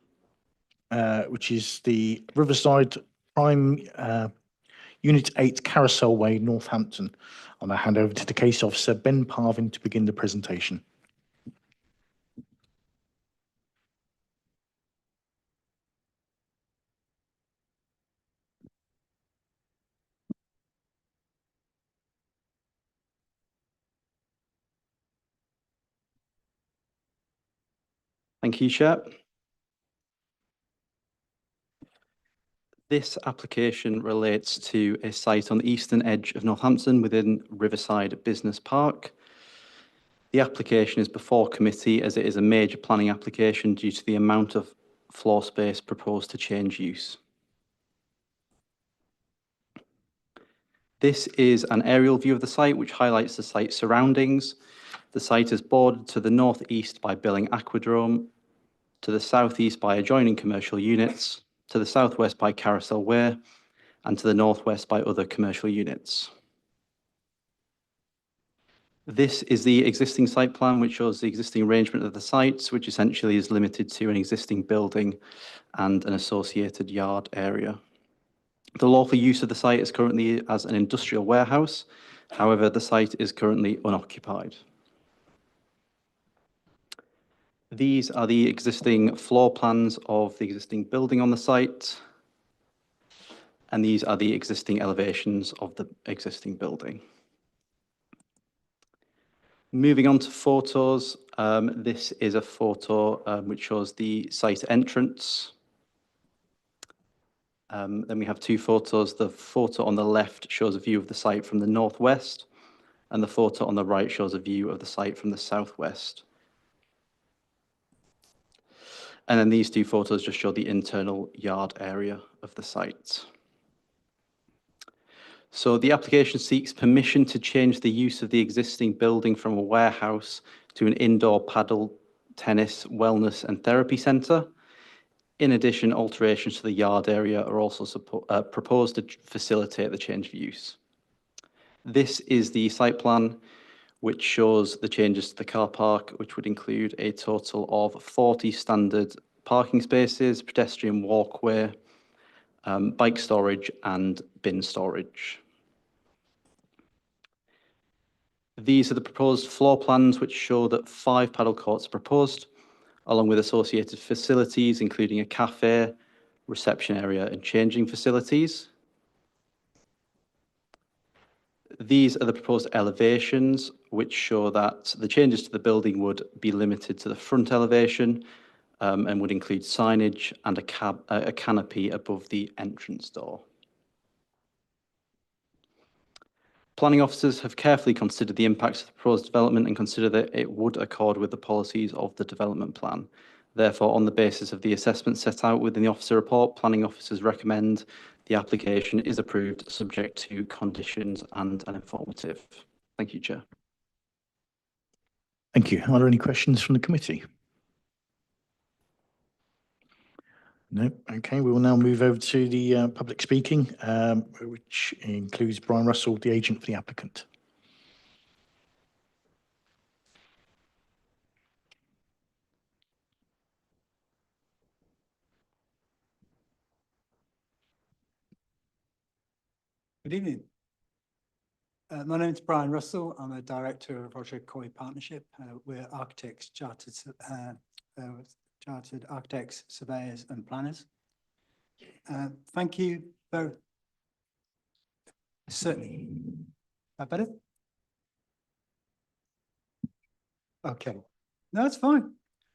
which is the Riverside Prime Unit 8 Carousel Way, Northampton. I'll now hand over to the case officer, Ben Parvin, to begin the presentation. Thank you, Chair. This application relates to a site on the eastern edge of Northampton within Riverside Business Park. The application is before committee as it is a major planning application due to the amount of floor space proposed to change use. This is an aerial view of the site which highlights the site's surroundings. The site is bordered to the northeast by Billing Aquadrome, to the southeast by adjoining commercial units, to the southwest by Carousel Way, and to the northwest by other commercial units. This is the existing site plan, which shows the existing arrangement of the sites, which essentially is limited to an existing building and an associated yard area. The lawful use of the site is currently as an industrial warehouse. However, the site is currently unoccupied. These are the existing floor plans of the existing building on the site. And these are the existing elevations of the existing building. Moving on to photos, this is a photo which shows the site entrance. Then we have 2 photos. The photo on the left shows a view of the site from the northwest, and the photo on the right shows a view of the site from the southwest. And then these 2 photos just show the internal yard area of the site. So the application seeks permission to change the use of the existing building from a warehouse to an indoor paddle, tennis, wellness and therapy centre. In addition, alterations to the yard area are also proposed to facilitate the change of use. This is the site plan, which shows the changes to the car park, which would include a total of 40 standard parking spaces, pedestrian walkway, bike storage and bin storage. These are the proposed floor plans, which show that 5 paddle courts are proposed, along with associated facilities, including a cafe, reception area, and changing facilities. These are the proposed elevations, which show that the changes to the building would be limited to the front elevation and would include signage and a canopy above the entrance door. Planning officers have carefully considered the impacts of the proposed development and consider that it would accord with the policies of the development plan. Therefore, on the basis of the assessment set out within the officer report, planning officers recommend the application is approved subject to conditions and an informative. Thank you, Chair. Thank you. Are there any questions from the committee? No. Okay, we will now move over to the public speaking, which includes Brian Russell, the agent for the applicant. Good evening. My name is Brian Russell. I'm a director of Roger Coy Partnership. We're architects, chartered architects, surveyors and planners. Thank you very certainly. That better? Okay. No, it's fine.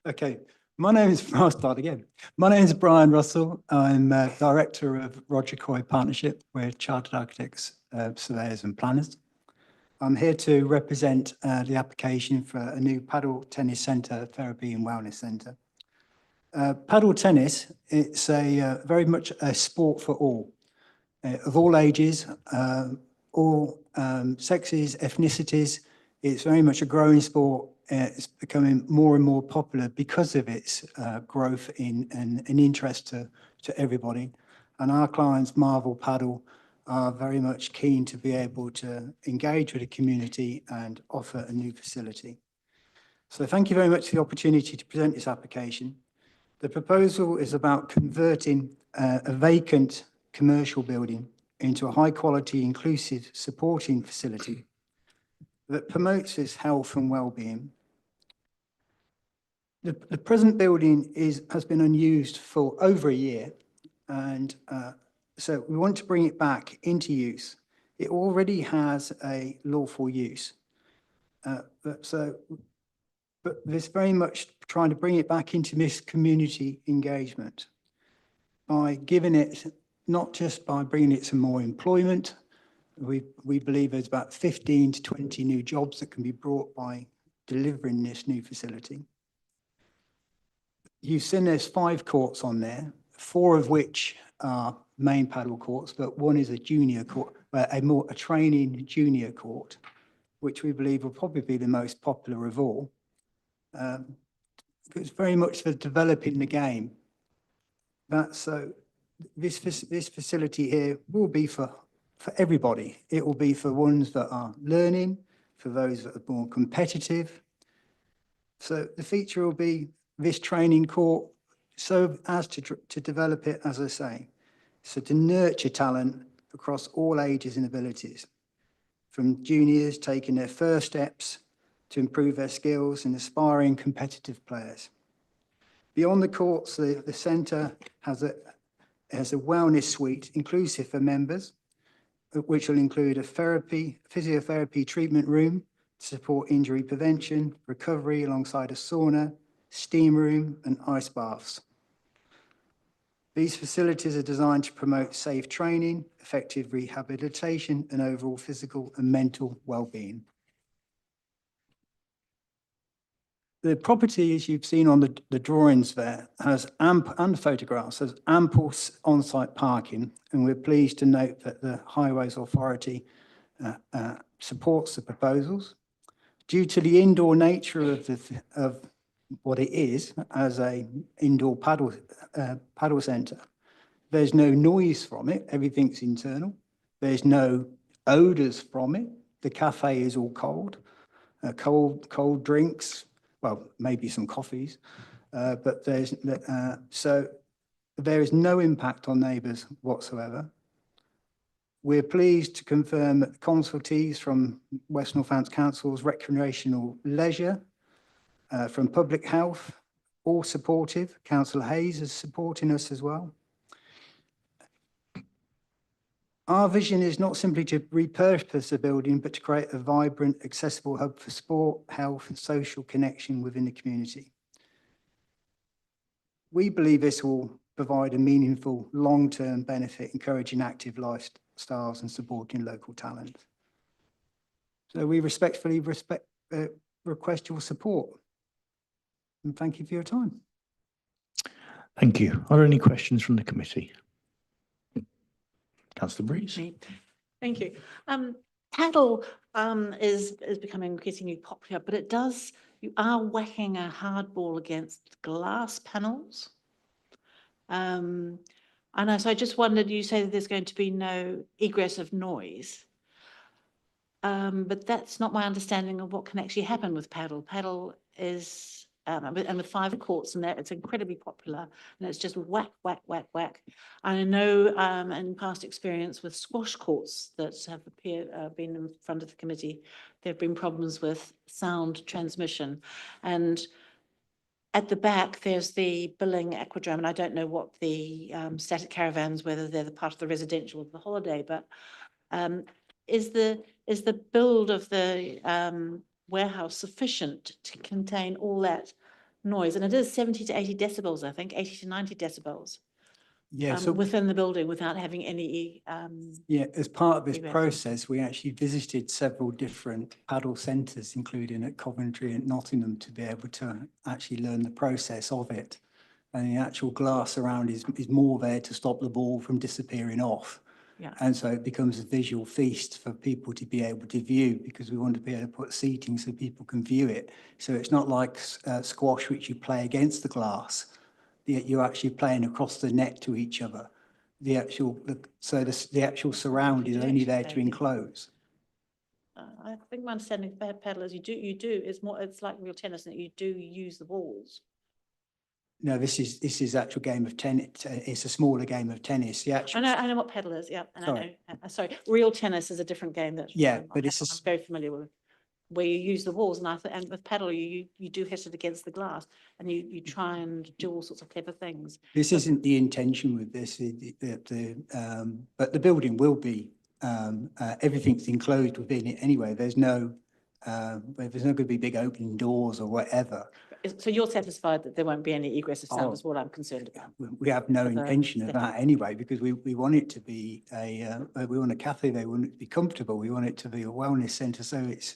Okay. My name is, I'll start again. My name is Brian Russell. I'm director of Roger Coy Partnership. We're chartered architects, surveyors and planners. I'm here to represent the application for a new paddle tennis centre, therapy and wellness centre. Paddle tennis, it's a very much a sport for all, of all ages, all sexes, ethnicities. It's very much a growing sport. It's becoming more and more popular because of its growth in and interest to everybody. And our clients, Marvel Paddle, are very much keen to be able to engage with the community and offer a new facility. So thank you very much for the opportunity to present this application. The proposal is about converting a vacant commercial building into a high-quality, inclusive, supporting facility that promotes its health and well-being. The present building has been unused for over a year, and so we want to bring it back into use. It already has a lawful use, but this very much trying to bring it back into this community engagement by giving it, not just by bringing it some more employment. We believe there's about 15 to 20 new jobs that can be brought by delivering this new facility. You've seen there's 5 courts on there, 4 of which are main paddle courts, but one is a junior court, a training junior court, which we believe will probably be the most popular of all. It's very much for developing the game. So this facility here will be for everybody. It will be for ones that are learning, for those that are more competitive. So the feature will be this training court, so as to develop it, as I say, so to nurture talent across all ages and abilities, from juniors taking their first steps to improve their skills and aspiring competitive players. Beyond the courts, the centre has a wellness suite inclusive for members, which will include a physiotherapy treatment room to support injury prevention, recovery, alongside a sauna, steam room and ice baths. These facilities are designed to promote safe training, effective rehabilitation and overall physical and mental well-being. The property, as you've seen on the drawings there, has and photographs, has ample on-site parking, and we're pleased to note that the Highways Authority supports the proposals. Due to the indoor nature of what it is as a indoor paddle centre, there's no noise from it. Everything's internal. There's no odours from it. The cafe is all cold drinks. Well, maybe some coffees, but so there is no impact on neighbours whatsoever. We're pleased to confirm that the consultees from West Northampton Council's Recreational Leisure, from Public Health, all supportive. Councillor Hayes is supporting us as well. Our vision is not simply to repurpose the building, but to create a vibrant, accessible hub for sport, health and social connection within the community. We believe this will provide a meaningful long-term benefit, encouraging active lifestyles and supporting local talent. So we respectfully request your support. And thank you for your time. Thank you. Are there any questions from the committee? Councillor Breeze. Thank you. Paddle is becoming increasingly popular, but you are whacking a hard ball against glass panels. So I just wondered, you say that there's going to be no egress of noise. But that's not my understanding of what can actually happen with paddle. Paddle is, and with 5 courts in there, it's incredibly popular, and it's just whack, whack, whack, whack. I know in past experience with squash courts that have been in front of the committee, there have been problems with sound transmission. And at the back, there's the Billing Aquadrome, and I don't know what the static caravans, whether they're the part of the residential or the holiday, but is the build of the warehouse sufficient to contain all that noise? And it is 70 to 80 decibels, I think, 80 to 90 decibels. Yeah, so within the building without having any. Yeah, as part of this egress. process, we actually visited several different paddle centres, including at Coventry and Nottingham, to be able to actually learn the process of it. And the actual glass around is more there to stop the ball from disappearing off. Yeah. And so it becomes a visual feast for people to be able to view, because we want to be able to put seating so people can view it. So it's not like squash, which you play against the glass. You're actually playing across the net to each other. The actual surround is only there to enclose. I think my understanding of paddle is you do, it's more, it's like real tennis and you do use the balls. No, this is actual game of tennis. It's a smaller game of tennis. The actual. I know what paddle is, yeah, and I Sorry. know, sorry, real tennis is a different game that. Yeah, but it's I'm very familiar with, where you use the balls, and and with paddle, you do hit it against the glass, and you try and do all sorts of clever things. This isn't the intention with this, but the building will be, everything's enclosed within it anyway. There's not going to be big opening doors or whatever. So you're satisfied that there won't be any egress of sound Oh. is what I'm concerned about. We have no Of a intention of setting. that anyway, because we want it to be we want a cafe, we want it to be comfortable, we want it to be a wellness centre, so it's,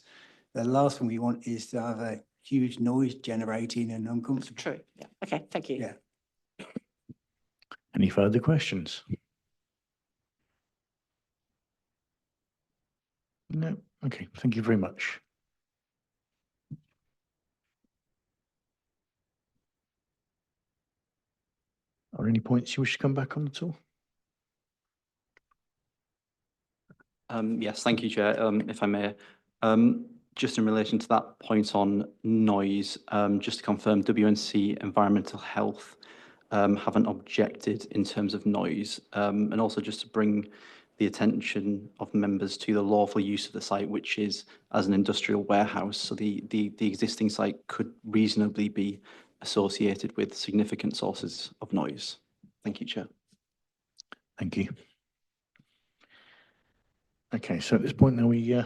the last thing we want is to have a huge noise generating and uncomfortable. True, yeah, okay, thank you. Yeah. Any further questions? No. Okay, thank you very much. Are there any points you wish to come back on at all? Yes, thank you, Chair. If I may, just in relation to that point on noise, just to confirm, WNC Environmental Health haven't objected in terms of noise, and also just to bring the attention of members to the lawful use of the site, which is as an industrial warehouse. So the existing site could reasonably be associated with significant sources of noise. Thank you, Chair. Thank you. Okay, so at this point now we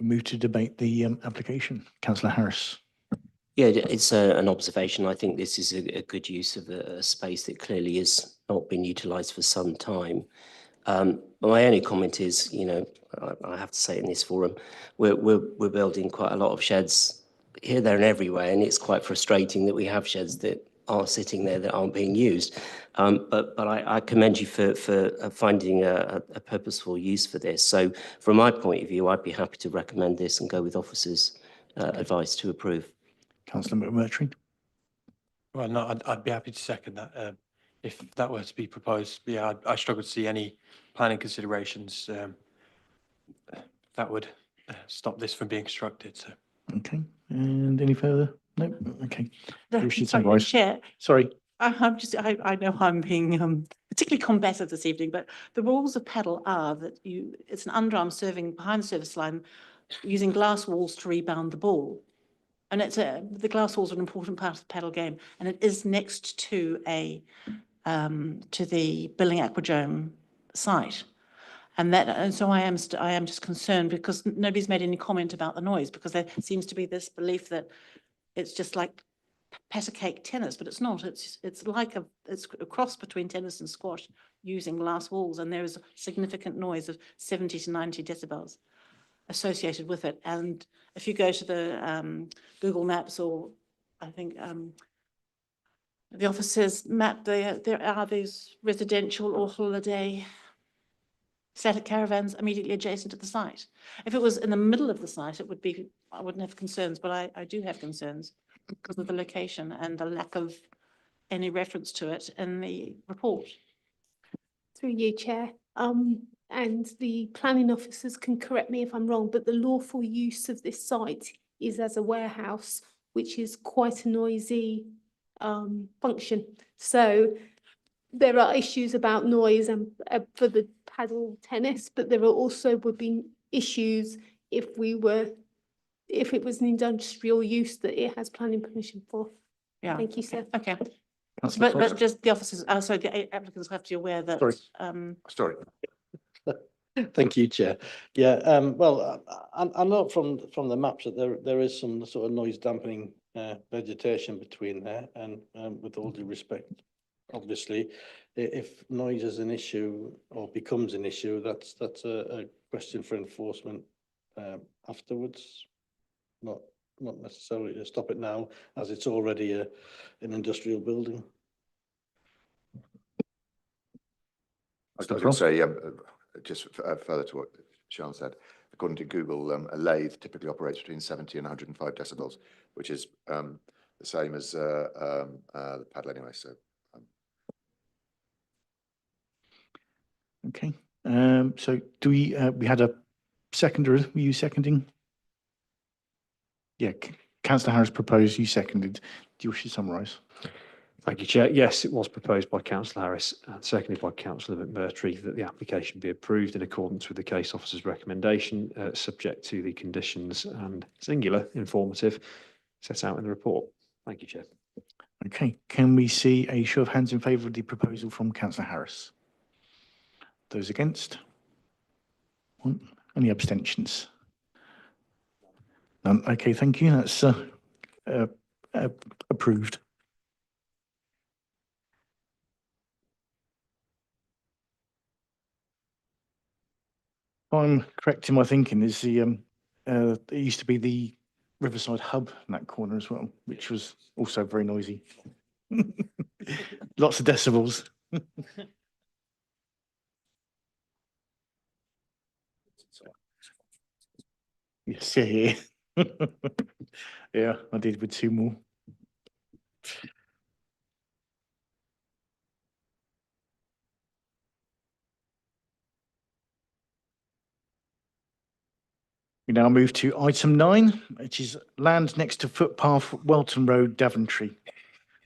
move to debate the application. Councillor Harris. Yeah, it's an observation. I think this is a good use of a space that clearly has not been utilised for some time. My only comment is, you know, I have to say in this forum, we're building quite a lot of sheds here, there, and everywhere, and it's quite frustrating that we have sheds that are sitting there that aren't being used. But I commend you for finding a purposeful use for this. So, from my point of view, I'd be happy to recommend this and go with officers' advice to approve. Councillor McMurtry. Well, no, I'd be happy to second that. If that were to be proposed, yeah, I struggle to see any planning considerations that would stop this from being constructed. So. Okay, and any further? No. Okay. Sorry, Chair. Sorry. I know I'm being particularly combative this evening, but the rules of paddle are that it's an underarm serving behind the service line using glass walls to rebound the ball. And the glass walls are an important part of the paddle game, and it is next to to the Billing Aquadrome site. And so I am just concerned because nobody's made any comment about the noise, because there seems to be this belief that it's just like pat a cake tennis, but it's not. It's like it's a cross between tennis and squash using glass walls, and there is significant noise of 70 to 90 decibels associated with it. And if you go to the Google Maps, or I think the officer's map, there are these residential or holiday static caravans immediately adjacent to the site. If it was in the middle of the site, I wouldn't have concerns, but I do have concerns because of the location and the lack of any reference to it in the report. Through you, Chair. And the planning officers can correct me if I'm wrong, but the lawful use of this site is as a warehouse, which is quite a noisy function. So there are issues about noise and for the paddle tennis, but there would be issues if it was an industrial use that it has planning permission for. Yeah. Thank you, sir. Okay. But just the officers, so the applicants have to be aware that. Sorry. Thank you, Chair. Yeah, well, I know from the maps that there is some sort of noise dampening vegetation between there, and with all due respect, obviously, if noise is an issue or becomes an issue, that's a question for enforcement afterwards, not necessarily to stop it now, as it's already an industrial building. I was going to say, just further to what Sean said, according to Google, a lathe typically operates between 70 and 105 decibels, which is the same as the paddle anyway. So. Okay. So do we had a seconder, were you seconding? Yeah, councillor Harris proposed, you seconded. Do you wish to summarise? Thank you, Chair. Yes, it was proposed by councillor Harris and seconded by councillor McMurtry that the application be approved in accordance with the case officer's recommendation, subject to the conditions and singular informative set out in the report. Thank you, Chair. Okay, can we see a show of hands in favour of the proposal from councillor Harris? Those against? One. Any abstentions? None. Okay, thank you. That's approved. If I'm correct in my thinking, is the it used to be the Riverside Hub in that corner as well, which was also very noisy. Lots of decibels. Yes, yeah. Yeah, I did with 2 more. We now move to item 9, which is land next to footpath Welton Road, Daventry.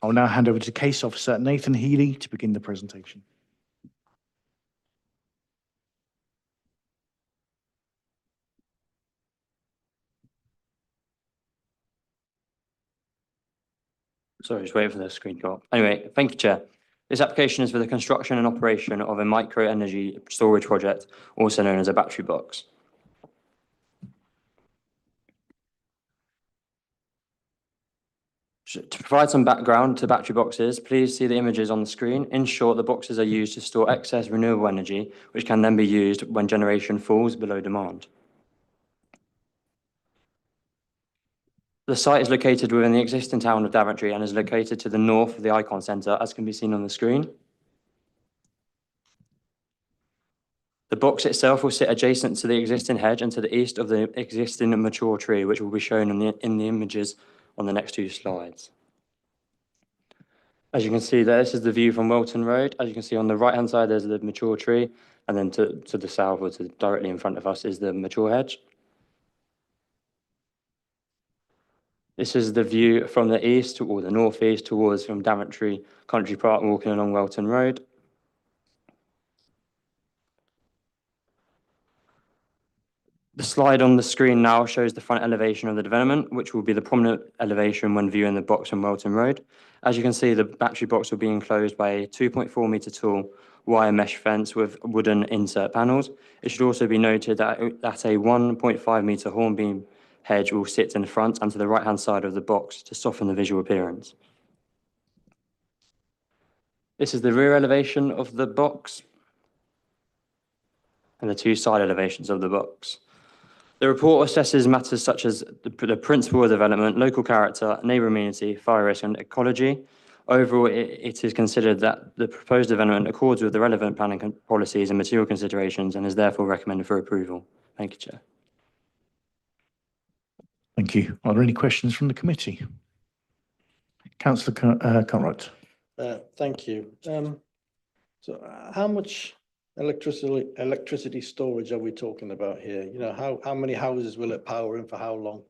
I'll now hand over to case officer Nathan Healy to begin the presentation. Sorry, just waiting for the screen to go up. Anyway, thank you, Chair. This application is for the construction and operation of a micro-energy storage project, also known as a battery box. To provide some background to battery boxes, please see the images on the screen. In short, the boxes are used to store excess renewable energy, which can then be used when generation falls below demand. The site is located within the existing town of Daventry and is located to the north of the Icon Centre, as can be seen on the screen. The box itself will sit adjacent to the existing hedge and to the east of the existing mature tree, which will be shown in the images on the next 2 slides. As you can see there, this is the view from Welton Road. As you can see on the right-hand side, there's the mature tree, and then to the south, or directly in front of us, is the mature hedge. This is the view from the east or the northeast towards from Daventry Country Park, walking along Welton Road. The slide on the screen now shows the front elevation of the development, which will be the prominent elevation when viewing the box from Welton Road. As you can see, the battery box will be enclosed by a 2.4 metre tall wire mesh fence with wooden insert panels. It should also be noted that a 1.5 metre hornbeam hedge will sit in the front and to the right-hand side of the box to soften the visual appearance. This is the rear elevation of the box and the 2 side elevations of the box. The report assesses matters such as the principle of development, local character, neighbour amenity, fire risk and ecology. Overall, it is considered that the proposed development accords with the relevant planning policies and material considerations and is therefore recommended for approval. Thank you, Chair. Thank you. Are there any questions from the committee? Councillor Cartwright. Thank you. So how much electricity storage are we talking about here? You know, how many houses will it power in for how long?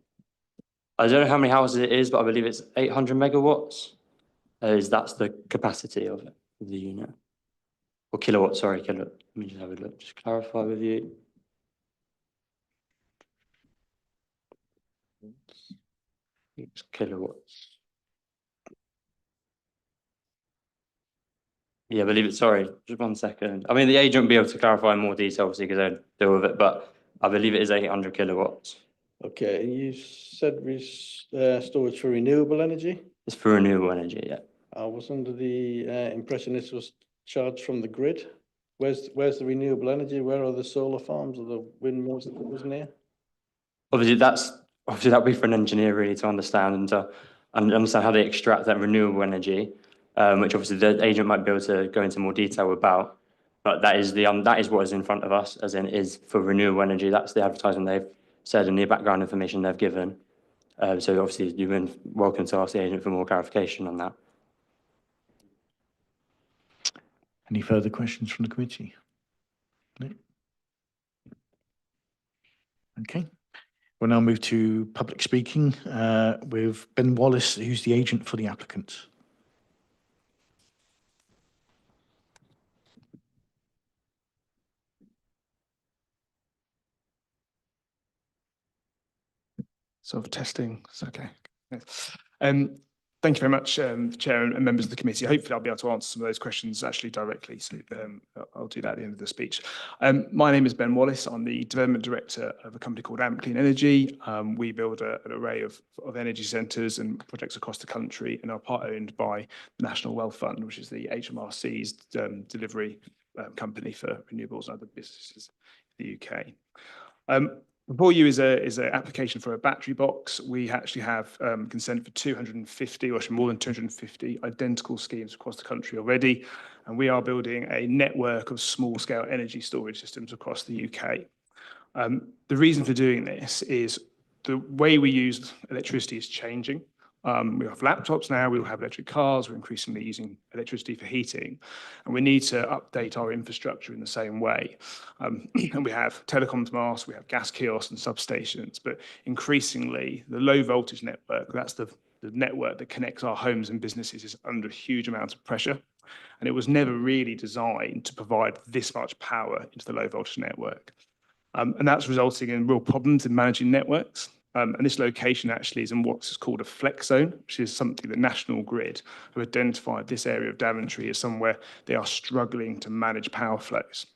I don't know how many houses it is, but I believe it's 800 megawatts. That's the capacity of it, of the unit. Or kilowatts, sorry, kilowatt. Let me just have a look, just clarify with you. It's kilowatts. Yeah, I believe it. Sorry, just 1 second. I mean, the agent will be able to clarify in more detail, obviously, because they deal with it, but I believe it is 800 kilowatts. Okay, and you said storage for renewable energy? It's for renewable energy, yeah. I was under the impression this was charged from the grid. Where's the renewable energy? Where are the solar farms or the windmills that was near? Obviously, that'll be for an engineer really to understand and to understand how they extract that renewable energy, which obviously the agent might be able to go into more detail about. But that is what is in front of us, as in is for renewable energy. That's the advertisement they've said and the background information they've given. So obviously you've been welcome to ask the agent for more clarification on that. Any further questions from the committee? No? Okay. We'll now move to public speaking with Ben Wallace, who's the agent for the applicant. Sort of testing. It's okay. Thank you very much, Chair and members of the committee. Hopefully, I'll be able to answer some of those questions actually directly. So I'll do that at the end of the speech. My name is Ben Wallace. I'm the Development Director of a company called Amp Clean Energy. We build an array of energy centres and projects across the country and are part owned by the National Wealth Fund, which is the HMRC's delivery company for renewables and other businesses in the UK. Before you is an application for a battery box. We actually have consent for 250, or actually more than 250 identical schemes across the country already. And we are building a network of small-scale energy storage systems across the UK. The reason for doing this is the way we use electricity is changing. We have laptops now, we will have electric cars, we're increasingly using electricity for heating, and we need to update our infrastructure in the same way. And we have telecoms masts, we have gas kiosks and substations, but increasingly the low voltage network, that's the network that connects our homes and businesses, is under a huge amount of pressure. And it was never really designed to provide this much power into the low voltage network. And that's resulting in real problems in managing networks. And this location actually is in what's called a flex zone, which is something that National Grid have identified this area of Daventry as somewhere they are struggling to manage power flows.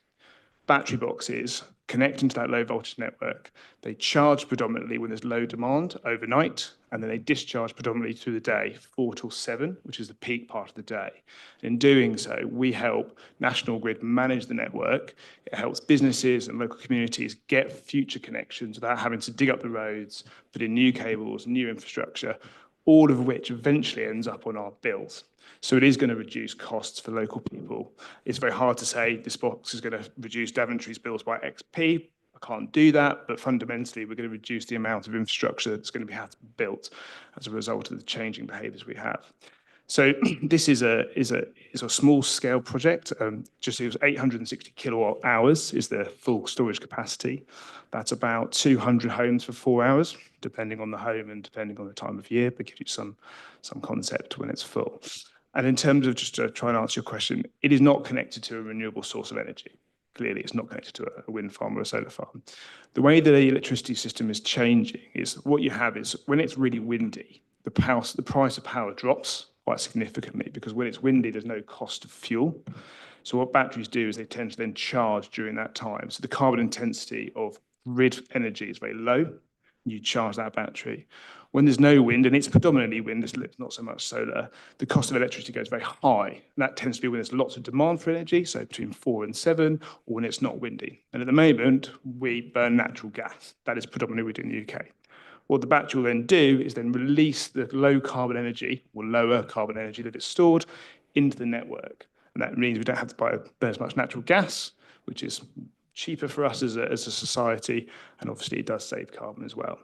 Battery boxes connect into that low voltage network. They charge predominantly when there's low demand overnight, and then they discharge predominantly through the day, 4 till 7, which is the peak part of the day. In doing so, we help National Grid manage the network. It helps businesses and local communities get future connections without having to dig up the roads, put in new cables, new infrastructure, all of which eventually ends up on our bills. So it is going to reduce costs for local people. It's very hard to say this box is going to reduce Daventry's bills by XP. I can't do that, but fundamentally we're going to reduce the amount of infrastructure that's going to have to be built as a result of the changing behaviours we have. So this is a small scale project. Just it was 860 kilowatt hours is the full storage capacity. That's about 200 homes for 4 hours, depending on the home and depending on the time of year, but gives you some concept when it's full. And in terms of just to try and answer your question, it is not connected to a renewable source of energy. Clearly, it's not connected to a wind farm or a solar farm. The way that the electricity system is changing is what you have is when it's really windy, the price of power drops quite significantly, because when it's windy, there's no cost of fuel. So what batteries do is they tend to then charge during that time. So the carbon intensity of grid energy is very low. You charge that battery. When there's no wind, and it's predominantly wind, it's not so much solar, the cost of electricity goes very high. And that tends to be when there's lots of demand for energy, so between 4 and 7, or when it's not windy. And at the moment, we burn natural gas. That is predominantly what we do in the UK. What the battery will then do is then release the low carbon energy, or lower carbon energy that is stored, into the network. And that means we don't have to burn as much natural gas, which is cheaper for us as a society, and obviously it does save carbon as well.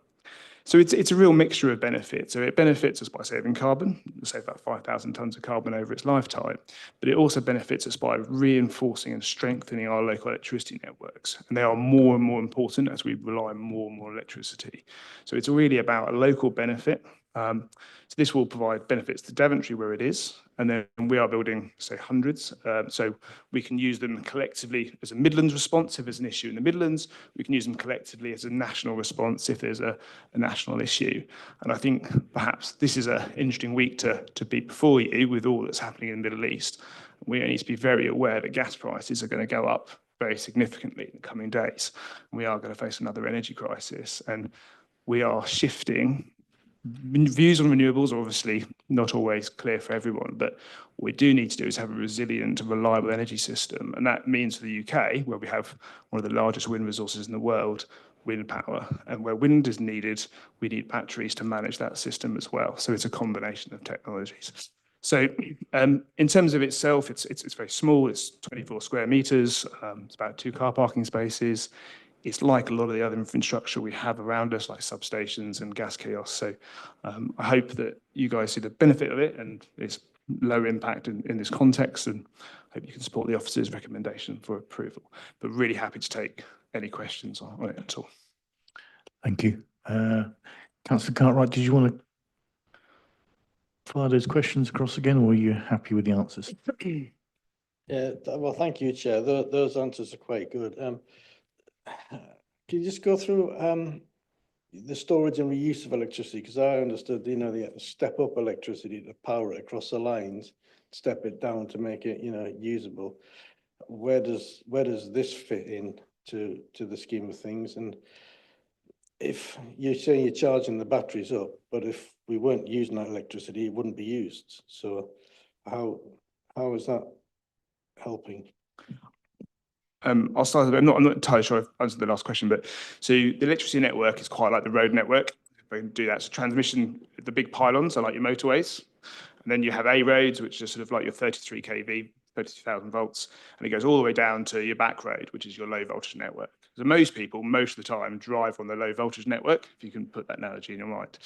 So it's a real mixture of benefits. So it benefits us by saving carbon. We'll save about 5,000 tonnes of carbon over its lifetime, but it also benefits us by reinforcing and strengthening our local electricity networks. And they are more and more important as we rely on more and more electricity. So it's really about a local benefit. So this will provide benefits to Daventry where it is, and then we are building, say, hundreds. So we can use them collectively as a Midlands response if there's an issue in the Midlands. We can use them collectively as a national response if there's a national issue. And I think perhaps this is an interesting week to be before you with all that's happening in the Middle East. We need to be very aware that gas prices are going to go up very significantly in the coming days. We are going to face another energy crisis, and we are shifting. Views on renewables are obviously not always clear for everyone, but what we do need to do is have a resilient and reliable energy system. And that means for the UK, where we have one of the largest wind resources in the world, wind power, and where wind is needed, we need batteries to manage that system as well. So it's a combination of technologies. So in terms of itself, it's very small. It's 24 square meters. It's about 2 car parking spaces. It's like a lot of the other infrastructure we have around us, like substations and gas kiosks. So I hope that you guys see the benefit of it and its low impact in this context, and hope you can support the officer's recommendation for approval. But really happy to take any questions on it at all. Thank you. Councillor Cartwright, did you want to fire those questions across again, or are you happy with the answers? Yeah, well, thank you, Chair. Those answers are quite good. Can you just go through the storage and reuse of electricity? Because I understood, you know, they have to step up electricity to power it across the lines, step it down to make it, you know, usable. Where does this fit in to the scheme of things? And if you're saying you're charging the batteries up, but if we weren't using that electricity, it wouldn't be used. So how is that helping? I'll start with, I'm not entirely sure I've answered the last question, but so the electricity network is quite like the road network. If I can do that, so transmission, the big pylons are like your motorways, and then you have A roads, which are sort of like your 33 kV, 32,000 volts, and it goes all the way down to your back road, which is your low voltage network. So most people, most of the time, drive on the low voltage network, if you can put that analogy in your mind.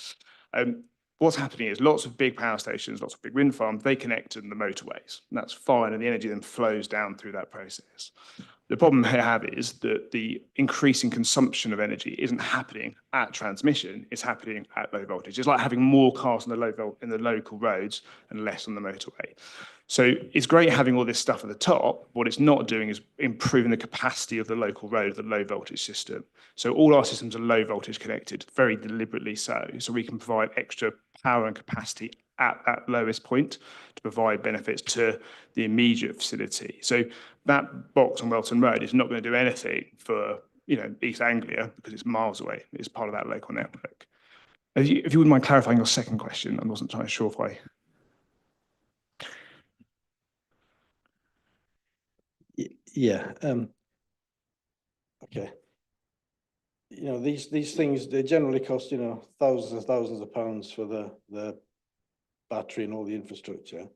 What's happening is lots of big power stations, lots of big wind farms, they connect to the motorways, and that's fine, and the energy then flows down through that process. The problem they have is that the increasing consumption of energy isn't happening at transmission, it's happening at low voltage. It's like having more cars on the local roads and less on the motorway. So it's great having all this stuff at the top. What it's not doing is improving the capacity of the local road, the low voltage system. So all our systems are low voltage connected, very deliberately so. So we can provide extra power and capacity at that lowest point to provide benefits to the immediate facility. So that box on Welton Road is not going to do anything for, you know, East Anglia because it's miles away. It's part of that local network. If you wouldn't mind clarifying your second question, I wasn't entirely sure if I... Yeah. Okay. You know, these things, they generally cost, you know, thousands and thousands of pounds for the battery and all the infrastructure.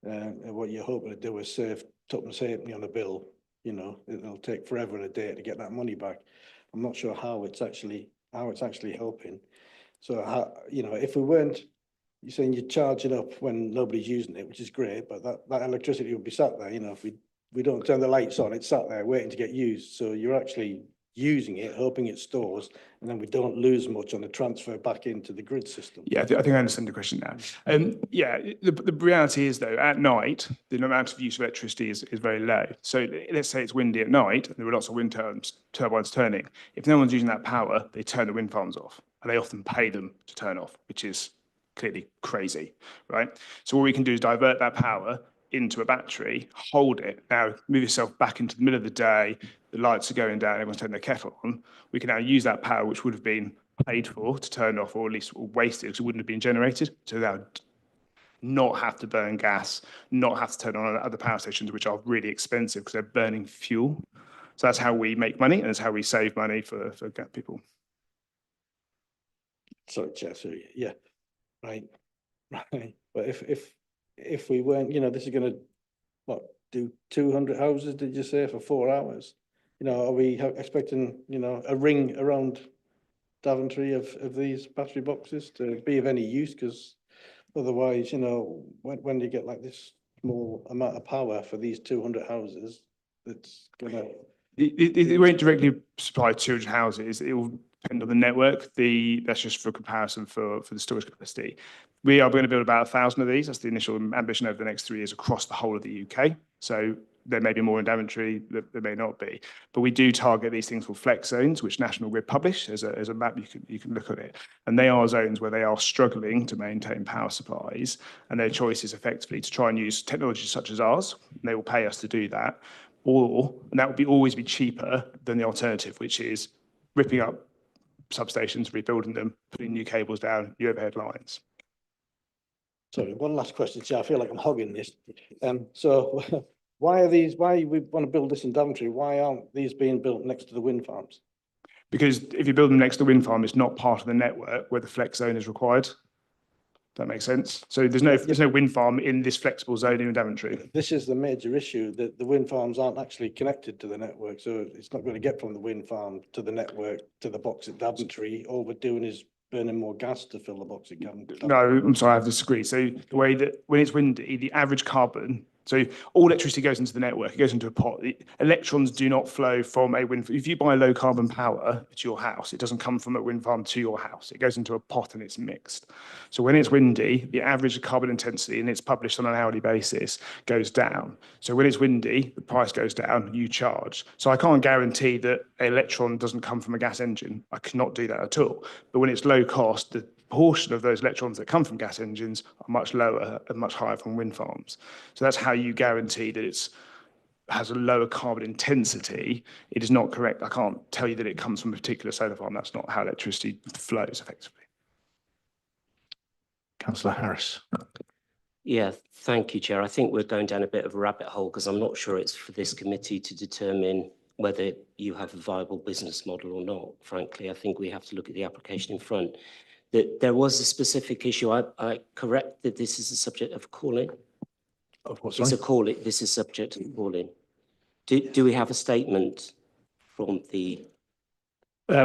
And what you're hoping to do is save tuppence halfpenny on a bill. You know, it'll take forever and a day to get that money back. I'm not sure how it's actually helping. So how, you know, if we weren't, you're saying you're charging up when nobody's using it, which is great, but that electricity would be sat there. You know, if we don't turn the lights on, it's sat there waiting to get used. So you're actually using it, hoping it stores, and then we don't lose much on the transfer back into the grid system. Yeah, I think I understand the question now. Yeah, the reality is though, at night, the amount of use of electricity is very low. So let's say it's windy at night, and there are lots of wind turbines turning. If no one's using that power, they turn the wind farms off, and they often pay them to turn off, which is clearly crazy, right? So what we can do is divert that power into a battery, hold it, now move yourself back into the middle of the day, the lights are going down, everyone's turning their kettle on. We can now use that power, which would have been paid for to turn off, or at least wasted, because it wouldn't have been generated. So that would not have to burn gas, not have to turn on other power stations, which are really expensive because they're burning fuel. So that's how we make money, and that's how we save money for people. Sorry, Chair, so yeah, right. But if we weren't, you know, this is going to, what, do 200 houses, did you say, for 4 hours? You know, are we expecting, you know, a ring around Daventry of these battery boxes to be of any use? Because otherwise, you know, when you get like this small amount of power for these 200 houses, it's going to... It won't directly supply 200 houses. It will depend on the network. That's just for comparison for the storage capacity. We are going to build about 1,000 of these. That's the initial ambition over the next 3 years across the whole of the UK. So there may be more in Daventry, there may not be. But we do target these things called flex zones, which National Grid publish as a map. You can look at it. And they are zones where they are struggling to maintain power supplies. And their choice is effectively to try and use technologies such as ours. And they will pay us to do that. And that would always be cheaper than the alternative, which is ripping up substations, rebuilding them, putting new cables down, new overhead lines. Sorry, one last question, Chair. I feel like I'm hogging this. So why we want to build this in Daventry, why aren't these being built next to the wind farms? Because if you build them next to the wind farm, it's not part of the network where the flex zone is required. That makes sense. So there's no wind farm in this flexible zone in Daventry. This is the major issue, that the wind farms aren't actually connected to the network. So it's not going to get from the wind farm to the network to the box at Daventry. All we're doing is burning more gas to fill the box at Daventry. No, I'm sorry, I disagree. So the way that when it's windy, the average carbon So all electricity goes into the network, it goes into a pot. Electrons do not flow from a wind. If you buy low carbon power to your house, it doesn't come from a wind farm to your house. It goes into a pot and it's mixed. So when it's windy, the average carbon intensity, and it's published on an hourly basis, goes down. So when it's windy, the price goes down, you charge. So I can't guarantee that an electron doesn't come from a gas engine. I cannot do that at all. But when it's low cost, the portion of those electrons that come from gas engines are much lower and much higher from wind farms. So that's how you guarantee that it's has a lower carbon intensity. It is not correct. I can't tell you that it comes from a particular solar farm. That's not how electricity flows effectively. Councillor Harris. Yeah, thank you, Chair. I think we're going down a bit of a rabbit hole because I'm not sure it's for this committee to determine whether you have a viable business model or not. Frankly, I think we have to look at the application in front. There was a specific issue. I correct that this is a subject of call-in. Of what, It's sorry? a call-in. This is subject of call-in. Do we have a statement from the?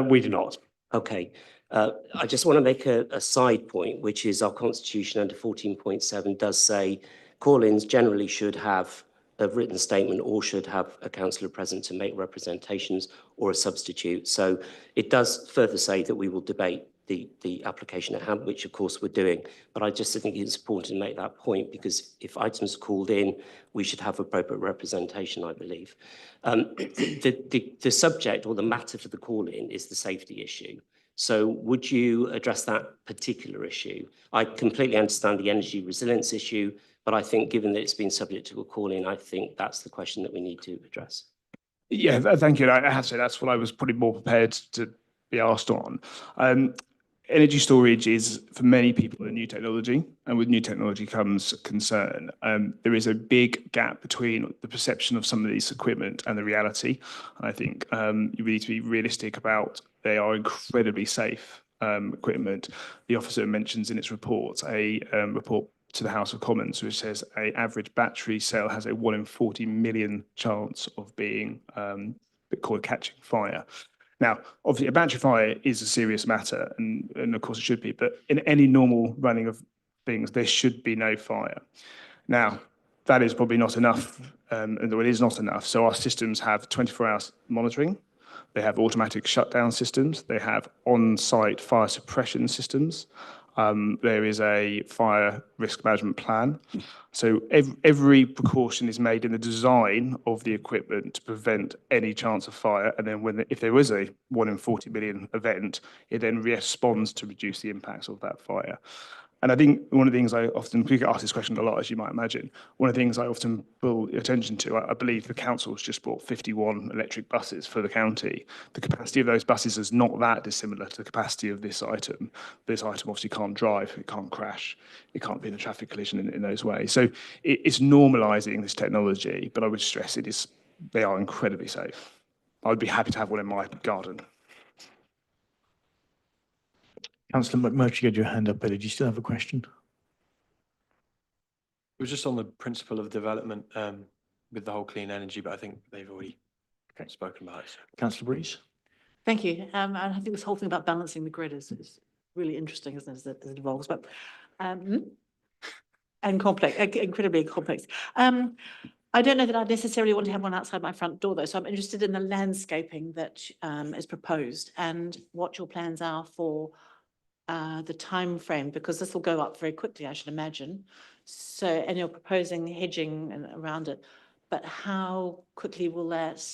We do not. Okay. I just want to make a side point, which is our constitution under 14.7 does say call-ins generally should have a written statement or should have a councillor present to make representations or a substitute. So it does further say that we will debate the application at hand, which of course we're doing. But I just think it's important to make that point because if items are called in, we should have appropriate representation, I believe. The subject or the matter for the call-in is the safety issue. So would you address that particular issue? I completely understand the energy resilience issue, but I think given that it's been subject to a call-in, I think that's the question that we need to address. Yeah, thank you. I have to say that's what I was probably more prepared to be asked on. Energy storage is, for many people, a new technology, and with new technology comes concern. There is a big gap between the perception of some of these equipment and the reality. I think you need to be realistic about they are incredibly safe equipment. The officer mentions in its report a report to the House of Commons, which says an average battery cell has a 1 in 40 million chance of being catching fire. Now, obviously, a battery fire is a serious matter, and of course it should be, but in any normal running of things, there should be no fire. Now, that is probably not enough, and it is not enough. So our systems have 24-hour monitoring, they have automatic shutdown systems, they have on-site fire suppression systems, there is a fire risk management plan. So every precaution is made in the design of the equipment to prevent any chance of fire. And then if there is a 1 in 40 million event, it then responds to reduce the impacts of that fire. And I think one of the things I often, we get asked this question a lot, as you might imagine, one of the things I often pull attention to, I believe the council's just bought 51 electric buses for the county. The capacity of those buses is not that dissimilar to the capacity of this item. This item obviously can't drive, it can't crash, it can't be in a traffic collision in those ways. So it's normalising this technology, but I would stress they are incredibly safe. I would be happy to have one in my garden. Councillor McMurtry, you had your hand up, Billy. Do you still have a question? It was just on the principle of development with the whole clean energy, but I think they've already spoken about it. So. Councillor Breeze. Thank you. And I think this whole thing about balancing the grid is really interesting, isn't it, as it evolves, but and complex, incredibly complex. I don't know that I necessarily want to have one outside my front door, though. So I'm interested in the landscaping that is proposed and what your plans are for the time frame, because this will go up very quickly, I should imagine. So, and you're proposing hedging around it, but how quickly will that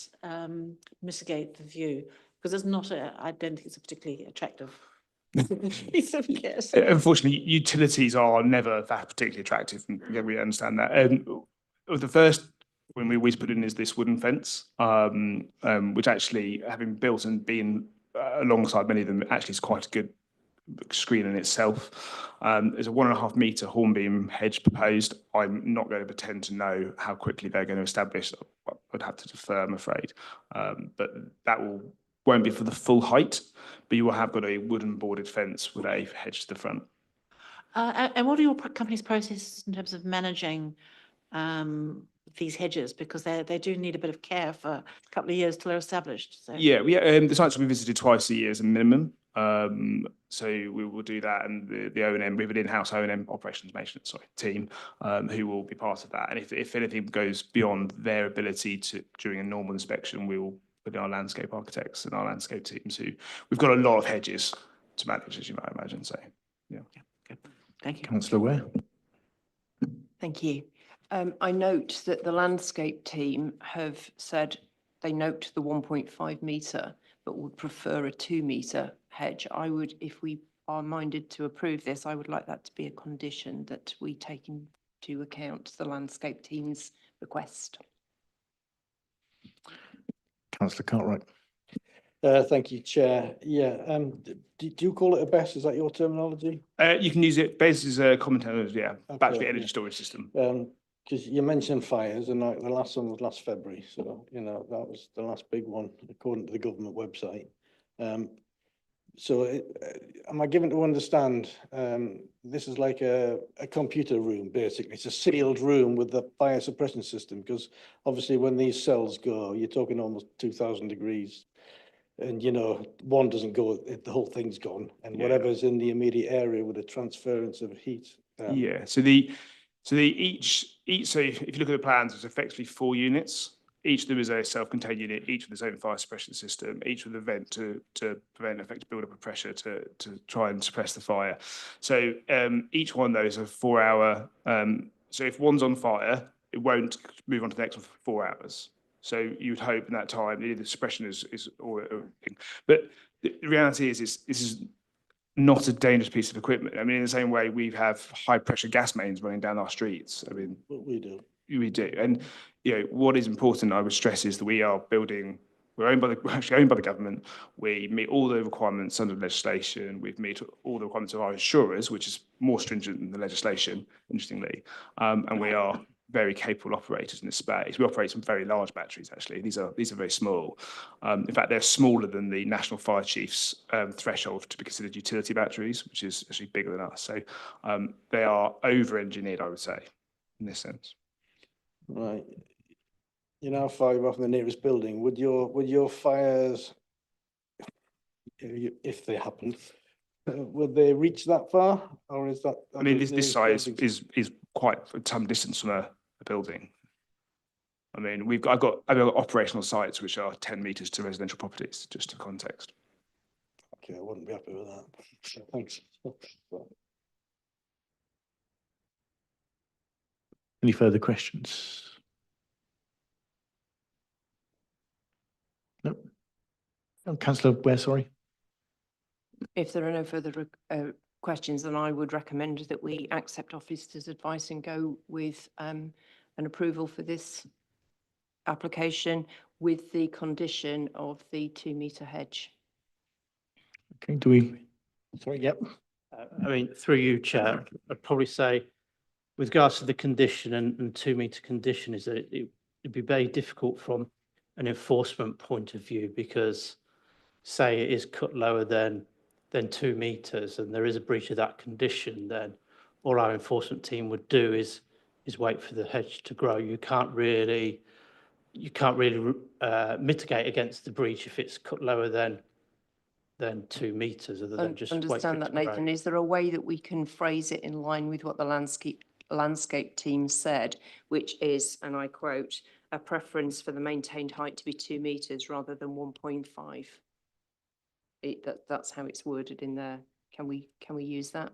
mitigate the view? Because it's not I don't think it's a particularly attractive piece of kit. Unfortunately, utilities are never that particularly attractive. And yeah, we understand that. And the first when we always put in is this wooden fence, which actually, having built and been alongside many of them, actually is quite a good screen in itself. There's a 1.5 metre hornbeam hedge proposed. I'm not going to pretend to know how quickly they're going to establish. I'd have to defer, I'm afraid. But that won't be for the full height, but you will have got a wooden boarded fence with a hedge to the front. And what are your company's processes in terms of managing these hedges? Because they do need a bit of care for a couple of years till they're established. So. Yeah, the sites will be visited twice a year as a minimum. So we will do that, and the O&M, we have an in-house O&M operations maintenance team who will be part of that. And if anything goes beyond their ability to during a normal inspection, we will put in our landscape architects and our landscape teams who we've got a lot of hedges to manage, as you might imagine. So yeah. Thank you. Councillor Ware. Thank you. I note that the landscape team have said they note the 1.5 metre, but would prefer a 2 metre hedge. I would, if we are minded to approve this, I would like that to be a condition that we take into account the landscape team's request. Councillor Cartwright. Thank you, Chair. Yeah, do you call it a BESS? Is that your terminology? You can use it. BESS is a common term, yeah, battery Okay, energy yeah. storage system. Because you mentioned fires, and like the last one was last February, so you know that was the last big one according to the government website. So am I given to understand this is like a computer room basically? It's a sealed room with the fire suppression system, because obviously when these cells go, you're talking almost 2,000 degrees. And you know, one doesn't go, the whole thing's gone, and whatever's in the immediate area with a transference of heat. Yeah. So if you look at the plans, there's effectively 4 units. Each of them is a self-contained unit, each with its own fire suppression system, each with a vent to prevent effective build-up of pressure to try and suppress the fire. So each one of those are 4-hour. So if one's on fire, it won't move on to the next one for 4 hours. So you would hope in that time the suppression is all. But the reality is this is not a dangerous piece of equipment. I mean, in the same way we have high pressure gas mains running down our streets. I mean, we do. We do. And you know what is important, I would stress, is that we are building. We're owned by the government. We meet all the requirements under legislation. We meet all the requirements of our insurers, which is more stringent than the legislation, interestingly. And we are very capable operators in this space. We operate some very large batteries, actually. These are very small. In fact, they're smaller than the National Fire Chief's threshold to be considered utility batteries, which is actually bigger than us. So they are over-engineered, I would say, in this sense. Right. You know how far you're off from the nearest building. Would your fires, if they happened, would they reach that far, or is that? I mean, this site is quite some distance from a building. I mean, I've got operational sites which are 10 metres to residential properties, just to context. Okay, I wouldn't be happy with that. Thanks. Any further questions? No. Oh, Councillor Ware, sorry. If there are no further questions, then I would recommend that we accept officer's advice and go with an approval for this application with the condition of the 2 metre hedge. Okay, do we? Sorry, yep. I mean, through you, Chair, I'd probably say with regards to the condition and 2 metre condition is that it'd be very difficult from an enforcement point of view, because say it is cut lower than 2 metres and there is a breach of that condition, then all our enforcement team would do is wait for the hedge to grow. You can't really mitigate against the breach if it's cut lower than 2 metres, other than just wait for it Understand that, to grow. Nathan. Is there a way that we can phrase it in line with what the landscape team said, which is, and I quote, a preference for the maintained height to be 2 metres rather than 1.5? That's how it's worded in there. Can we use that?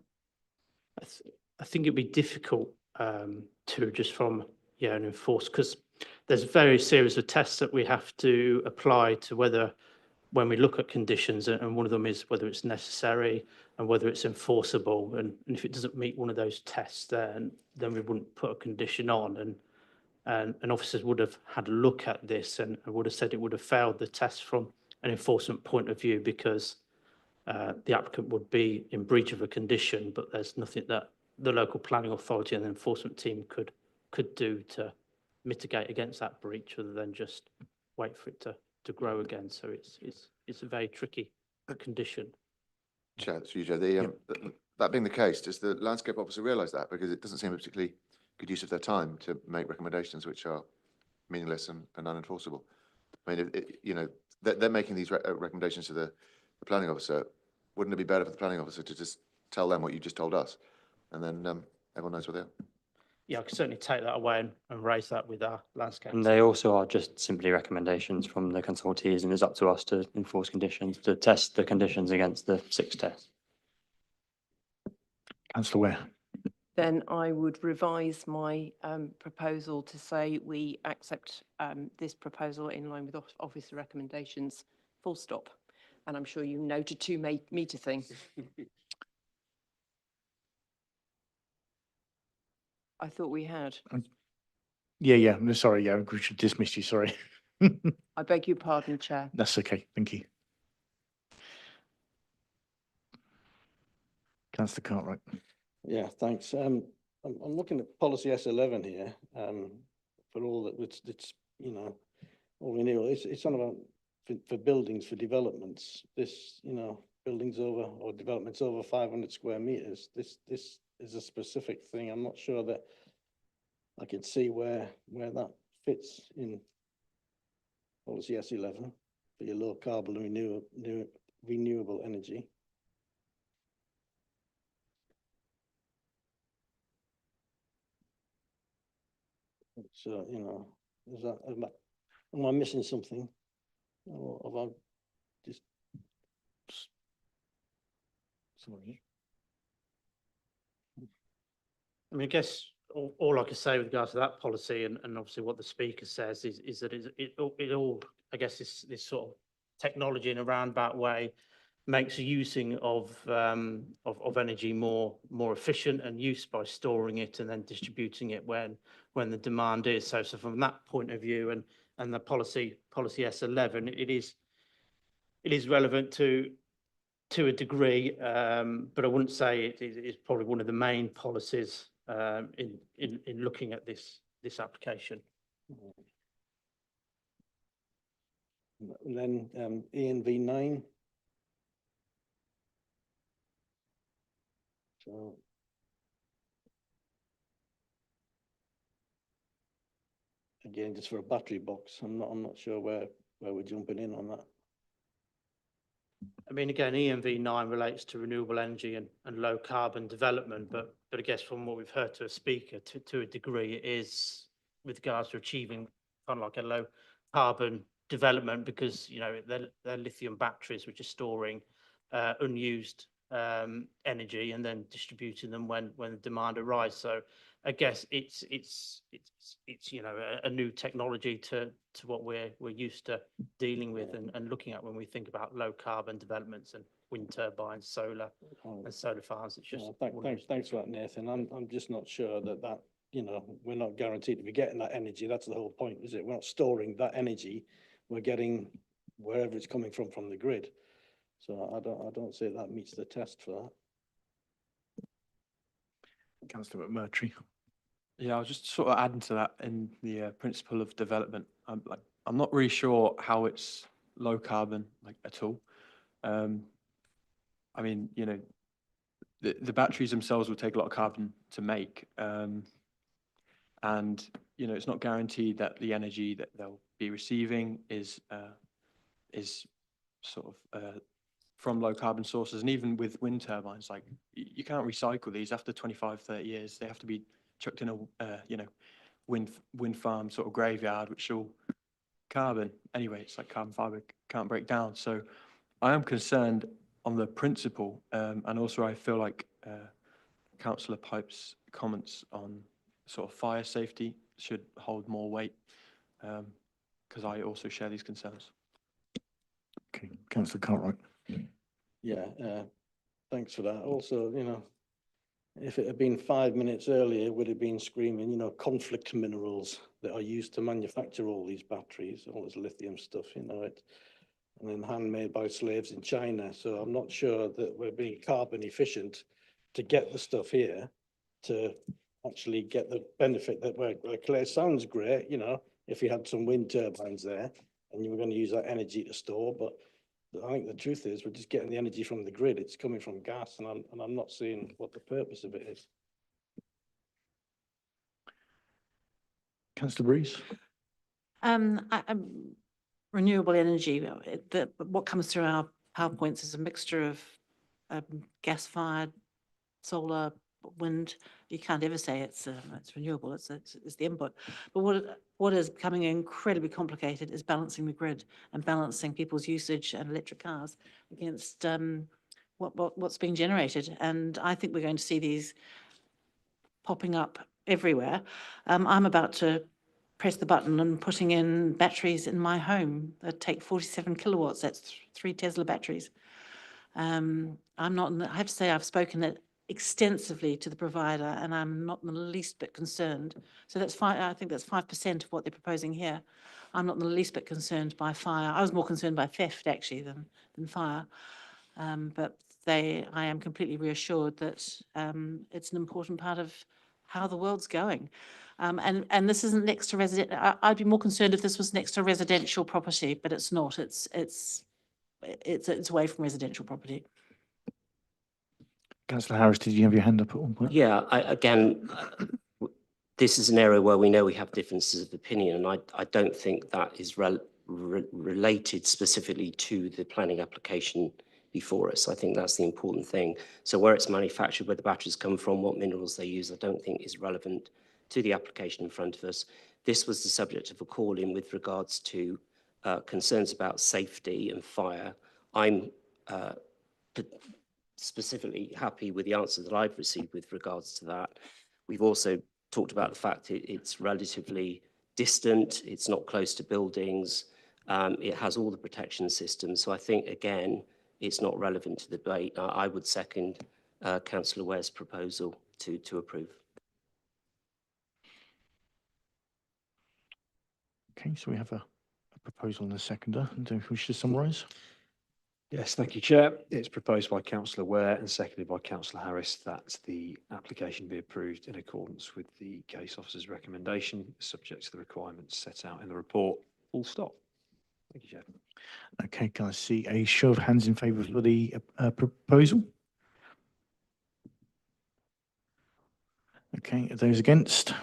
I think it'd be difficult to just from and enforce, because there's very series of tests that we have to apply to whether, when we look at conditions, and one of them is whether it's necessary and whether it's enforceable, and if it doesn't meet one of those tests, then we wouldn't put a condition on, and officers would have had a look at this and would have said it would have failed the test from an enforcement point of view, because the applicant would be in breach of a condition, but there's nothing that the local planning authority and the enforcement team could do to mitigate against that breach, other than just wait for it to grow again. So it's a very tricky condition. Chair, that being the case, does the landscape officer realise that? Because it doesn't seem a particularly good use of their time to make recommendations which are meaningless and unenforceable. I mean, they're making these recommendations to the planning officer wouldn't it be better for the planning officer to just tell them what you just told us? And then everyone knows what they are. Yeah, I can certainly take that away and raise that with our landscape. And they also are just simply recommendations from the consultees, and it's up to us to enforce conditions, to test the conditions against the 6 tests. Councillor Ware. Then I would revise my proposal to say we accept this proposal in line with officer recommendations, full stop. And I'm sure you noted 2 metre thing. I thought we had. Yeah. No, sorry. Yeah, we should dismiss you. Sorry. I beg your pardon, Chair. That's okay. Thank you. Councillor Cartwright. Yeah, thanks. I'm looking at policy S11 here, for all that it's, you know, all renewal. It's on about for buildings, for developments, this, you know, buildings over or developments over 500 square meters. This is a specific thing. I'm not sure that I can see where that fits in policy S11 for your low carbon renewable energy. So, you know, is that, am I missing something? Or have I just? Sorry. I mean, I guess all I can say with regards to that policy and obviously what the speaker says is that it all, I guess, this sort of technology in a roundabout way makes using of energy more efficient and use by storing it and then distributing it when the demand is. So from that point of view and the policy S11, it is relevant to a degree, but I wouldn't say it is probably one of the main policies in looking at this application. And then ENV9. So again, just for a battery box, I'm not sure where we're jumping in on that. I mean, again, ENV9 relates to renewable energy and low carbon development, but I guess from what we've heard to a speaker, to a degree, it is with regards to achieving kind of like a low carbon development, because, you know, they're lithium batteries which are storing unused energy and then distributing them when the demand arises. So I guess it's you know, a new technology to what we're used to dealing with and looking at when we think about low carbon developments and wind turbines, solar and solar farms. It's just thanks for that, Nathan. I'm just not sure that you know, we're not guaranteed to be getting that energy. That's the whole point, is it? We're not storing that energy. We're getting wherever it's coming from the grid. So I don't say that meets the test for that. Councillor McMurtry. Yeah, I was just sort of adding to that in the principle of development. I'm not really sure how it's low carbon at all. I mean, you know, the batteries themselves will take a lot of carbon to make, and you know, it's not guaranteed that the energy that they'll be receiving is sort of from low carbon sources. And even with wind turbines, like you can't recycle these after 25, 30 years. They have to be chucked in a you know, wind farm sort of graveyard, which all carbon anyway. It's like carbon fiber can't break down. So I am concerned on the principle, and also I feel like Councillor Pipe's comments on sort of fire safety should hold more weight, because I also share these concerns. Okay, Councillor Cartwright. Yeah, thanks for that. Also, you know, if it had been 5 minutes earlier, would have been screaming, you know, conflict minerals that are used to manufacture all these batteries, all this lithium stuff, you know, and then handmade by slaves in China. So I'm not sure that we're being carbon efficient to get the stuff here to actually get the benefit that we're clear. Sounds great, you know, if you had some wind turbines there and you were going to use that energy to store, but I think the truth is we're just getting the energy from the grid. It's coming from gas, and I'm not seeing what the purpose of it is. Councillor Breeze. Renewable energy, what comes through our PowerPoints is a mixture of gas-fired, solar, wind. You can't ever say it's renewable. It's the input. But what is becoming incredibly complicated is balancing the grid and balancing people's usage and electric cars against what's being generated. And I think we're going to see these popping up everywhere. I'm about to press the button and putting in batteries in my home that take 47 kilowatts. That's 3 Tesla batteries. I have to say I've spoken extensively to the provider, and I'm not in the least bit concerned. So that's I think that's 5% of what they're proposing here. I'm not in the least bit concerned by fire. I was more concerned by theft actually than fire. But I am completely reassured that it's an important part of how the world's going. And this isn't next to resident. I'd be more concerned if this was next to residential property, but it's not. It's away from residential property. Councillor Harris, did you have your hand up at one point? Yeah, this is an area where we know we have differences of opinion, and I don't think that is related specifically to the planning application before us. I think that's the important thing. So where it's manufactured, where the batteries come from, what minerals they use, I don't think is relevant to the application in front of us. This was the subject of a call-in with regards to concerns about safety and fire. I'm specifically happy with the answer that I've received with regards to that. We've also talked about the fact it's relatively distant, it's not close to buildings, it has all the protection systems. So I think, again, it's not relevant to the debate. I would second Councillor Ware's proposal to approve. Okay, so we have a proposal and a seconder. And do you wish to summarise? Yes, thank you, Chair. It's proposed by Councillor Ware and seconded by Councillor Harris that the application be approved in accordance with the case officer's recommendation, subject to the requirements set out in the report. Full stop. Thank you, Chair. Okay, can I see a show of hands in favour for the proposal? Okay, are those against?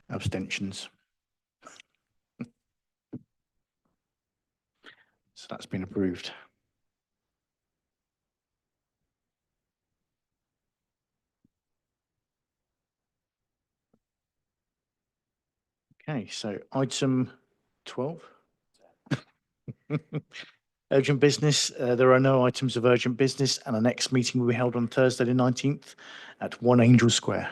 Abstentions? So that's been approved. Okay, so item 12. Urgent business. There are no items of urgent business, and our next meeting will be held on Thursday the 19th at 1 Angel Square.